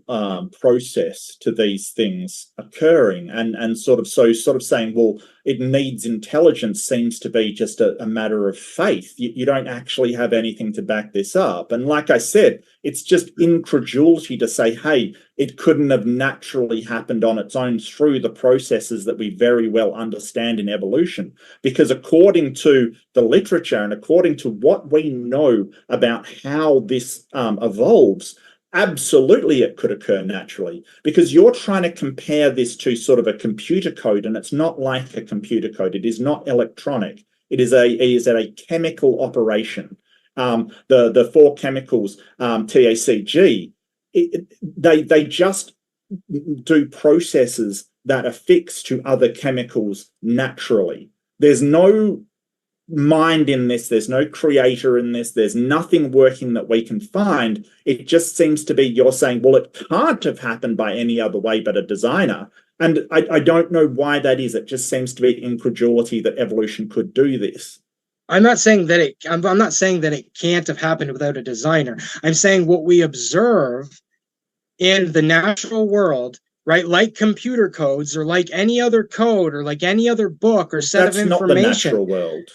process to these things occurring, and sort of saying, well, it needs intelligence seems to be just a matter of faith. You don't actually have anything to back this up. And like I said, it's just incredulity to say, hey, it couldn't have naturally happened on its own through the processes that we very well understand in evolution. Because according to the literature and according to what we know about how this evolves, absolutely it could occur naturally, because you're trying to compare this to sort of a computer code, and it's not like a computer code. It is not electronic. It is a chemical operation. The four chemicals, TACG, they just do processes that affix to other chemicals naturally. There's no mind in this, there's no creator in this, there's nothing working that we can find. It just seems to be, you're saying, well, it can't have happened by any other way but a designer. And I don't know why that is. It just seems to be incredulity that evolution could do this. I'm not saying that it can't have happened without a designer. I'm saying what we observe in the natural world, right, like computer codes or like any other code or like any other book or set of information. That's not the natural world.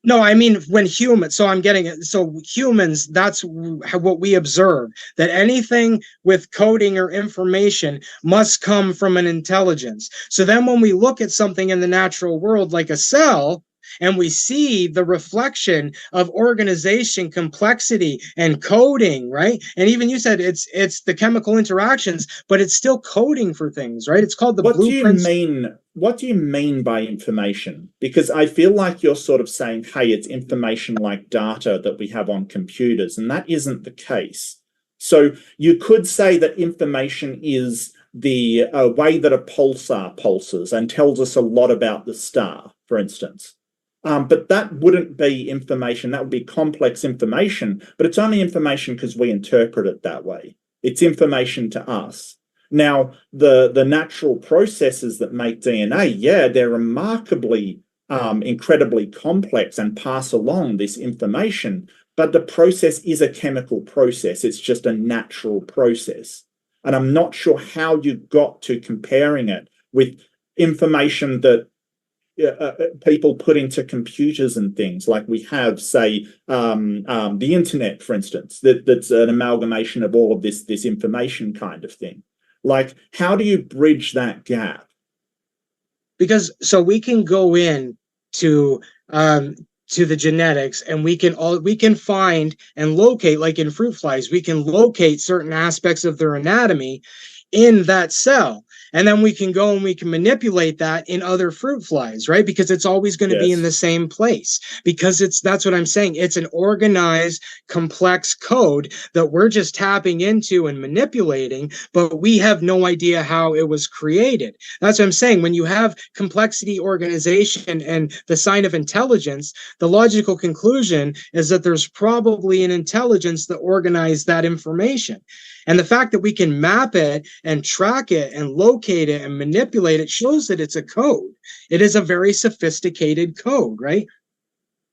No, I mean, when humans, so I'm getting it. So humans, that's what we observe, that anything with coding or information must come from an intelligence. So then when we look at something in the natural world, like a cell, and we see the reflection of organization, complexity, and coding, right? And even you said it's the chemical interactions, but it's still coding for things, right? It's called the blueprints. What do you mean by information? Because I feel like you're sort of saying, hey, it's information like data that we have on computers, and that isn't the case. So you could say that information is the way that a pulsar pulses and tells us a lot about the star, for instance. But that wouldn't be information. That would be complex information, but it's only information because we interpret it that way. It's information to us. Now, the natural processes that make DNA, yeah, they're remarkably, incredibly complex and pass along this information, but the process is a chemical process. It's just a natural process. And I'm not sure how you got to comparing it with information that people put into computers and things, like we have, say, the internet, for instance, that's an amalgamation of all of this information kind of thing. Like, how do you bridge that gap? Because so we can go in to the genetics, and we can find and locate, like in fruit flies, we can locate certain aspects of their anatomy in that cell. And then we can go and we can manipulate that in other fruit flies, right? Because it's always going to be in the same place, because that's what I'm saying. It's an organized, complex code that we're just tapping into and manipulating, but we have no idea how it was created. That's what I'm saying. When you have complexity, organization, and the sign of intelligence, the logical conclusion is that there's probably an intelligence that organized that information. And the fact that we can map it and track it and locate it and manipulate it shows that it's a code. It is a very sophisticated code, right?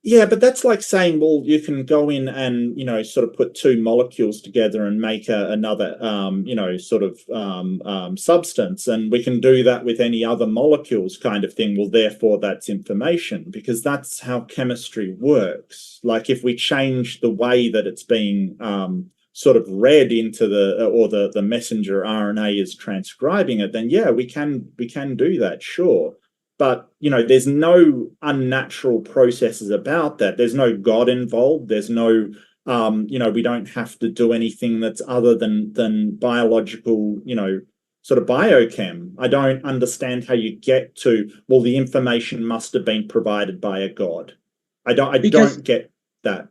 Yeah, but that's like saying, well, you can go in and, sort of put two molecules together and make another, substance. And we can do that with any other molecules kind of thing. Well, therefore, that's information, because that's how chemistry works. Like, if we change the way that it's being sort of read into the messenger RNA is transcribing it, then yeah, we can do that, sure. But there's no unnatural processes about that. There's no God involved. There's no We don't have to do anything that's other than biological, sort of biochem. I don't understand how you get to, well, the information must have been provided by a god. I don't get that.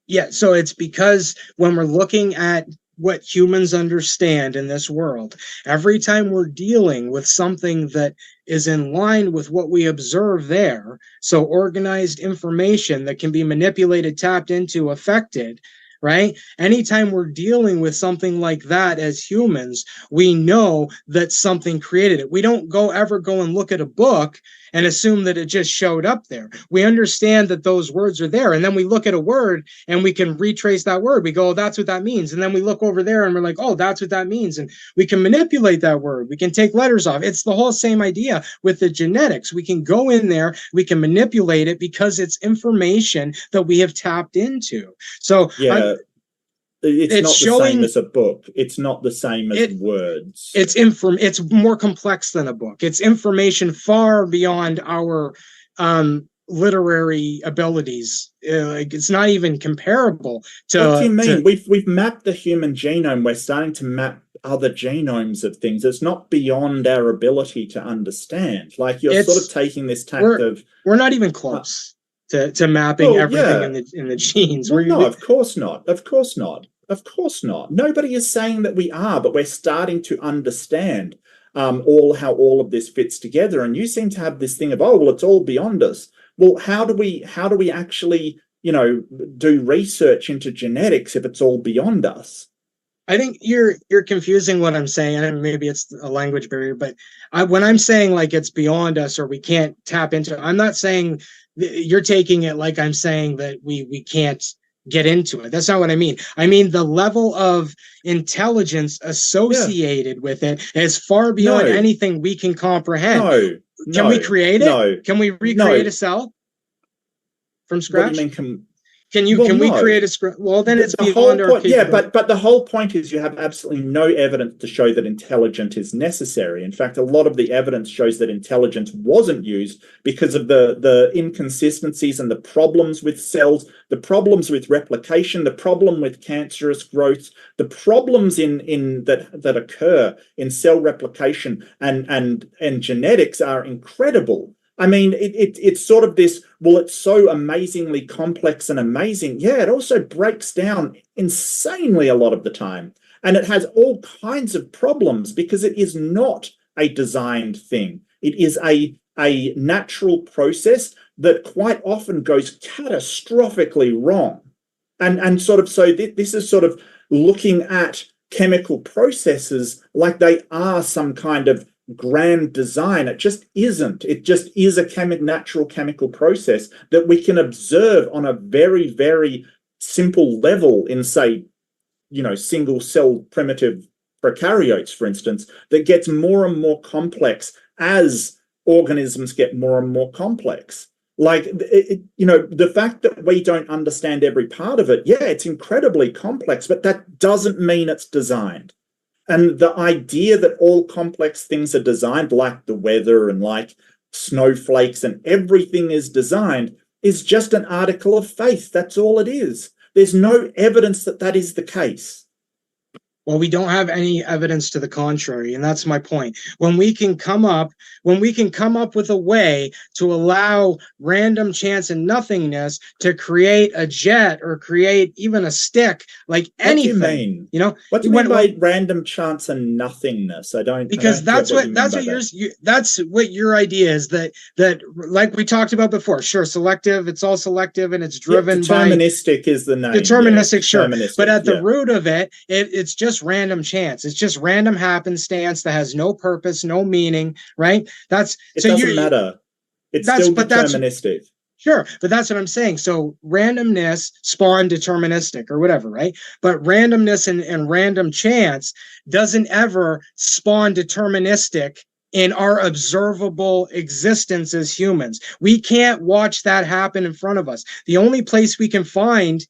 Yeah, so it's because when we're looking at what humans understand in this world, every time we're dealing with something that is in line with what we observe there, so organized information that can be manipulated, tapped into, affected, right? Anytime we're dealing with something like that as humans, we know that something created it. We don't ever go and look at a book and assume that it just showed up there. We understand that those words are there, and then we look at a word and we can retrace that word. We go, oh, that's what that means. And then we look over there and we're like, oh, that's what that means. And we can manipulate that word. We can take letters off. It's the whole same idea with the genetics. We can go in there, we can manipulate it because it's information that we have tapped into. So yeah. It's not the same as a book. It's not the same as words. It's more complex than a book. It's information far beyond our literary abilities. It's not even comparable to. What do you mean? We've mapped the human genome. We're starting to map other genomes of things. It's not beyond our ability to understand. Like you're sort of taking this tact of. We're not even close. To mapping everything in the genes. Well, no, of course not. Of course not. Of course not. Nobody is saying that we are, but we're starting to understand how all of this fits together. And you seem to have this thing of, oh, well, it's all beyond us. Well, how do we actually, do research into genetics if it's all beyond us? I think you're confusing what I'm saying, and maybe it's a language barrier, but when I'm saying like it's beyond us or we can't tap into it, I'm not saying you're taking it like I'm saying that we can't get into it. That's not what I mean. I mean the level of intelligence associated with it is far beyond anything we can comprehend. Can we create it? No. Can we recreate a cell from scratch? What do you mean, Can we create a script? Well, then it's beyond our capability. Yeah, but the whole point is you have absolutely no evidence to show that intelligence is necessary. In fact, a lot of the evidence shows that intelligence wasn't used because of the inconsistencies and the problems with cells, the problems with replication, the problem with cancerous growth, the problems that occur in cell replication and genetics are incredible. I mean, it's sort of this, well, it's so amazingly complex and amazing. Yeah, it also breaks down insanely a lot of the time. And it has all kinds of problems because it is not a designed thing. It is a natural process that quite often goes catastrophically wrong. And sort of, so this is sort of looking at chemical processes like they are some kind of grand design. It just isn't. It just is a natural chemical process that we can observe on a very, very simple level in, say, single cell primitive prokaryotes, for instance, that gets more and more complex as organisms get more and more complex. Like, the fact that we don't understand every part of it, yeah, it's incredibly complex, but that doesn't mean it's designed. And the idea that all complex things are designed, like the weather and like snowflakes and everything is designed, is just an article of faith. That's all it is. There's no evidence that that is the case. Well, we don't have any evidence to the contrary, and that's my point. When we can come up with a way to allow random chance and nothingness to create a jet or create even a stick, like anything. What do you mean? What do you mean by random chance and nothingness? Because that's what your idea is, that like we talked about before. Sure, selective. It's all selective, and it's driven by deterministic is the name. Deterministic, sure. But at the root of it's just random chance. It's just random happenstance that has no purpose, no meaning, right? It doesn't matter. It's still deterministic. Sure, but that's what I'm saying. So randomness spawned deterministic or whatever, right? But randomness and random chance doesn't ever spawn deterministic in our observable existence as humans. We can't watch that happen in front of us. The only place we can find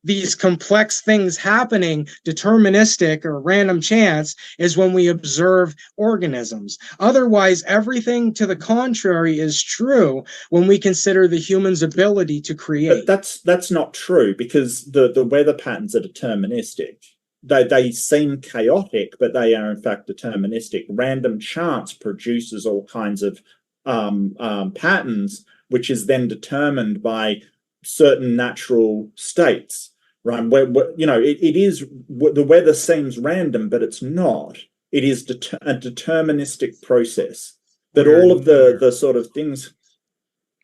these complex things happening, deterministic or random chance, is when we observe organisms. Otherwise, everything to the contrary is true when we consider the human's ability to create. But that's not true, because the weather patterns are deterministic. They seem chaotic, but they are in fact deterministic. Random chance produces all kinds of patterns, which is then determined by certain natural states, right? It is, the weather seems random, but it's not. It is a deterministic process. That all of the sort of things.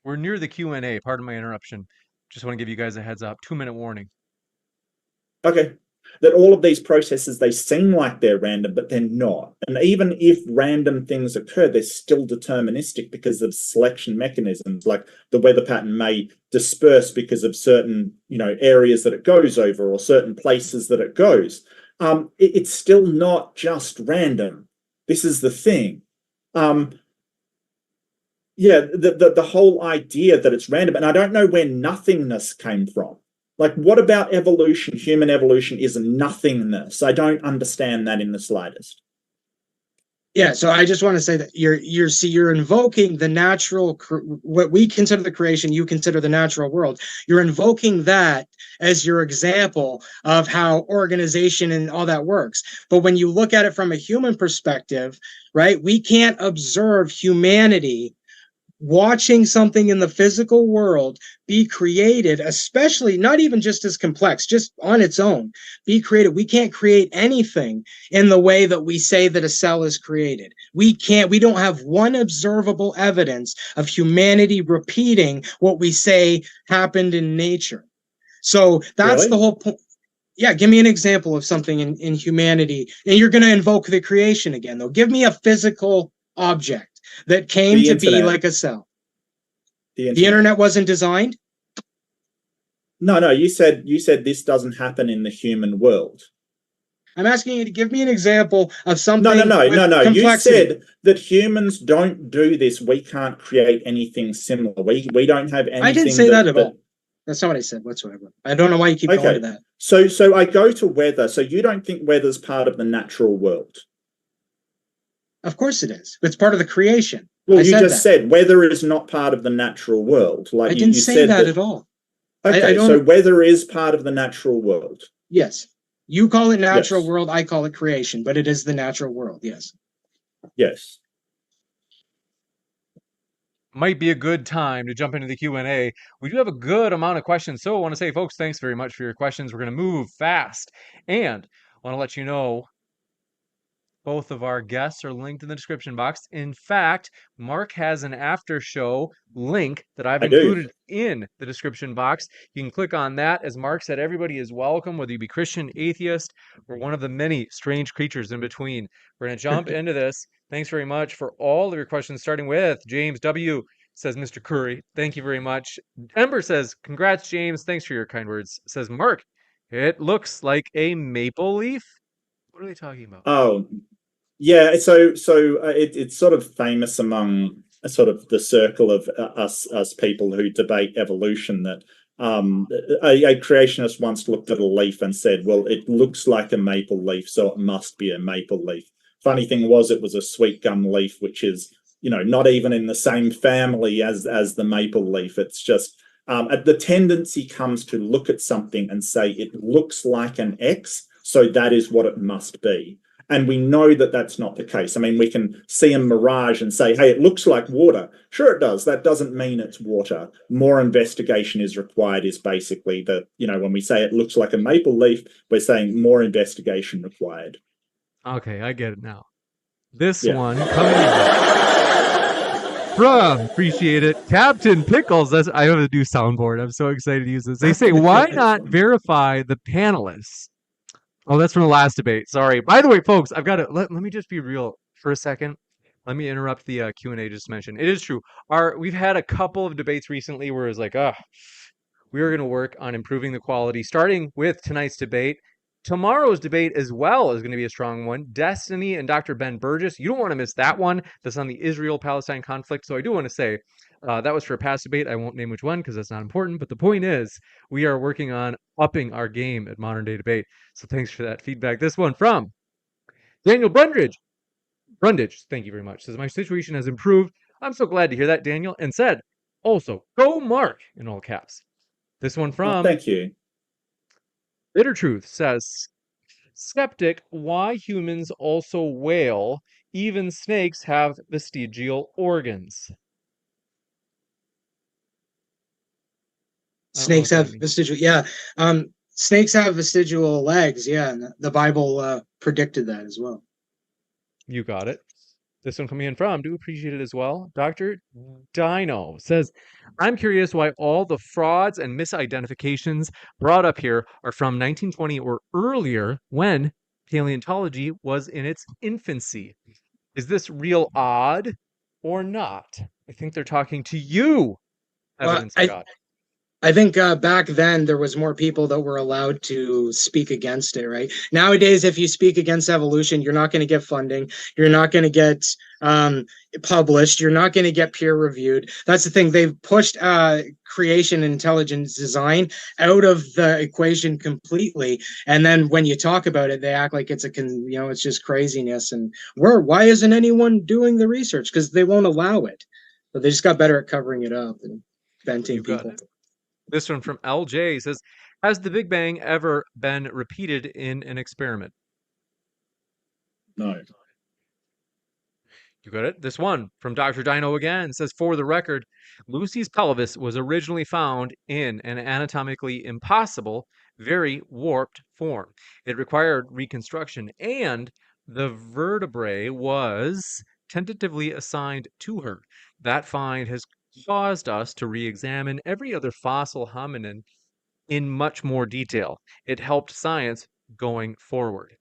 We're near the Q&A. Pardon my interruption. Just want to give you guys a heads up. 2-minute warning. Okay. That all of these processes, they seem like they're random, but they're not. And even if random things occur, they're still deterministic because of selection mechanisms. Like the weather pattern may disperse because of certain, areas that it goes over, or certain places that it goes. It's still not just random. This is the thing. The whole idea that it's random, and I don't know where nothingness came from. Like, what about evolution? Human evolution is nothingness. I don't understand that in the slightest. Yeah, so I just want to say that you're invoking the natural, what we consider the creation, you consider the natural world. You're invoking that as your example of how organization and all that works. But when you look at it from a human perspective, right, we can't observe humanity watching something in the physical world be created, especially not even just as complex, just on its own, be created. We can't create anything in the way that we say that a cell is created. We don't have one observable evidence of humanity repeating what we say happened in nature. So that's Really? the whole point. Yeah, give me an example of something in humanity. And you're going to invoke the creation again, though. Give me a physical object that came to be like a cell. The internet wasn't designed? No, you said this doesn't happen in the human world. I'm asking you to give me an example of something. No. You complexity. said that humans don't do this. We can't create anything similar. We don't have anything. I didn't say that at all. That's not what I said whatsoever. I don't know why you keep going to that. So I go to weather. So you don't think weather's part of the natural world? Of course it is. It's part of the creation. Well, you just said weather is not part of the natural world. Like I didn't say that at all. Okay, so weather is part of the natural world. Yes. You call it natural world, I call it creation, but it is the natural world, yes. Yes. Might be a good time to jump into the Q&A. We do have a good amount of questions, so I want to say, folks, thanks very much for your questions. We're going to move fast, and I want to let you know both of our guests are linked in the description box. In fact, Mark has an after show link that I've included in the description box. You can click on that. As Mark said, everybody is welcome, whether you be Christian, atheist, or one of the many strange creatures in between. We're going to jump into this. Thanks very much for all of your questions, starting with James W. Says Mr. Curry. Thank you very much. Ember says, congrats, James. Thanks for your kind words. Says Mark, it looks like a maple leaf. What are they talking about? Oh, yeah. So it's sort of famous among sort of the circle of us people who debate evolution that a creationist once looked at a leaf and said, well, it looks like a maple leaf, so it must be a maple leaf. Funny thing was, it was a sweet gum leaf, which is, not even in the same family as the maple leaf. It's just the tendency comes to look at something and say it looks like an X, so that is what it must be. And we know that that's not the case. I mean, we can see a mirage and say, hey, it looks like water. Sure, it does. That doesn't mean it's water. More investigation is required is basically that, when we say it looks like a maple leaf, we're saying more investigation required. Okay, I get it now. This one coming from, appreciate it, Captain Pickles. I have a new soundboard. I'm so excited to use this. They say, why not verify the panelists? Oh, that's from the last debate. Sorry. By the way, folks, I've got to let me just be real for a second. Let me interrupt the Q&A just mentioned. It is true. We've had a couple of debates recently where it's like, we are going to work on improving the quality, starting with tonight's debate. Tomorrow's debate as well is going to be a strong one. Destiny and Dr. Ben Burgess. You don't want to miss that one. That's on the Israel-Palestine conflict. So I do want to say that was for a past debate. I won't name which one because that's not important. But the point is, we are working on upping our game at Modern Day Debate. So thanks for that feedback. This one from Daniel Brundage. Thank you very much. Says, my situation has improved. I'm so glad to hear that, Daniel. And said, also, go Mark, in all caps. This one from thank you. Bitter Truth says, skeptic, why humans also wail? Even snakes have vestigial organs. Snakes have vestigial, snakes have vestigial legs, and the Bible predicted that as well. You got it. This one coming in from, do appreciate it as well. Dr. Dino says, I'm curious why all the frauds and misidentifications brought up here are from 1920 or earlier when paleontology was in its infancy. Is this real odd or not? I think they're talking to you, evidence of God. I think back then there was more people that were allowed to speak against it, right? Nowadays, if you speak against evolution, you're not going to get funding. You're not going to get published. You're not going to get peer reviewed. That's the thing. They've pushed creation and intelligence design out of the equation completely. And then when you talk about it, they act like it's it's just craziness. And why isn't anyone doing the research? Because they won't allow it. But they just got better at covering it up and venting people. This one from LJ says, has the Big Bang ever been repeated in an experiment? No. You got it. This one from Dr. Dino again says, for the record, Lucy's pelvis was originally found in an anatomically impossible, very warped form. It required reconstruction, and the vertebrae was tentatively assigned to her. That find has caused us to re-examine every other fossil hominin in much more detail. It helped science going forward.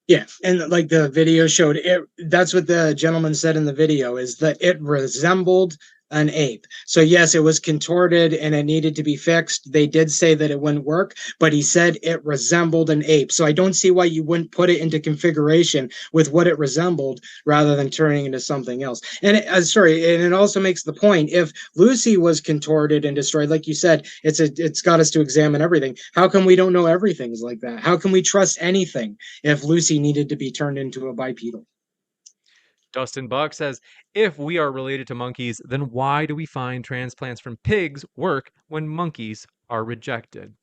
Yeah, and like the video showed, that's what the gentleman said in the video, is that it resembled an ape. So yes, it was contorted and it needed to be fixed. They did say that it wouldn't work, but he said it resembled an ape. So I don't see why you wouldn't put it into configuration with what it resembled rather than turning into something else. And it also makes the point, if Lucy was contorted and destroyed, like you said, it's got us to examine everything. How come we don't know everything's like that? How can we trust anything if Lucy needed to be turned into a bipedal? Dustin Buck says, if we are related to monkeys, then why do we find transplants from pigs work when monkeys are rejected?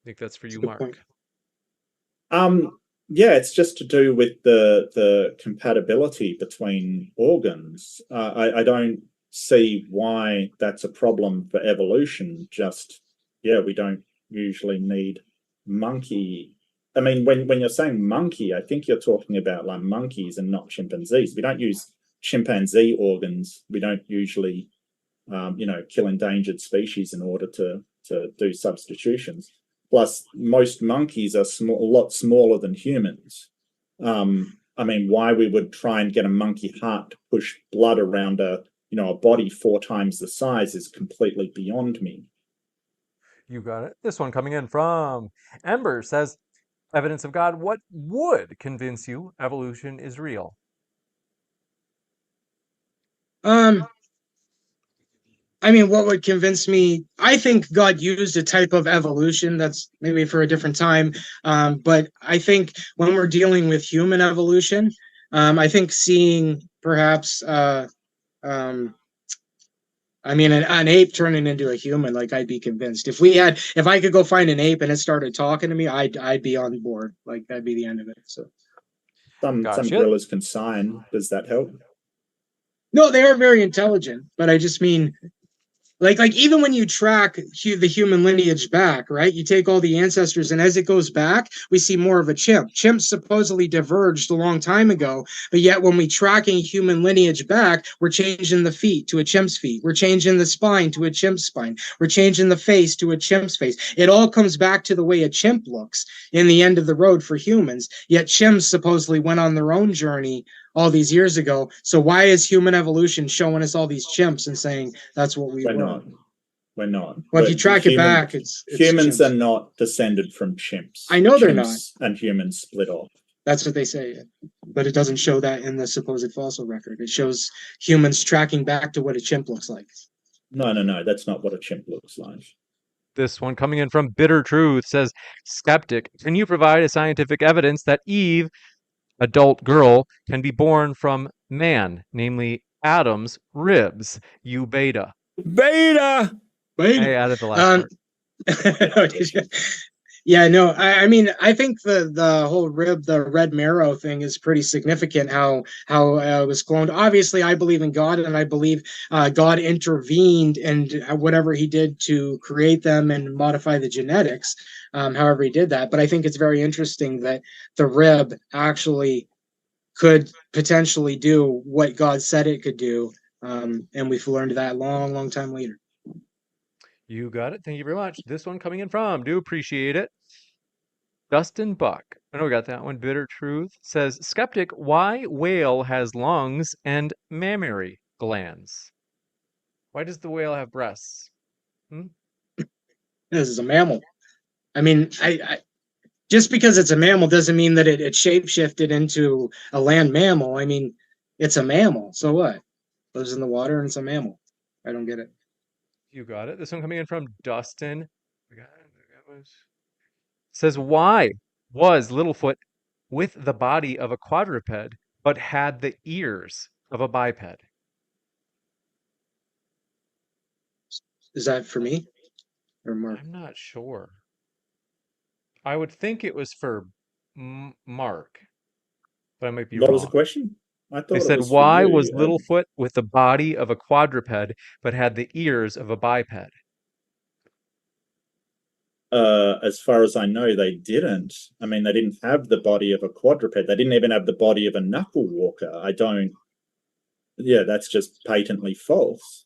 I think that's for you, Mark. Yeah, it's just to do with the compatibility between organs. I don't see why that's a problem for evolution. We don't usually need monkey. I mean, when you're saying monkey, I think you're talking about like monkeys and not chimpanzees. We don't use chimpanzee organs. We don't usually, kill endangered species in order to do substitutions. Plus, most monkeys are a lot smaller than humans. I mean, why we would try and get a monkey heart to push blood around a body 4 times the size is completely beyond me. You got it. This one coming in from Ember says, evidence of God, what would convince you evolution is real? I mean, what would convince me? I think God used a type of evolution that's maybe for a different time. But I think when we're dealing with human evolution, I think seeing perhaps, an ape turning into a human, like I'd be convinced. If I could go find an ape and it started talking to me, I'd be on board. Like that'd be the end of it. So some gorillas can sign. Does that help? No, they are very intelligent, but I just mean, like even when you track the human lineage back, right? You take all the ancestors, and as it goes back, we see more of a chimp. Chimps supposedly diverged a long time ago, but yet when we tracking human lineage back, we're changing the feet to a chimp's feet. We're changing the spine to a chimp's spine. We're changing the face to a chimp's face. It all comes back to the way a chimp looks in the end of the road for humans. Yet chimps supposedly went on their own journey all these years ago. So why is human evolution showing us all these chimps and saying that's what we We're were? not. we're not. Well, if you track it back, it's humans chimps. are not descended from chimps. I know they're Chimps not. And humans split off. That's what they say, but it doesn't show that in the supposed fossil record. It shows humans tracking back to what a chimp looks like. No. That's not what a chimp looks like. This one coming in from Bitter Truth says, Skeptic, can you provide a scientific evidence that Eve, adult girl, can be born from man, namely Adam's ribs? You beta. Beta. I added the last part. Yeah, no, I mean, I think the whole the red marrow thing is pretty significant. How it was cloned. Obviously, I believe in God, and I believe God intervened and whatever He did to create them and modify the genetics. However He did that, but I think it's very interesting that the rib actually could potentially do what God said it could do, and we've learned that long time later. You got it. Thank you very much. This one coming in from, do appreciate it. Dustin Buck. I know we got that one. Bitter Truth says, Skeptic, why whale has lungs and mammary glands? Why does the whale have breasts? This is a mammal. I mean, I just because it's a mammal doesn't mean that it shapeshifted into a land mammal. I mean, it's a mammal. So what? Lives in the water and it's a mammal. I don't get it. You got it. This one coming in from Dustin. Says, why was Littlefoot with the body of a quadruped but had the ears of a biped? Is that for me or Mark? I'm not sure. I would think it was for Mark, but I might be wrong. What was the question? I thought They said, why was Littlefoot with the body of a quadruped but had the ears of a biped? As far as I know, they didn't. I mean, they didn't have the body of a quadruped. They didn't even have the body of a knuckle walker. That's just patently false.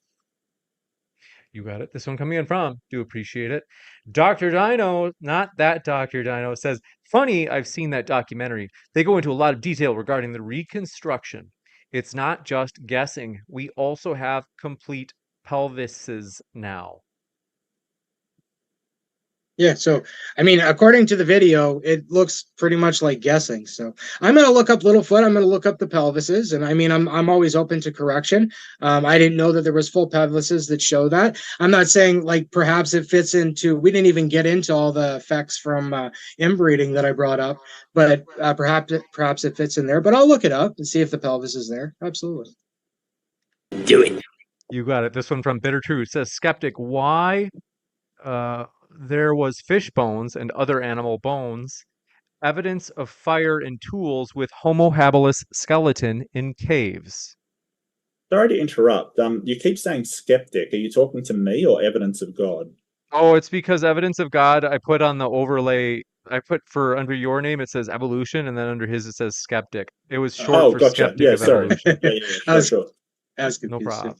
You got it. This one coming in from, do appreciate it. Dr. Dino, not that Dr. Dino, says, funny, I've seen that documentary. They go into a lot of detail regarding the reconstruction. It's not just guessing. We also have complete pelvises now. Yeah, so I mean, according to the video, it looks pretty much like guessing. So I'm gonna look up Littlefoot. I'm gonna look up the pelvises, and I mean, I'm always open to correction. I didn't know that there was full pelvises that show that. I'm not saying like perhaps it fits into. We didn't even get into all the effects from inbreeding that I brought up, but perhaps it fits in there. But I'll look it up and see if the pelvis is there. Absolutely. Do it. You got it. This one from Bitter Truth says, Skeptic, why there was fish bones and other animal bones, evidence of fire and tools with Homo habilis skeleton in caves. Sorry to interrupt. You keep saying skeptic. Are you talking to me or evidence of God? Oh, it's because evidence of God I put on the overlay. I put for under your name it says evolution, and then under his it says skeptic. It was short for gotcha. skeptic of evolution. Sure. I was confused. No problem.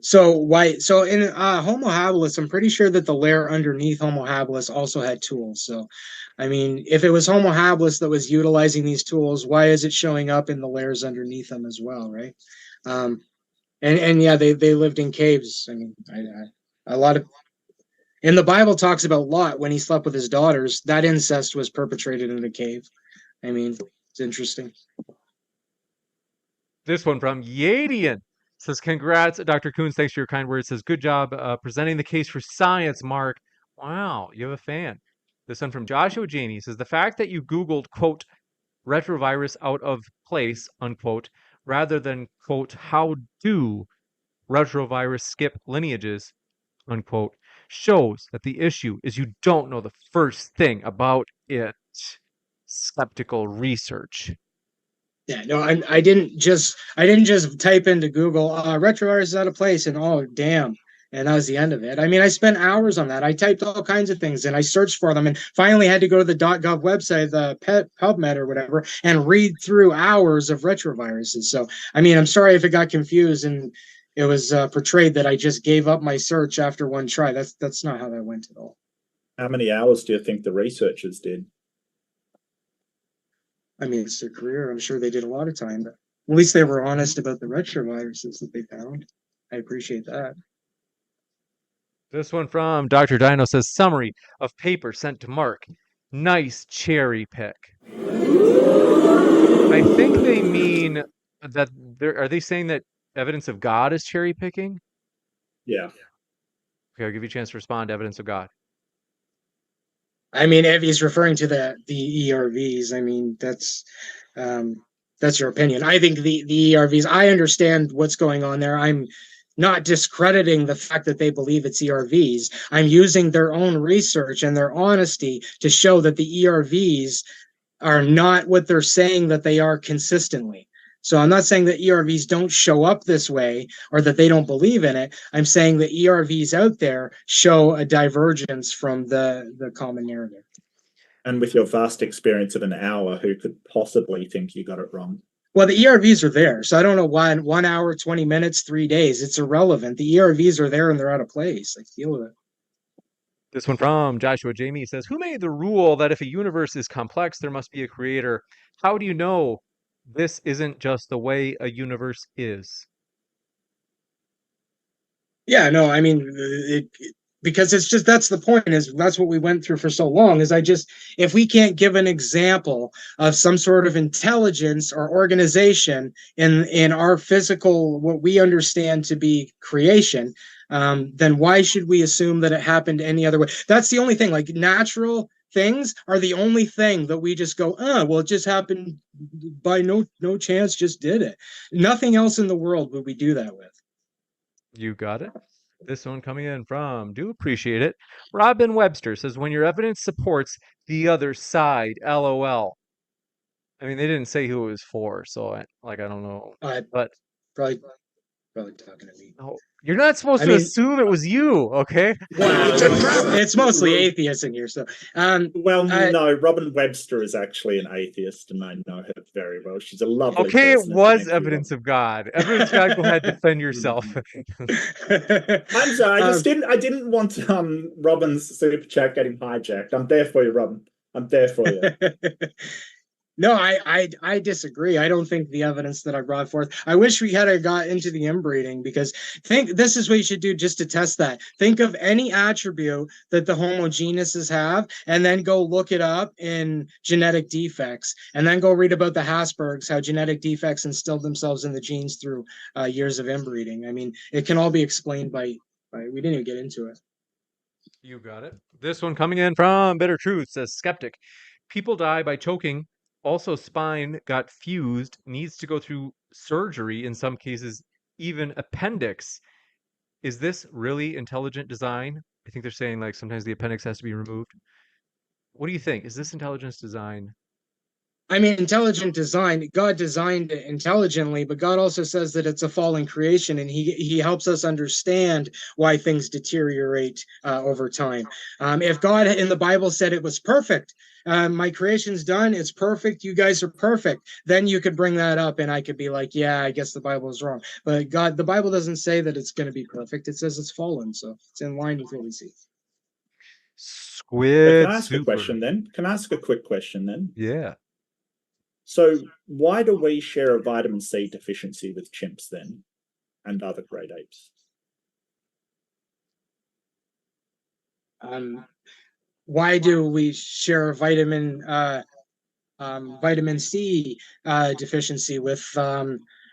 So in Homo habilis, I'm pretty sure that the layer underneath Homo habilis also had tools. So, I mean, if it was Homo habilis that was utilizing these tools, why is it showing up in the layers underneath them as well, right? And yeah, they lived in caves. I mean, a lot of in the Bible talks about Lot when he slept with his daughters. That incest was perpetrated in a cave. I mean, it's interesting. This one from Yadian says, congrats, Dr. Coons. Thanks for your kind words. Says, good job presenting the case for science, Mark. Wow, you have a fan. This one from Joshua Janey says, the fact that you Googled, quote, retrovirus out of place, unquote, rather than, quote, how do retrovirus skip lineages, unquote, shows that the issue is you don't know the first thing about it. Skeptical research. Yeah, no, I didn't just type into Google retrovirus is out of place and oh damn, and that was the end of it. I mean, I spent hours on that. I typed all kinds of things and I searched for them and finally had to go to the .gov website, the PubMed or whatever, and read through hours of retroviruses. So I mean, I'm sorry if it got confused and it was portrayed that I just gave up my search after one try. That's not how that went at all. How many hours do you think the researchers did? I mean, it's their career. I'm sure they did a lot of time, but at least they were honest about the retroviruses that they found. I appreciate that. This one from Dr. Dino says, summary of paper sent to Mark. Nice cherry pick. I think they mean that are they saying that evidence of God is cherry picking? Yeah. Okay, I'll give you a chance to respond to evidence of God. I mean, if he's referring to the ERVs, I mean, that's your opinion. I think the ERVs, I understand what's going on there. I'm not discrediting the fact that they believe it's ERVs. I'm using their own research and their honesty to show that the ERVs are not what they're saying that they are consistently. So I'm not saying that ERVs don't show up this way or that they don't believe in it. I'm saying that ERVs out there show a divergence from the common narrative. And with your vast experience of an hour, who could possibly think you got it wrong? Well, the ERVs are there. So I don't know why in 1 hour, 20 minutes, 3 days, it's irrelevant. The ERVs are there and they're out of place. Like, deal with it. This one from Joshua Jamie says, who made the rule that if a universe is complex, there must be a creator? How do you know this isn't just the way a universe is? Yeah, no, I mean, because it's just, that's the point, is that's what we went through for so long, is if we can't give an example of some sort of intelligence or organization in our physical, what we understand to be creation, then why should we assume that it happened any other way? That's the only thing. Like, natural things are the only thing that we just go, well, it just happened by no chance, just did it. Nothing else in the world would we do that with. You got it. This one coming in from, do appreciate it. Robin Webster says, when your evidence supports the other side, LOL. I mean, they didn't say who it was for, so I don't know. But probably talking to me. No, you're not supposed to assume it was you, okay? It's mostly atheists in here, so. No, Robin Webster is actually an atheist, and I know her very well. She's a lovely person. It was evidence of God. Evidence of God, go ahead, defend yourself. I'm sorry, I didn't want Robin's super chat getting hijacked. I'm there for you, Robin. I'm there for you. No, I disagree. I don't think the evidence that I brought forth. I wish we had got into the inbreeding, because this is what you should do just to test that. Think of any attribute that the Homo genuses have, and then go look it up in genetic defects, and then go read about the Habsburgs, how genetic defects instilled themselves in the genes through years of inbreeding. I mean, it can all be explained by we didn't even get into it. You got it. This one coming in from Bitter Truth says, skeptic. People die by choking. Also, spine got fused, needs to go through surgery in some cases, even appendix. Is this really intelligent design? I think they're saying, like, sometimes the appendix has to be removed. What do you think? Is this intelligence design? I mean, intelligent design, God designed it intelligently, but God also says that it's a fallen creation, and he helps us understand why things deteriorate over time. If God in the Bible said it was perfect, my creation's done, it's perfect, you guys are perfect, then you could bring that up and I could be like, yeah, I guess the Bible is wrong. But the Bible doesn't say that it's going to be perfect. It says it's fallen, so it's in line with what we see. Squid. Can I ask a question then? Can I ask a quick question then? Yeah. So why do we share a vitamin C deficiency with chimps then, and other great apes? Why do we share a vitamin C deficiency with,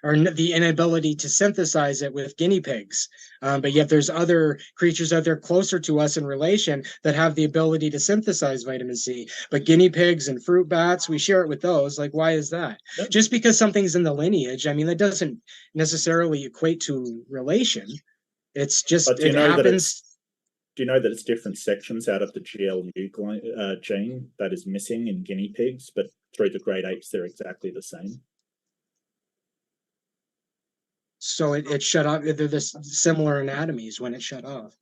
or the inability to synthesize it with guinea pigs? But yet there's other creatures out there closer to us in relation that have the ability to synthesize vitamin C. But guinea pigs and fruit bats, we share it with those. Like, why is that? Yep. Just because something's in the lineage, I mean, that doesn't necessarily equate to relation. It's just, it happens. Do you know that it's different sections out of the GLU gene that is missing in guinea pigs, but through the great apes, they're exactly the same? So it shut off. They're the similar anatomies when it shut off,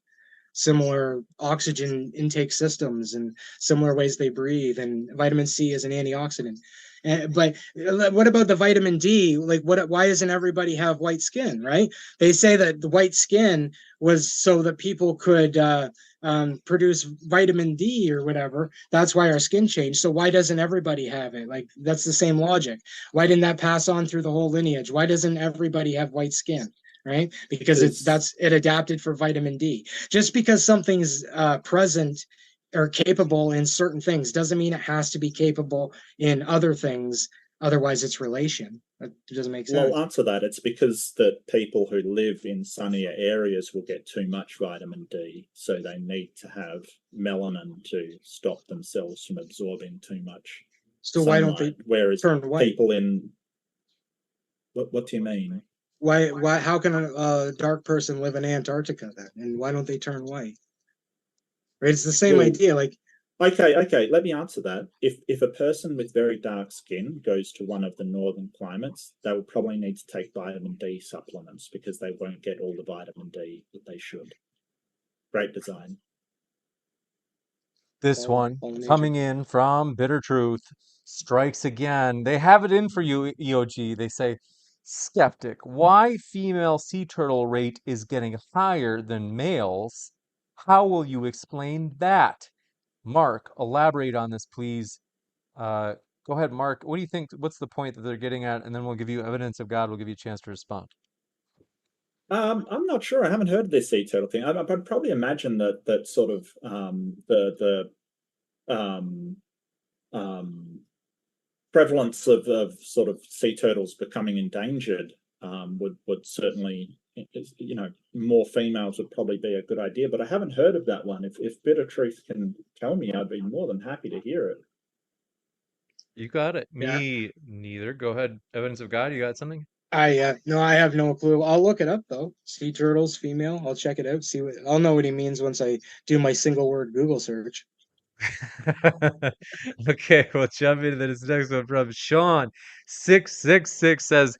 similar oxygen intake systems, and similar ways they breathe. And vitamin C is an antioxidant. But what about the vitamin D? Like, why doesn't everybody have white skin, right? They say that the white skin was so that people could produce vitamin D or whatever. That's why our skin changed. So why doesn't everybody have it? Like, that's the same logic. Why didn't that pass on through the whole lineage? Why doesn't everybody have white skin, right? Because it adapted for vitamin D. Just because something's present or capable in certain things doesn't mean it has to be capable in other things. Otherwise, it's relation. That doesn't make sense. Well, answer that. It's because that people who live in sunnier areas will get too much vitamin D, so they need to have melanin to stop themselves from absorbing too much So sunlight. why don't they Whereas turn white? people in what do you mean? Why? How can a dark person live in Antarctica then? And why don't they turn white? Right? It's the same idea. Like, okay. Let me answer that. If a person with very dark skin goes to one of the northern climates, they will probably need to take vitamin D supplements because they won't get all the vitamin D that they should. Great design. This one coming in from Bitter Truth strikes again. They have it in for you, EOG. They say, skeptic, why female sea turtle rate is getting higher than males? How will you explain that? Mark, elaborate on this, please. Go ahead, Mark. What do you think? What's the point that they're getting at? And then we'll give you evidence of God. We'll give you a chance to respond. I'm not sure. I haven't heard of this sea turtle thing. I'd probably imagine that sort of the prevalence of sort of sea turtles becoming endangered would certainly, more females would probably be a good idea. But I haven't heard of that one. If Bitter Truth can tell me, I'd be more than happy to hear it. You got it. Yeah. Me neither. Go ahead. Evidence of God. You got something? No, I have no clue. I'll look it up though. Sea turtles, female. I'll check it out. I'll know what he means once I do my single word Google search. Okay, we'll jump into this next one from Sean 666 says,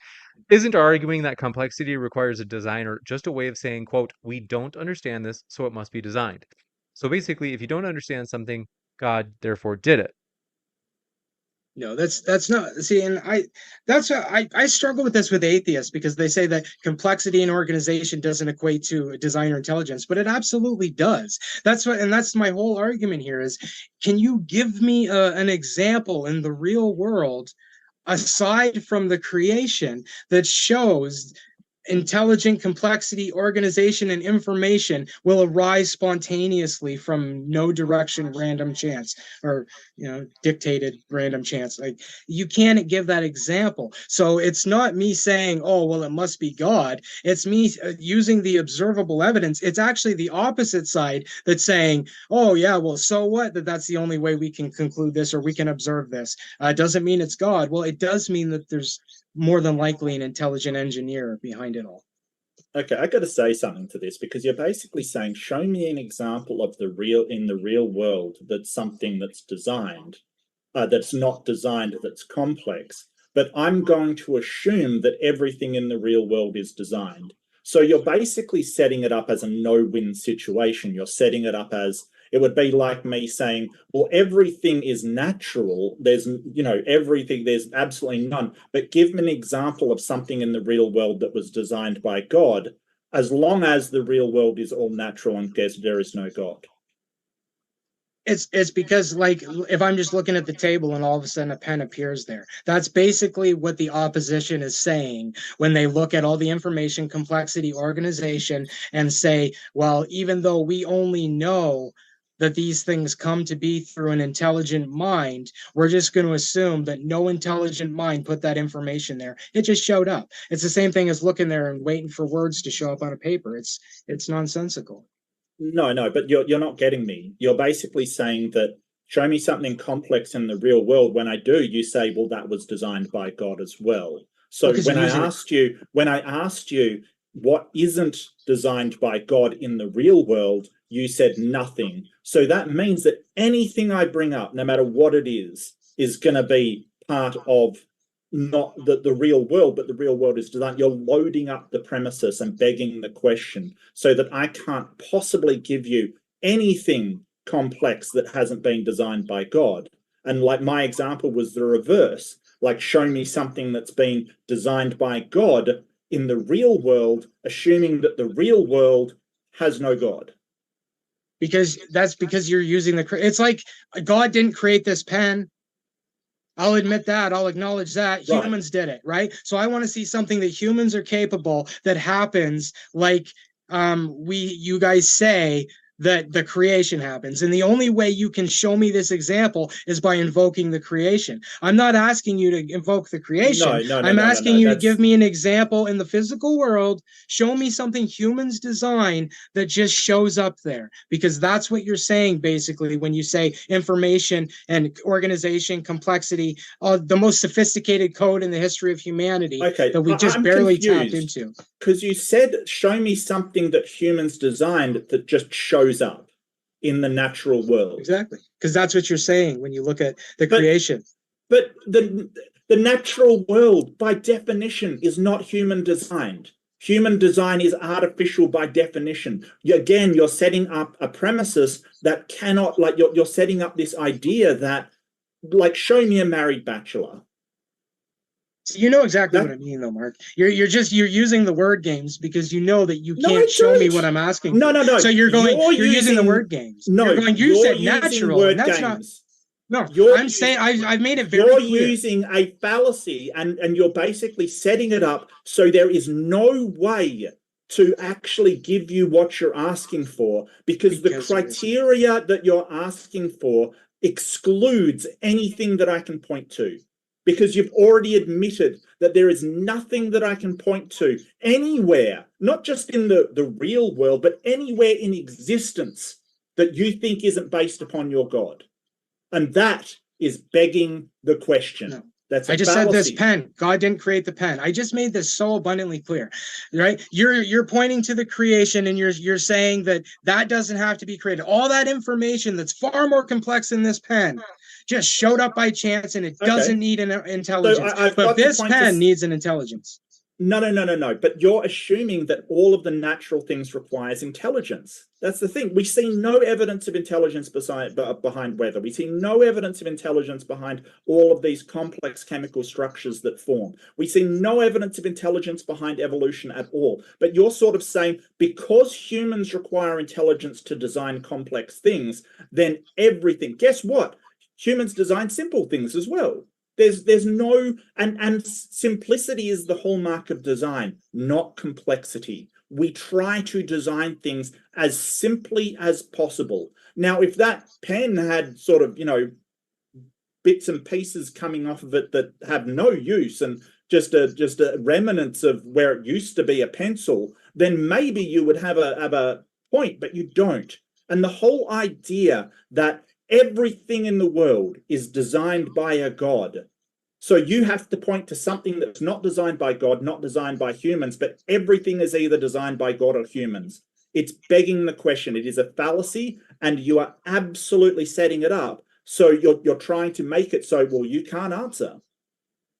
isn't arguing that complexity requires a designer just a way of saying, quote, we don't understand this, so it must be designed. So basically, if you don't understand something, God therefore did it. No, that's not. See, and I struggle with this with atheists because they say that complexity and organization doesn't equate to design or intelligence, but it absolutely does. That's my whole argument here is, can you give me an example in the real world aside from the creation that shows intelligent complexity, organization, and information will arise spontaneously from no direction, random chance, or dictated random chance. Like, you can't give that example. So it's not me saying, oh well, it must be God. It's me using the observable evidence. It's actually the opposite side that's saying, oh yeah, well, so what, that's the only way we can conclude this or we can observe this. Doesn't mean it's God. Well, it does mean that there's more than likely an intelligent engineer behind it all. Okay, I got to say something to this because you're basically saying, show me an example of in the real world that's something that's designed, that's not designed, that's complex. But I'm going to assume that everything in the real world is designed. So you're basically setting it up as a no-win situation. You're setting it up as, it would be like me saying, well, everything is natural. There's, everything, there's absolutely none. But give me an example of something in the real world that was designed by God, as long as the real world is all natural and there is no God. It's because, like, if I'm just looking at the table and all of a sudden a pen appears there, that's basically what the opposition is saying when they look at all the information, complexity, organization, and say, well, even though we only know that these things come to be through an intelligent mind, we're just going to assume that no intelligent mind put that information there. It just showed up. It's the same thing as looking there and waiting for words to show up on a paper. It's nonsensical. No, but you're not getting me. You're basically saying that, show me something complex in the real world. When I do, you say, well, that was designed by God as well. So when I asked you what isn't designed by God in the real world, you said nothing. So that means that anything I bring up, no matter what it is going to be part of not the real world, but the real world is designed. You're loading up the premises and begging the question so that I can't possibly give you anything complex that hasn't been designed by God. And like my example was the reverse, like show me something that's been designed by God in the real world, assuming that the real world has no God. Because you're using it's like God didn't create this pen. I'll admit that. I'll acknowledge that. Right. Humans did it, right? So I want to see something that humans are capable that happens like you guys say that the creation happens. And the only way you can show me this example is by invoking the creation. I'm not asking you to invoke the creation. I'm asking you to give me an example in the physical world. Show me something humans design that just shows up there, because that's what you're saying basically when you say information and organization, complexity, the most sophisticated code in the history of humanity that we just barely tapped into. Because you said, show me something that humans designed that just shows up in the natural world. Exactly, because that's what you're saying when you look at the creation. But the natural world, by definition, is not human designed. Human design is artificial by definition. Again, you're setting up a premises that cannot, like, you're setting up this idea that, like, show me a married bachelor. You know exactly what I mean, though, Mark. You're using the word games because you know that you can't show me what I'm asking. No. So you're using the word games. No, you said natural, and that's games. not. No, I'm saying I've made it very clear. You're using a fallacy, and you're basically setting it up so there is no way to actually give you what you're asking for, because the criteria that you're asking for excludes anything that I can point to. Because you've already admitted that there is nothing that I can point to anywhere, not just in the real world, but anywhere in existence that you think isn't based upon your God. And that is begging the question. No. That's I just fallacy. Said this pen. God didn't create the pen. I just made this so abundantly clear, right? You're pointing to the creation, and you're saying that doesn't have to be created. All that information that's far more complex than this pen just showed up by chance, and it doesn't need an intelligence. So but this pen needs an intelligence. No. But you're assuming that all of the natural things requires intelligence. That's the thing. We see no evidence of intelligence behind weather. We see no evidence of intelligence behind all of these complex chemical structures that form. We see no evidence of intelligence behind evolution at all. But you're sort of saying because humans require intelligence to design complex things, then everything. Guess what? Humans design simple things as well. There's no, and simplicity is the hallmark of design, not complexity. We try to design things as simply as possible. Now, if that pen had sort of, bits and pieces coming off of it that have no use and just a remnants of where it used to be a pencil, then maybe you would have a point, but you don't. And the whole idea that everything in the world is designed by a God. So you have to point to something that's not designed by God, not designed by humans, but everything is either designed by God or humans. It's begging the question. It is a fallacy, and you are absolutely setting it up. So you're trying to make it so, well, you can't answer.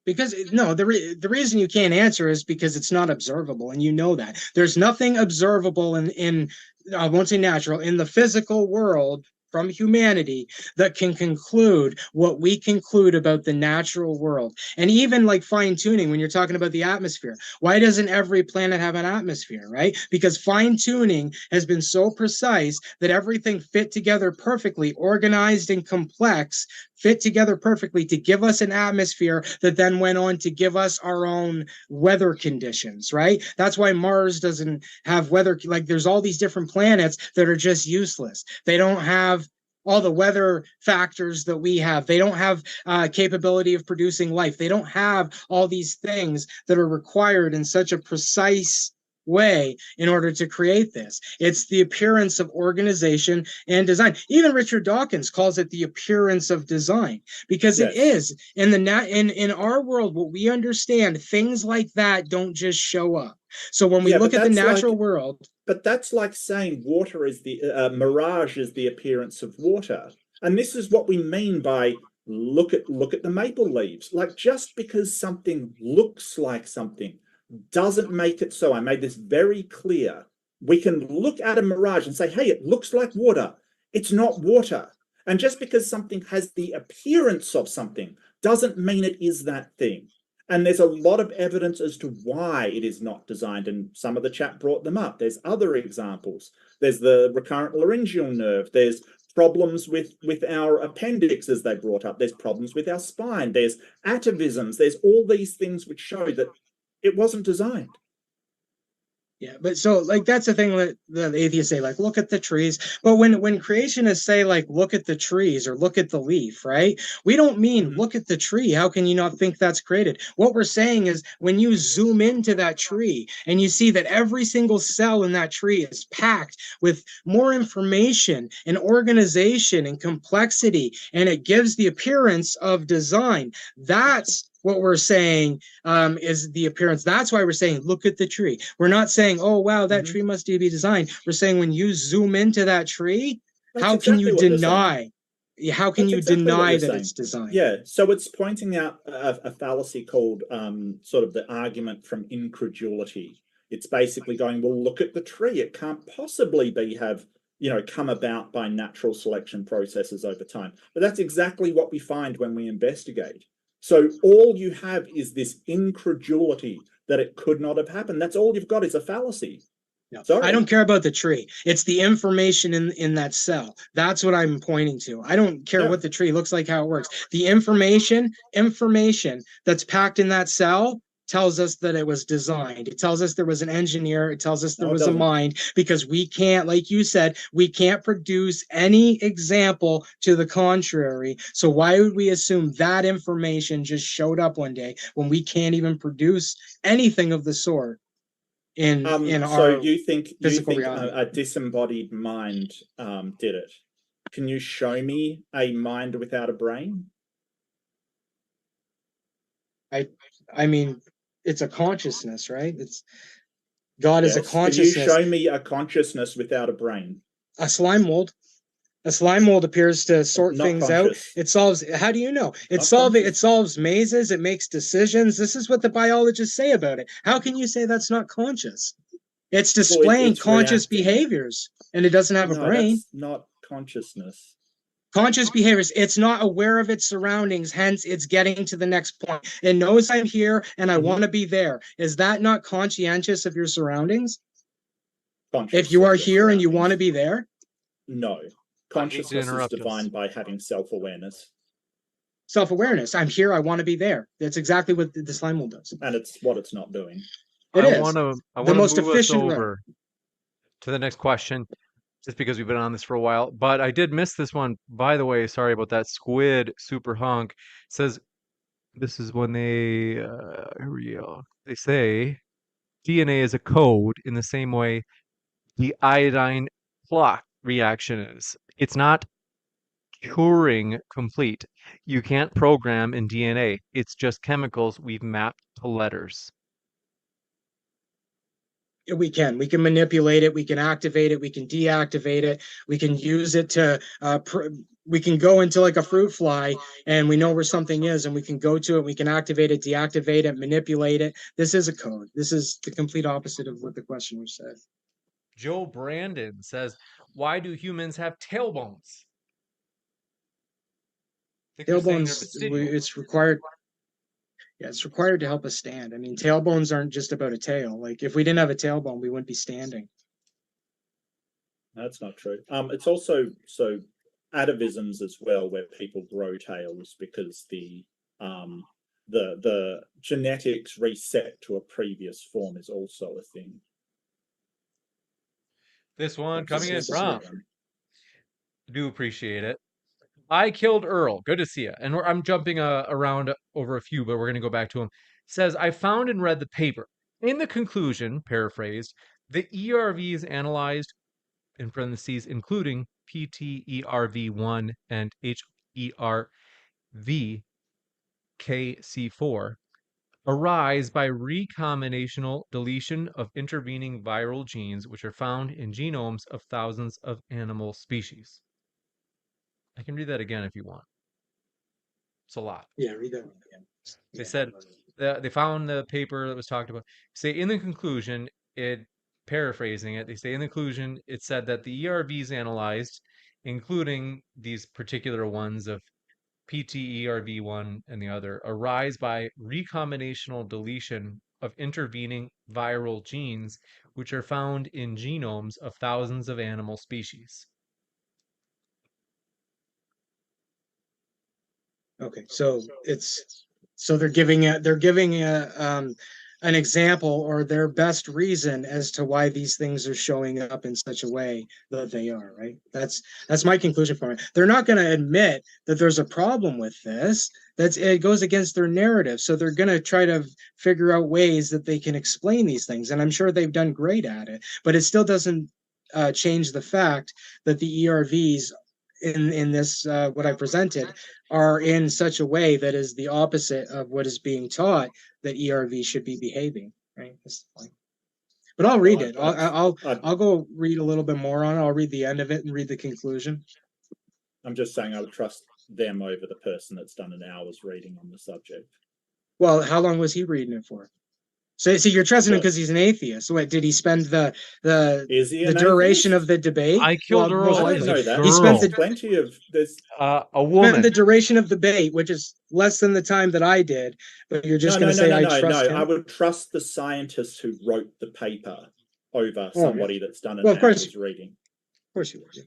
Because no, the reason you can't answer is because it's not observable, and you know that. There's nothing observable in I won't say natural, in the physical world from humanity that can conclude what we conclude about the natural world. And even like fine-tuning, when you're talking about the atmosphere, why doesn't every planet have an atmosphere, right? Because fine-tuning has been so precise that everything fit together perfectly, organized and complex, fit together perfectly to give us an atmosphere that then went on to give us our own weather conditions, right? That's why Mars doesn't have weather. Like there's all these different planets that are just useless. They don't have all the weather factors that we have. They don't have capability of producing life. They don't have all these things that are required in such a precise way in order to create this. It's the appearance of organization and design. Even Richard Dawkins calls it the appearance of design, because it is in our world. What we understand, things like that don't just show up. So when we look at the natural world, but that's like saying water is the mirage is the appearance of water, and this is what we mean by look at the maple leaves. Like just because something looks like something doesn't make it so. I made this very clear. We can look at a mirage and say, hey, it looks like water. It's not water. And just because something has the appearance of something doesn't mean it is that thing. And there's a lot of evidence as to why it is not designed, and some of the chat brought them up. There's other examples. There's the recurrent laryngeal nerve. There's problems with our appendix, as they brought up. There's problems with our spine. There's atavisms. There's all these things which show that it wasn't designed. Yeah, but so like that's the thing that the atheists say, like, look at the trees. But when creationists say, like, look at the trees or look at the leaf, right? We don't mean look at the tree. How can you not think that's created? What we're saying is when you zoom into that tree and you see that every single cell in that tree is packed with more information and organization and complexity, and it gives the appearance of design. That's what we're saying is the appearance. That's why we're saying, look at the tree. We're not saying, oh, wow, that tree must be designed. We're saying when you zoom into that tree, how can you deny? How can you deny that it's designed? Yeah, so it's pointing out a fallacy called sort of the argument from incredulity. It's basically going, well, look at the tree. It can't possibly have come about by natural selection processes over time. But that's exactly what we find when we investigate. So all you have is this incredulity that it could not have happened. That's all you've got is a fallacy. No, I don't care about the tree. It's the information in that cell. That's what I'm pointing to. I don't care what the tree looks like, how it works. The information that's packed in that cell tells us that it was designed. It tells us there was an engineer. It tells us there was a mind, because we can't, like you said, we can't produce any example to the contrary. So why would we assume that information just showed up one day when we can't even produce anything of the sort in so our you think reality? A disembodied mind did it? Can you show me a mind without a brain? I mean, it's a consciousness, right? God is a consciousness. Can you show me a consciousness without a brain? A slime mold. A slime mold appears to sort things out. It solves. How do you know? It solves mazes. It makes decisions. This is what the biologists say about it. How can you say that's not conscious? It's displaying conscious behaviors, and it doesn't have a brain. That's not consciousness. Conscious behaviors. It's not aware of its surroundings, hence it's getting to the next point. It knows I'm here and I want to be there. Is that not conscientious of your surroundings? If you are here and you want to be there? No. Consciousness is defined by having self-awareness. Self-awareness. I'm here, I want to be there. That's exactly what the slime mold does. And it's what it's not doing. I want to move us over to the next question, just because we've been on this for a while. But I did miss this one, by the way. Sorry about that. Squid Super Hunk says, this is when they say DNA is a code in the same way the iodine clock reaction is. It's not Turing complete. You can't program in DNA. It's just chemicals we've mapped to letters. We can manipulate it. We can activate it. We can deactivate it. We can use it to, we can go into like a fruit fly and we know where something is and we can go to it. We can activate it, deactivate it, manipulate it. This is a code. This is the complete opposite of what the questioner said. Joe Brandon says, why do humans have tailbones? Tailbones, it's required. Yeah, it's required to help us stand. I mean, tailbones aren't just about a tail. Like, if we didn't have a tailbone, we wouldn't be standing. That's not true. It's also atavisms as well, where people grow tails because the genetics reset to a previous form is also a thing. This one coming in from, do appreciate it. I killed Earl. Good to see you. And I'm jumping around over a few, but we're going to go back to him. Says, I found and read the paper. In the conclusion, paraphrased, the ERVs analyzed, in parentheses, including PTERV1 and HERVKC4, arise by recombinational deletion of intervening viral genes, which are found in genomes of thousands of animal species. I can read that again if you want. It's a lot. Yeah, read that one again. They said they found the paper that was talked about. Say in the conclusion, paraphrasing it, they say in the conclusion, it said that the ERVs analyzed, including these particular ones of PTERV1 and the other, arise by recombinational deletion of intervening viral genes, which are found in genomes of thousands of animal species. Okay, so they're giving an example or their best reason as to why these things are showing up in such a way that they are, right? That's my conclusion from it. They're not going to admit that there's a problem with this. It goes against their narrative. So they're going to try to figure out ways that they can explain these things, and I'm sure they've done great at it. But it still doesn't change the fact that the ERVs in this what I presented are in such a way that is the opposite of what is being taught that ERV should be behaving. Right. That's the point. But I'll read it. I'll go read a little bit more on it. I'll read the end of it and read the conclusion. I'm just saying I would trust them over the person that's done an hour's reading on the subject. Well, how long was he reading it for? So you're trusting him because he's an athist. So wait, did he spend the duration of the debate? I killed Earl. I didn't know that. He spent plenty of this. A woman. The duration of the debate, which is less than the time that I did. But you're just going to say I trust him? I would trust the scientist who wrote the paper over somebody that's done an hour's reading. Of course you would.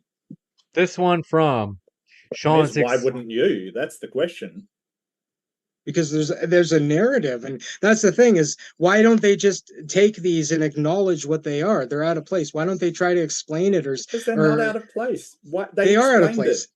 This one from Sean. Why wouldn't you? That's the question. Because there's a narrative, and that's the thing is, why don't they just take these and acknowledge what they are? They're out of place. Why don't they try to explain it? Because they're not out of place. They are out of place.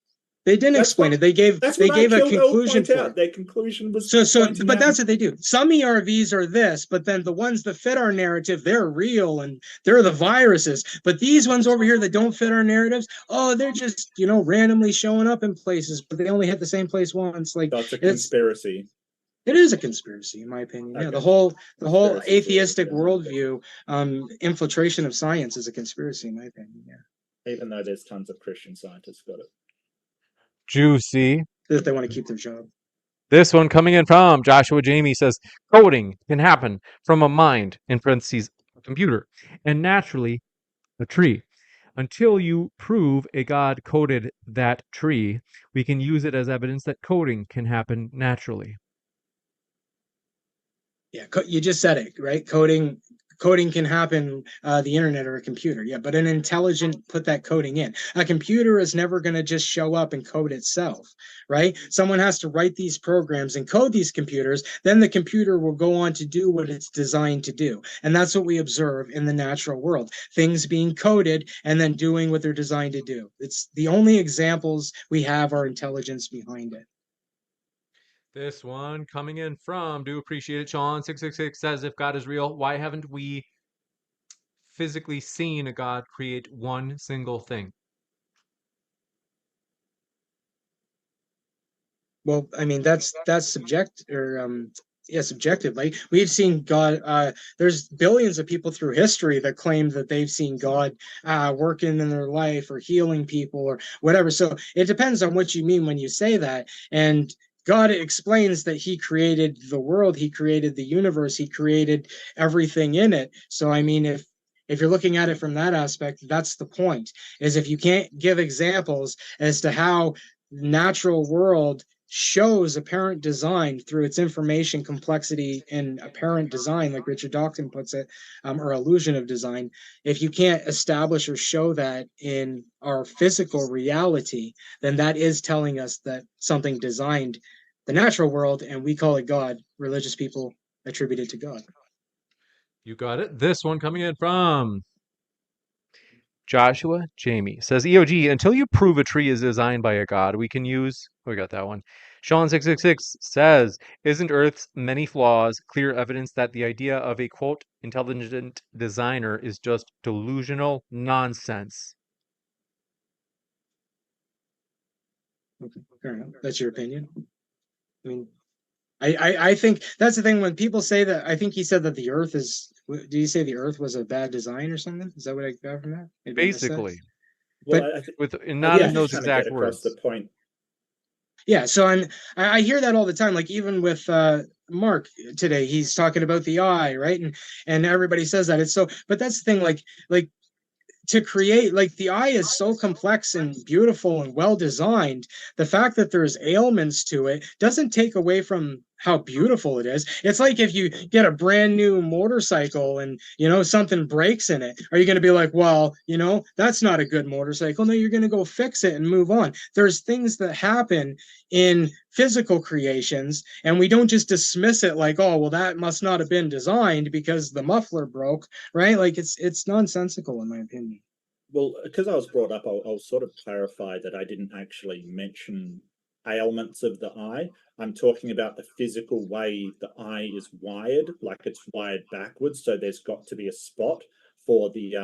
They didn't explain it. They gave a conclusion for it. Their conclusion was but that's what they do. Some ERVs are this, but then the ones that fit our narrative, they're real and they're the viruses. But these ones over here that don't fit our narratives, they're just randomly showing up in places, but they only hit the same place once. Like that's a conspiracy. It is a conspiracy, in my opinion. Okay. Yeah, the whole atheistic worldview, infiltration of science is a conspiracy, in my opinion. Yeah. Even though there's tons of Christian scientists got it. Juicy. If they want to keep their job. This one coming in from Joshua Jamie says, coding can happen from a mind, in parentheses, a computer, and naturally a tree. Until you prove a God coded that tree, we can use it as evidence that coding can happen naturally. Yeah, you just said it, right? Coding can happen, the internet or a computer. Yeah, but an intelligent put that coding in. A computer is never going to just show up and code itself, right? Someone has to write these programs and code these computers. Then the computer will go on to do what it's designed to do. And that's what we observe in the natural world. Things being coded and then doing what they're designed to do. It's the only examples we have are intelligence behind it. This one coming in from, do appreciate it, Sean 666 says, if God is real, why haven't we physically seen a God create one single thing? Well, I mean, that's subjective. Like we've seen God. There's billions of people through history that claim that they've seen God working in their life or healing people or whatever. So it depends on what you mean when you say that. And God explains that he created the world, he created the universe, he created everything in it. So, I mean, if you're looking at it from that aspect, that's the point, is if you can't give examples as to how the natural world shows apparent design through its information complexity and apparent design, like Richard Dawkins puts it, or illusion of design, if you can't establish or show that in our physical reality, then that is telling us that something designed the natural world, and we call it God. Religious people attribute it to God. You got it. This one coming in from Joshua Jamie says, EOG, until you prove a tree is designed by a God, we can use... Oh, we got that one. Sean 666 says, isn't Earth's many flaws clear evidence that the idea of a, quote, intelligent designer is just delusional nonsense? Okay, fair enough. That's your opinion. I mean, I think that's the thing when people say that. I think he said that the Earth is. Did you say the Earth was a bad design or something? Is that what I got from that? Maybe basically, well, with not in those exact words. The point. Yeah, so I hear that all the time. Like even with Mark today, he's talking about the eye, right? And everybody says that it's so. But that's the thing, like to create, like the eye is so complex and beautiful and well designed. The fact that there's ailments to it doesn't take away from how beautiful it is. It's like if you get a brand new motorcycle and, you know, something breaks in it. Are you going to be like, well, you know, that's not a good motorcycle? No, you're going to go fix it and move on. There's things that happen in physical creations, and we don't just dismiss it like, oh, well, that must not have been designed because the muffler broke, right? Like it's nonsensical in my opinion. Well, because I was brought up, I'll sort of clarify that I didn't actually mention ailments of the eye. I'm talking about the physical way the eye is wired, like it's wired backwards. So there's got to be a spot for the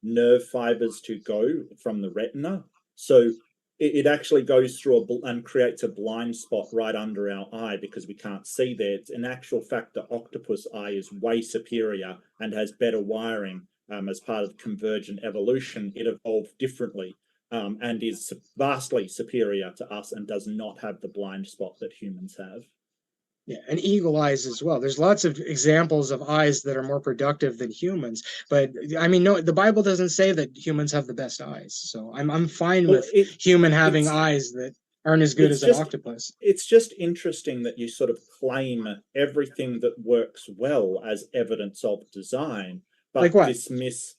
nerve fibers to go from the retina. So it actually goes through and creates a blind spot right under our eye because we can't see there. It's in actual fact, the octopus eye is way superior and has better wiring. As part of convergent evolution, it evolved differently and is vastly superior to us and does not have the blind spot that humans have. Yeah, and eagle eyes as well. There's lots of examples of eyes that are more productive than humans, but I mean, no, the Bible doesn't say that humans have the best eyes. So I'm fine Well, with human having eyes that aren't as good as an octopus. It's just interesting that you sort of claim everything that works well as evidence of design, but Like what? dismiss.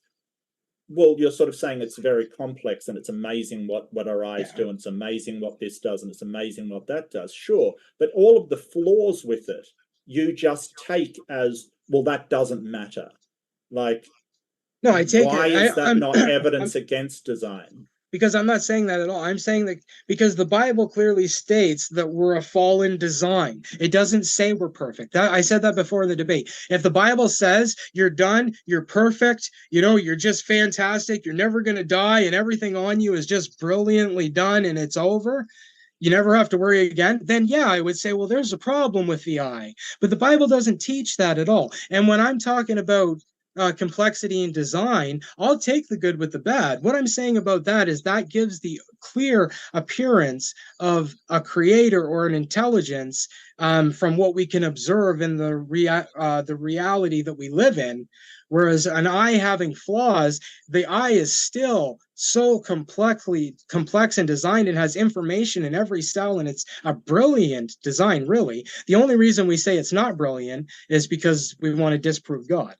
Well, you're sort of saying it's very complex and it's amazing what our eyes do, and it's amazing what this does, and it's amazing what that does. Sure, but all of the flaws with it, you just take as, well, that doesn't matter. Like, no, I take why it. is that not evidence against design? Because I'm not saying that at all. I'm saying that because the Bible clearly states that we're a fallen design. It doesn't say we're perfect. I said that before in the debate. If the Bible says you're done, you're perfect, you know, you're just fantastic, you're never going to die, and everything on you is just brilliantly done and it's over, you never have to worry again, then yeah, I would say, well, there's a problem with the eye. But the Bible doesn't teach that at all. And when I'm talking about complexity in design, I'll take the good with the bad. What I'm saying about that is that gives the clear appearance of a creator or an intelligence from what we can observe in the reality that we live in. Whereas an eye having flaws, the eye is still so complex and designed and has information in every cell, and it's a brilliant design, really. The only reason we say it's not brilliant is because we want to disprove God.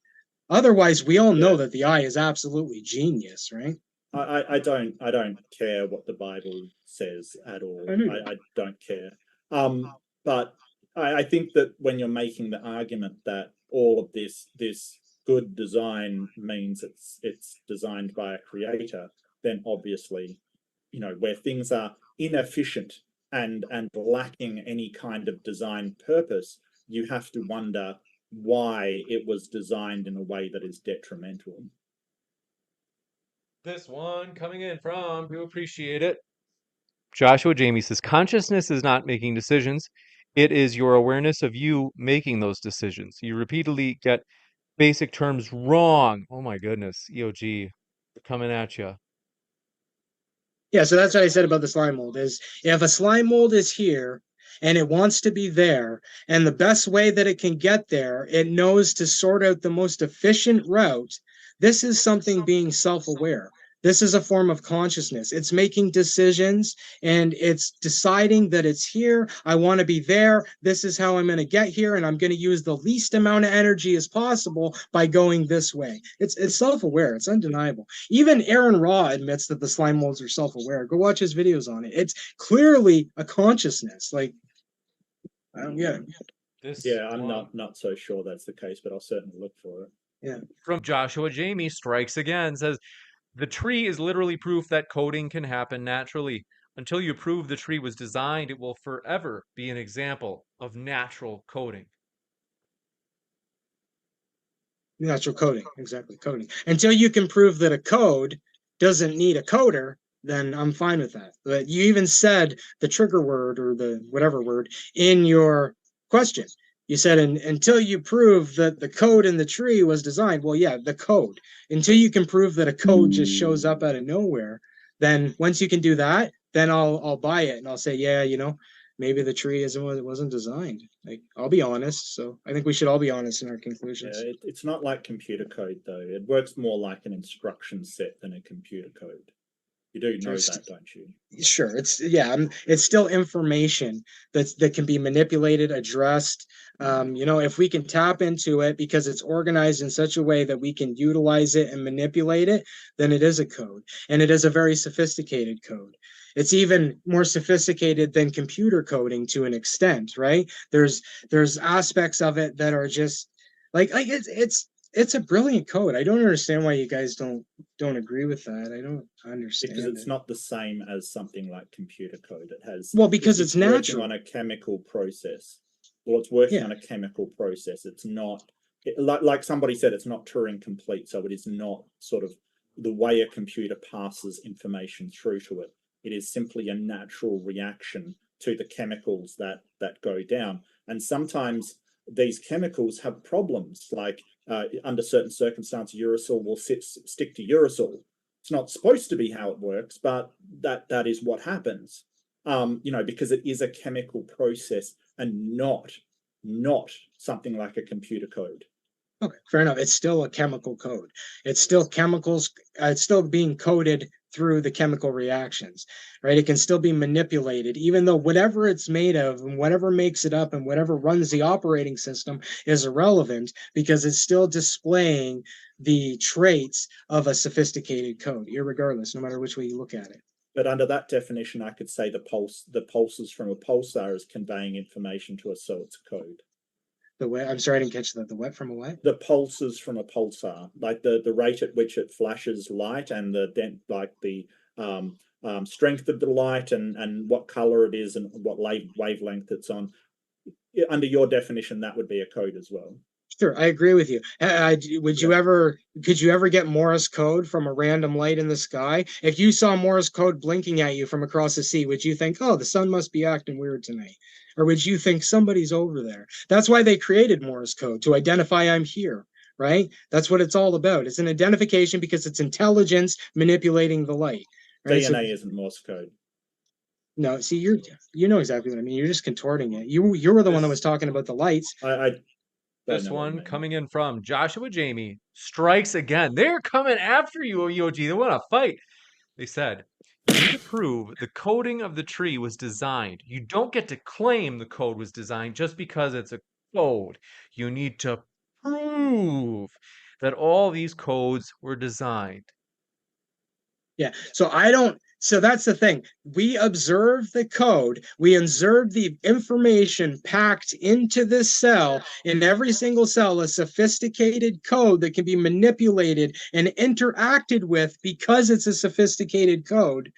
Otherwise, we all know that the eye is absolutely genius, right? I don't care what the Bible says at all. I don't care. But I think that when you're making the argument that all of this good design means it's designed by a creator, then obviously, you know, where things are inefficient and lacking any kind of design purpose, you have to wonder why it was designed in a way that is detrimental. This one coming in from, we appreciate it. Joshua Jamie says, consciousness is not making decisions. It is your awareness of you making those decisions. You repeatedly get basic terms wrong. Oh my goodness, EOG, they're coming at you. Yeah, so that's what I said about the slime mold is if a slime mold is here and it wants to be there, and the best way that it can get there, it knows to sort out the most efficient route. This is something being self-aware. This is a form of consciousness. It's making decisions and it's deciding that it's here. I want to be there. This is how I'm going to get here. And I'm going to use the least amount of energy as possible by going this way. It's self-aware. It's undeniable. Even Aaron Raw admits that the slime molds are self-aware. Go watch his videos on it. It's clearly a consciousness. Like, I don't get it. I'm not so sure that's the case, but I'll certainly look for it. Yeah. From Joshua Jamie, strikes again, says, the tree is literally proof that coding can happen naturally. Until you prove the tree was designed, it will forever be an example of natural coding. Natural coding, exactly, coding. Until you can prove that a code doesn't need a coder, then I'm fine with that. But you even said the trigger word or the whatever word in your question. You said until you prove that the code in the tree was designed. Well, yeah, the code. Until you can prove that a code just shows up out of nowhere, then once you can do that, then I'll buy it and I'll say, yeah, you know, maybe the tree wasn't designed. Like, I'll be honest. So I think we should all be honest in our conclusions. Yeah, it's not like computer code though. It works more like an instruction set than a computer code. You do know that, don't you? Sure, it's still information that can be manipulated, addressed. If we can tap into it because it's organized in such a way that we can utilize it and manipulate it, then it is a code, and it is a very sophisticated code. It's even more sophisticated than computer coding to an extent, right? There's aspects of it that are just like it's a brilliant code. I don't understand why you guys don't agree with that. I don't understand because it's it. not the same as something like computer code. It has because it's working natural on a chemical process. Well, it's working Yeah. on a chemical process. It's not like somebody said, it's not Turing complete. So it is not sort of the way a computer passes information through to it. It is simply a natural reaction to the chemicals that go down. And sometimes these chemicals have problems, like under certain circumstances, uracil will stick to uracil. It's not supposed to be how it works, but that is what happens. Because it is a chemical process and not something like a computer code. Okay, fair enough. It's still a chemical code. It's still chemicals. It's still being coded through the chemical reactions, right? It can still be manipulated, even though whatever it's made of and whatever makes it up and whatever runs the operating system is irrelevant because it's still displaying the traits of a sophisticated code, irregardless, no matter which way you look at it. But under that definition, I could say the pulses from a pulsar is conveying information to us, so it's code. I'm sorry, I didn't catch that. The what from a what? The pulses from a pulsar, like the rate at which it flashes light and the strength of the light and what color it is and what wavelength it's on. Under your definition, that would be a code as well. Sure, I agree with you. Could you ever get Morse code from a random light in the sky? If you saw Morse code blinking at you from across the sea, would you think, oh, the sun must be acting weird tonight? Or would you think somebody's over there? That's why they created Morse code, to identify I'm here, right? That's what it's all about. It's an identification because it's intelligence manipulating the light. Right? DNA isn't Morse code. No, see, you know exactly what I mean. You're just contorting it. You were the one that was talking about the lights. This one coming in from Joshua Jamie strikes again. They're coming after you, OEOG. They want to fight. They said, you need to prove the coding of the tree was designed. You don't get to claim the code was designed just because it's a code. You need to prove that all these codes were designed. Yeah. So that's the thing. We observe the code. We observe the information packed into this cell. In every single cell, a sophisticated code that can be manipulated and interacted with because it's a sophisticated code.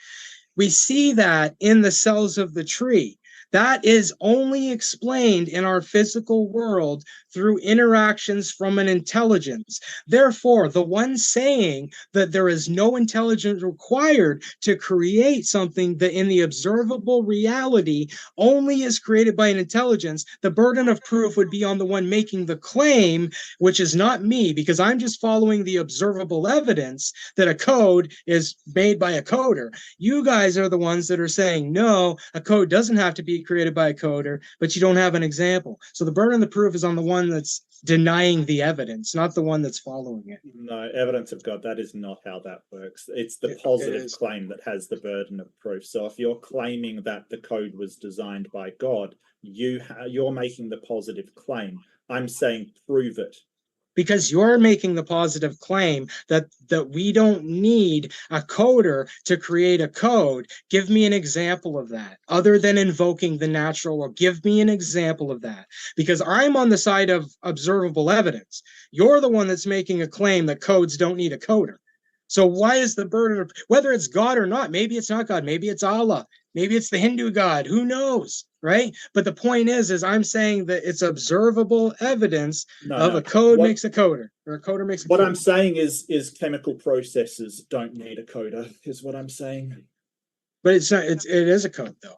We see that in the cells of the tree. That is only explained in our physical world through interactions from an intelligence. Therefore, the one saying that there is no intelligence required to create something that in the observable reality only is created by an intelligence, the burden of proof would be on the one making the claim, which is not me, because I'm just following the observable evidence that a code is made by a coder. You guys are the ones that are saying, no, a code doesn't have to be created by a coder, but you don't have an example. So the burden of the proof is on the one that's denying the evidence, not the one that's following it. No, evidence of God, that is not how that works. It's the positive claim that has the burden of proof. So if you're claiming that the code was designed by God, you're making the positive claim. I'm saying prove it. Because you're making the positive claim that we don't need a coder to create a code. Give me an example of that, other than invoking the natural law. Give me an example of that. Because I'm on the side of observable evidence. You're the one that's making a claim that codes don't need a coder. So why is the burden of, whether it's God or not, maybe it's not God, maybe it's Allah, maybe it's the Hindu God, who knows, right? But the point is I'm saying that it's observable evidence a code makes a coder, or a coder makes a What coder. I'm saying is chemical processes don't need a coder, is what I'm saying. But it is a code, though.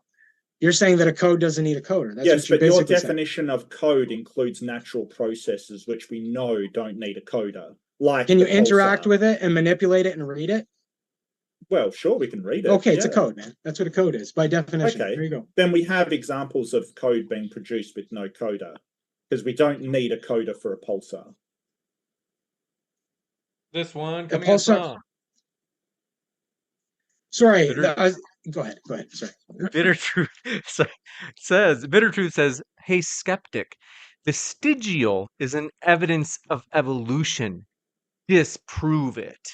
You're saying that a code doesn't need a coder. That's yes, what but your definition of code includes natural processes, which we know don't need a coder. Like, can you interact with it and manipulate it and read it? Well, sure, we can read it. Okay, it's a code, man. That's what a code is by definition. Okay, there you go. Then we have examples of code being produced with no coder, because we don't need a coder for a pulsar. This one coming from. Sorry. Bitter, Go ahead. Go ahead. Sorry. bitter truth says, hey, skeptic, vestigial is an evidence of evolution. Disprove it.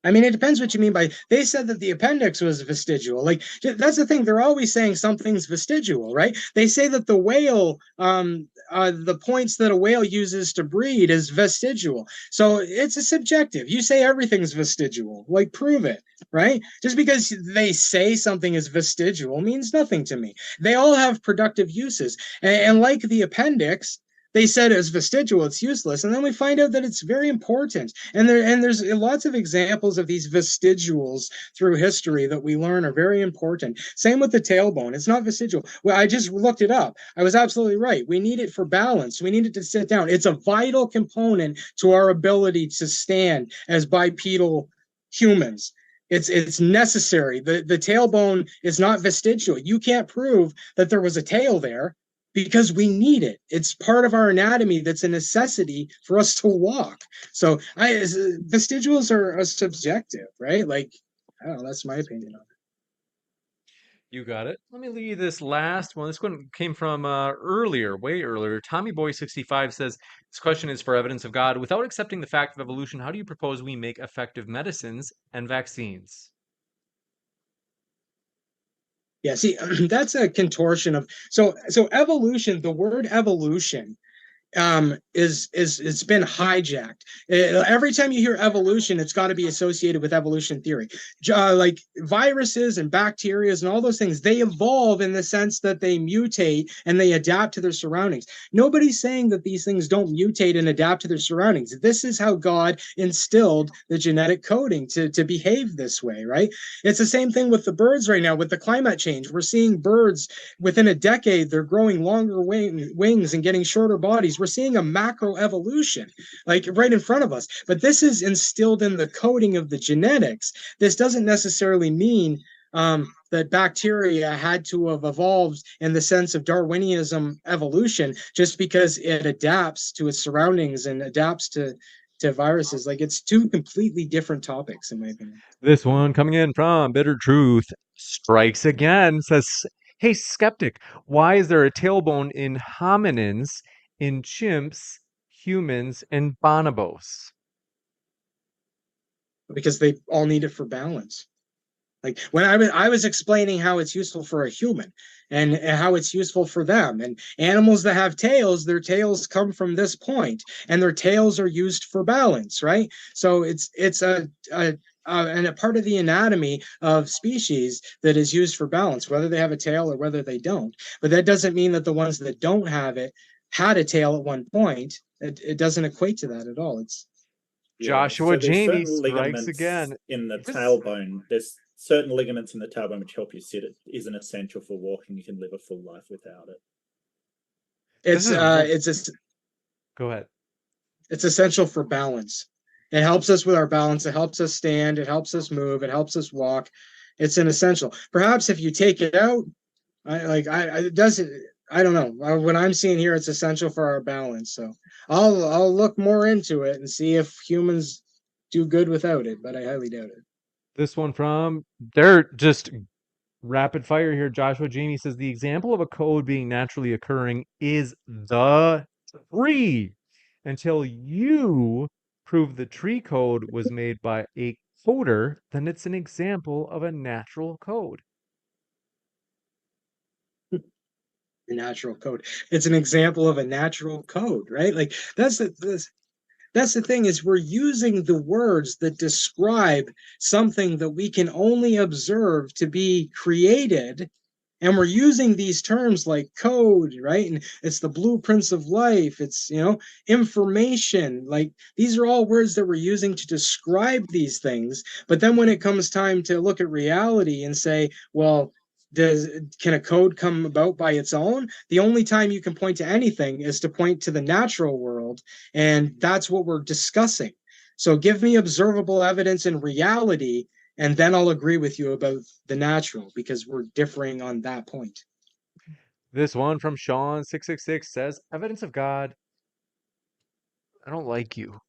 I mean, it depends what you mean by. They said that the appendix was vestigial. Like that's the thing. They're always saying something's vestigial, right? They say that the whale, the points that a whale uses to breed is vestigial. So it's a subjective. You say everything's vestigial. Like prove it, right? Just because they say something is vestigial means nothing to me. They all have productive uses, and like the appendix, they said it's vestigial, it's useless, and then we find out that it's very important. And there's lots of examples of these vestigials through history that we learn are very important. Same with the tailbone; it's not vestigial. Well, I just looked it up. I was absolutely right. We need it for balance. We need it to sit down. It's a vital component to our ability to stand as bipedal humans. It's necessary. The tailbone is not vestigial. You can't prove that there was a tail there because we need it. It's part of our anatomy that's a necessity for us to walk. So vestigials are subjective, right? Like, I don't know, that's my opinion on it. You got it. Let me leave this last one. This one came from earlier, way earlier. Tommy Boy 65 says, this question is for evidence of God. Without accepting the fact of evolution, how do you propose we make effective medicines and vaccines? Yeah, see, that's a contortion of so evolution, the word evolution is it's been hijacked. Every time you hear evolution, it's got to be associated with evolution theory. Like viruses and bacteria and all those things, they evolve in the sense that they mutate and they adapt to their surroundings. Nobody's saying that these things don't mutate and adapt to their surroundings. This is how God instilled the genetic coding to behave this way, right? It's the same thing with the birds right now with the climate change. We're seeing birds within a decade, they're growing longer wings and getting shorter bodies. We're seeing a macro evolution, like right in front of us. But this is instilled in the coding of the genetics. This doesn't necessarily mean that bacteria had to have evolved in the sense of Darwinianism evolution just because it adapts to its surroundings and adapts to viruses. Like it's two completely different topics, in my opinion. This one coming in from Bitter Truth strikes again, says, hey, skeptic, why is there a tailbone in hominins, in chimps, humans, and bonobos? Because they all need it for balance. Like when I was explaining how it's useful for a human and how it's useful for them. And animals that have tails, their tails come from this point, and their tails are used for balance, right? So it's and a part of the anatomy of species that is used for balance, whether they have a tail or whether they don't. But that doesn't mean that the ones that don't have it had a tail at one point. It doesn't equate to that at all. It's Yeah, Joshua so there's Jamie certain strikes ligaments again. in the This, tailbone. There's certain ligaments in the tailbone which help you sit. It isn't essential for walking. You can live a full life without it. this is, go ahead. it's essential for balance. It helps us with our balance. It helps us stand. It helps us move. It helps us walk. It's an essential. Perhaps if you take it out, it doesn't. I don't know. What I'm seeing here, it's essential for our balance. So I'll look more into it and see if humans do good without it, but I highly doubt it. This one from, they're just rapid fire here. Joshua Jamie says, the example of a code being naturally occurring is the tree. Until you prove the tree code was made by a coder, then it's an example of a natural code. The natural code. It's an example of a natural code, right? Like that's the thing is we're using the words that describe something that we can only observe to be created, and we're using these terms like code, right? And it's the blueprints of life, it's information. Like these are all words that we're using to describe these things, but then when it comes time to look at reality and say, well, can a code come about by its own? The only time you can point to anything is to point to the natural world, and that's what we're discussing. So give me observable evidence in reality, and then I'll agree with you about the natural, because we're differing on that point. This one from Sean 666 says, evidence of God, I don't like you.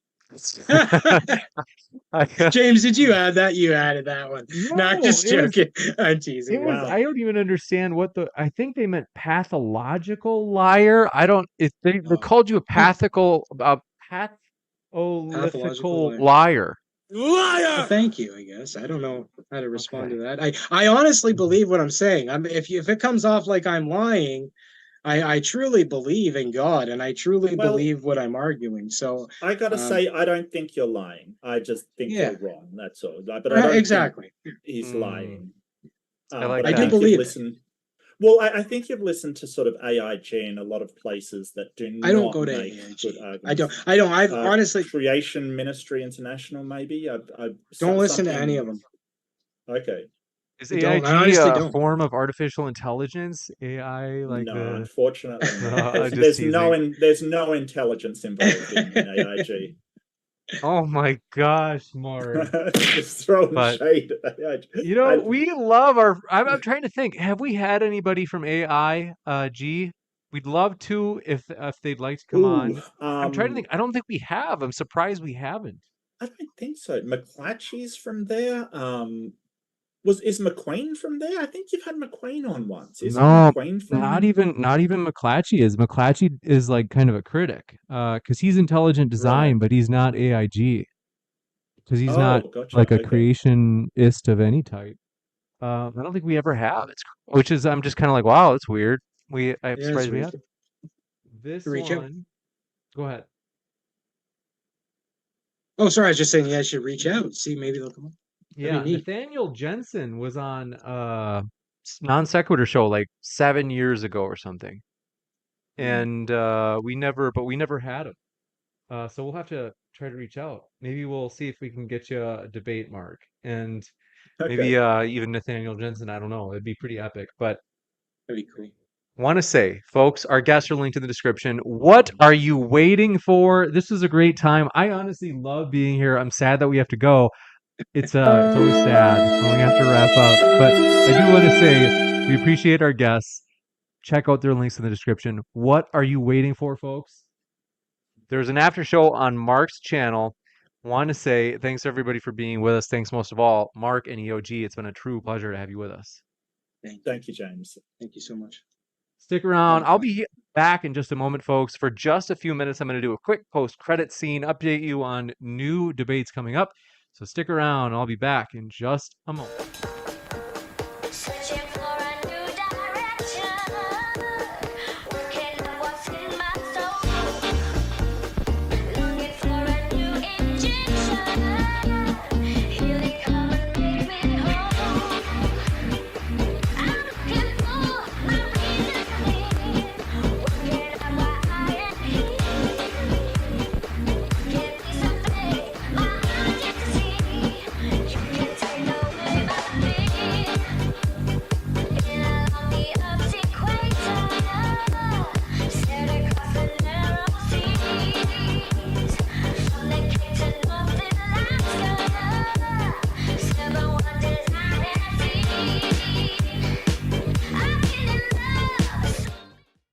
James, did you add that? You added that one. Not No, just it was joking. I'm teasing. it was Wow. I don't even understand what I think they meant pathological liar. I don't if they Oh. called you a Pathological pathological liar. liar. Well, thank you, I guess. I don't know how to respond to that. I honestly believe what I'm saying. If it comes off like I'm lying, I truly believe in God and I truly Well, believe what I'm arguing. So I gotta say, I don't think you're lying. I just think yeah, you're wrong. That's all. But I don't think exactly. he's lying. I like But I I do that. think you've believe it. listened. Well, I think you've listened to sort of AIG in a lot of places that do I don't not go to make AIG. good I don't. arguments. I don't. I've honestly Creation Ministry International, maybe. don't listen to any Something. of them. Okay. Is I don't. I AIG honestly a don't. form of artificial intelligence? AI like No, the unfortunately not. no, just teasing. There's no intelligence involved in AIG. Oh my gosh, Mark. Just throwing But shade at AIG. we love I'm trying to think. Have we had anybody from AI G? We'd love to if they'd like to come Ooh, on. I'm trying to think. I don't think we have. I'm surprised we haven't. I don't think so. McClatchy's from there. Is McQueen from there? I think you've had McQueen on once. Isn't No, McQueen not from even McClatchy is. McClatchy is like kind of a critic, because he's intelligent right? design, but he's not AIG, because he's not Oh, gotcha. like a Okay. creationist of any type. I don't think we ever have. Which is I'm just kind of like, wow, that's weird. I'm Yeah, it's surprised we weird. have. This Reach out. one, go ahead. Oh, sorry. I was just saying you guys should reach out. See, maybe they'll come up. That'd Yeah, be neat. Nathaniel Jensen was on non sequitur show like 7 years ago or something, and we never had him. So we'll have to try to reach out. Maybe we'll see if we can get you a debate, Mark, and maybe Okay. even Nathaniel Jensen. I don't know. It'd be pretty epic. But That'd be cool. want to say, folks, our guests are linked in the description. What are you waiting for? This was a great time. I honestly love being here. I'm sad that we have to go. It's always sad when we have to wrap up. But I do want to say we appreciate our guests. Check out their links in the description. What are you waiting for, folks? There's an after show on Mark's channel. Want to say thanks everybody for being with us. Thanks most of all, Mark and EOG. It's been a true pleasure to have you with us. Thank you, James. Thank you so much. Stick around. Bye. I'll be back in just a moment, folks. For just a few minutes, I'm going to do a quick post-credit scene, update you on new debates coming up. So stick around. I'll be back in just a moment.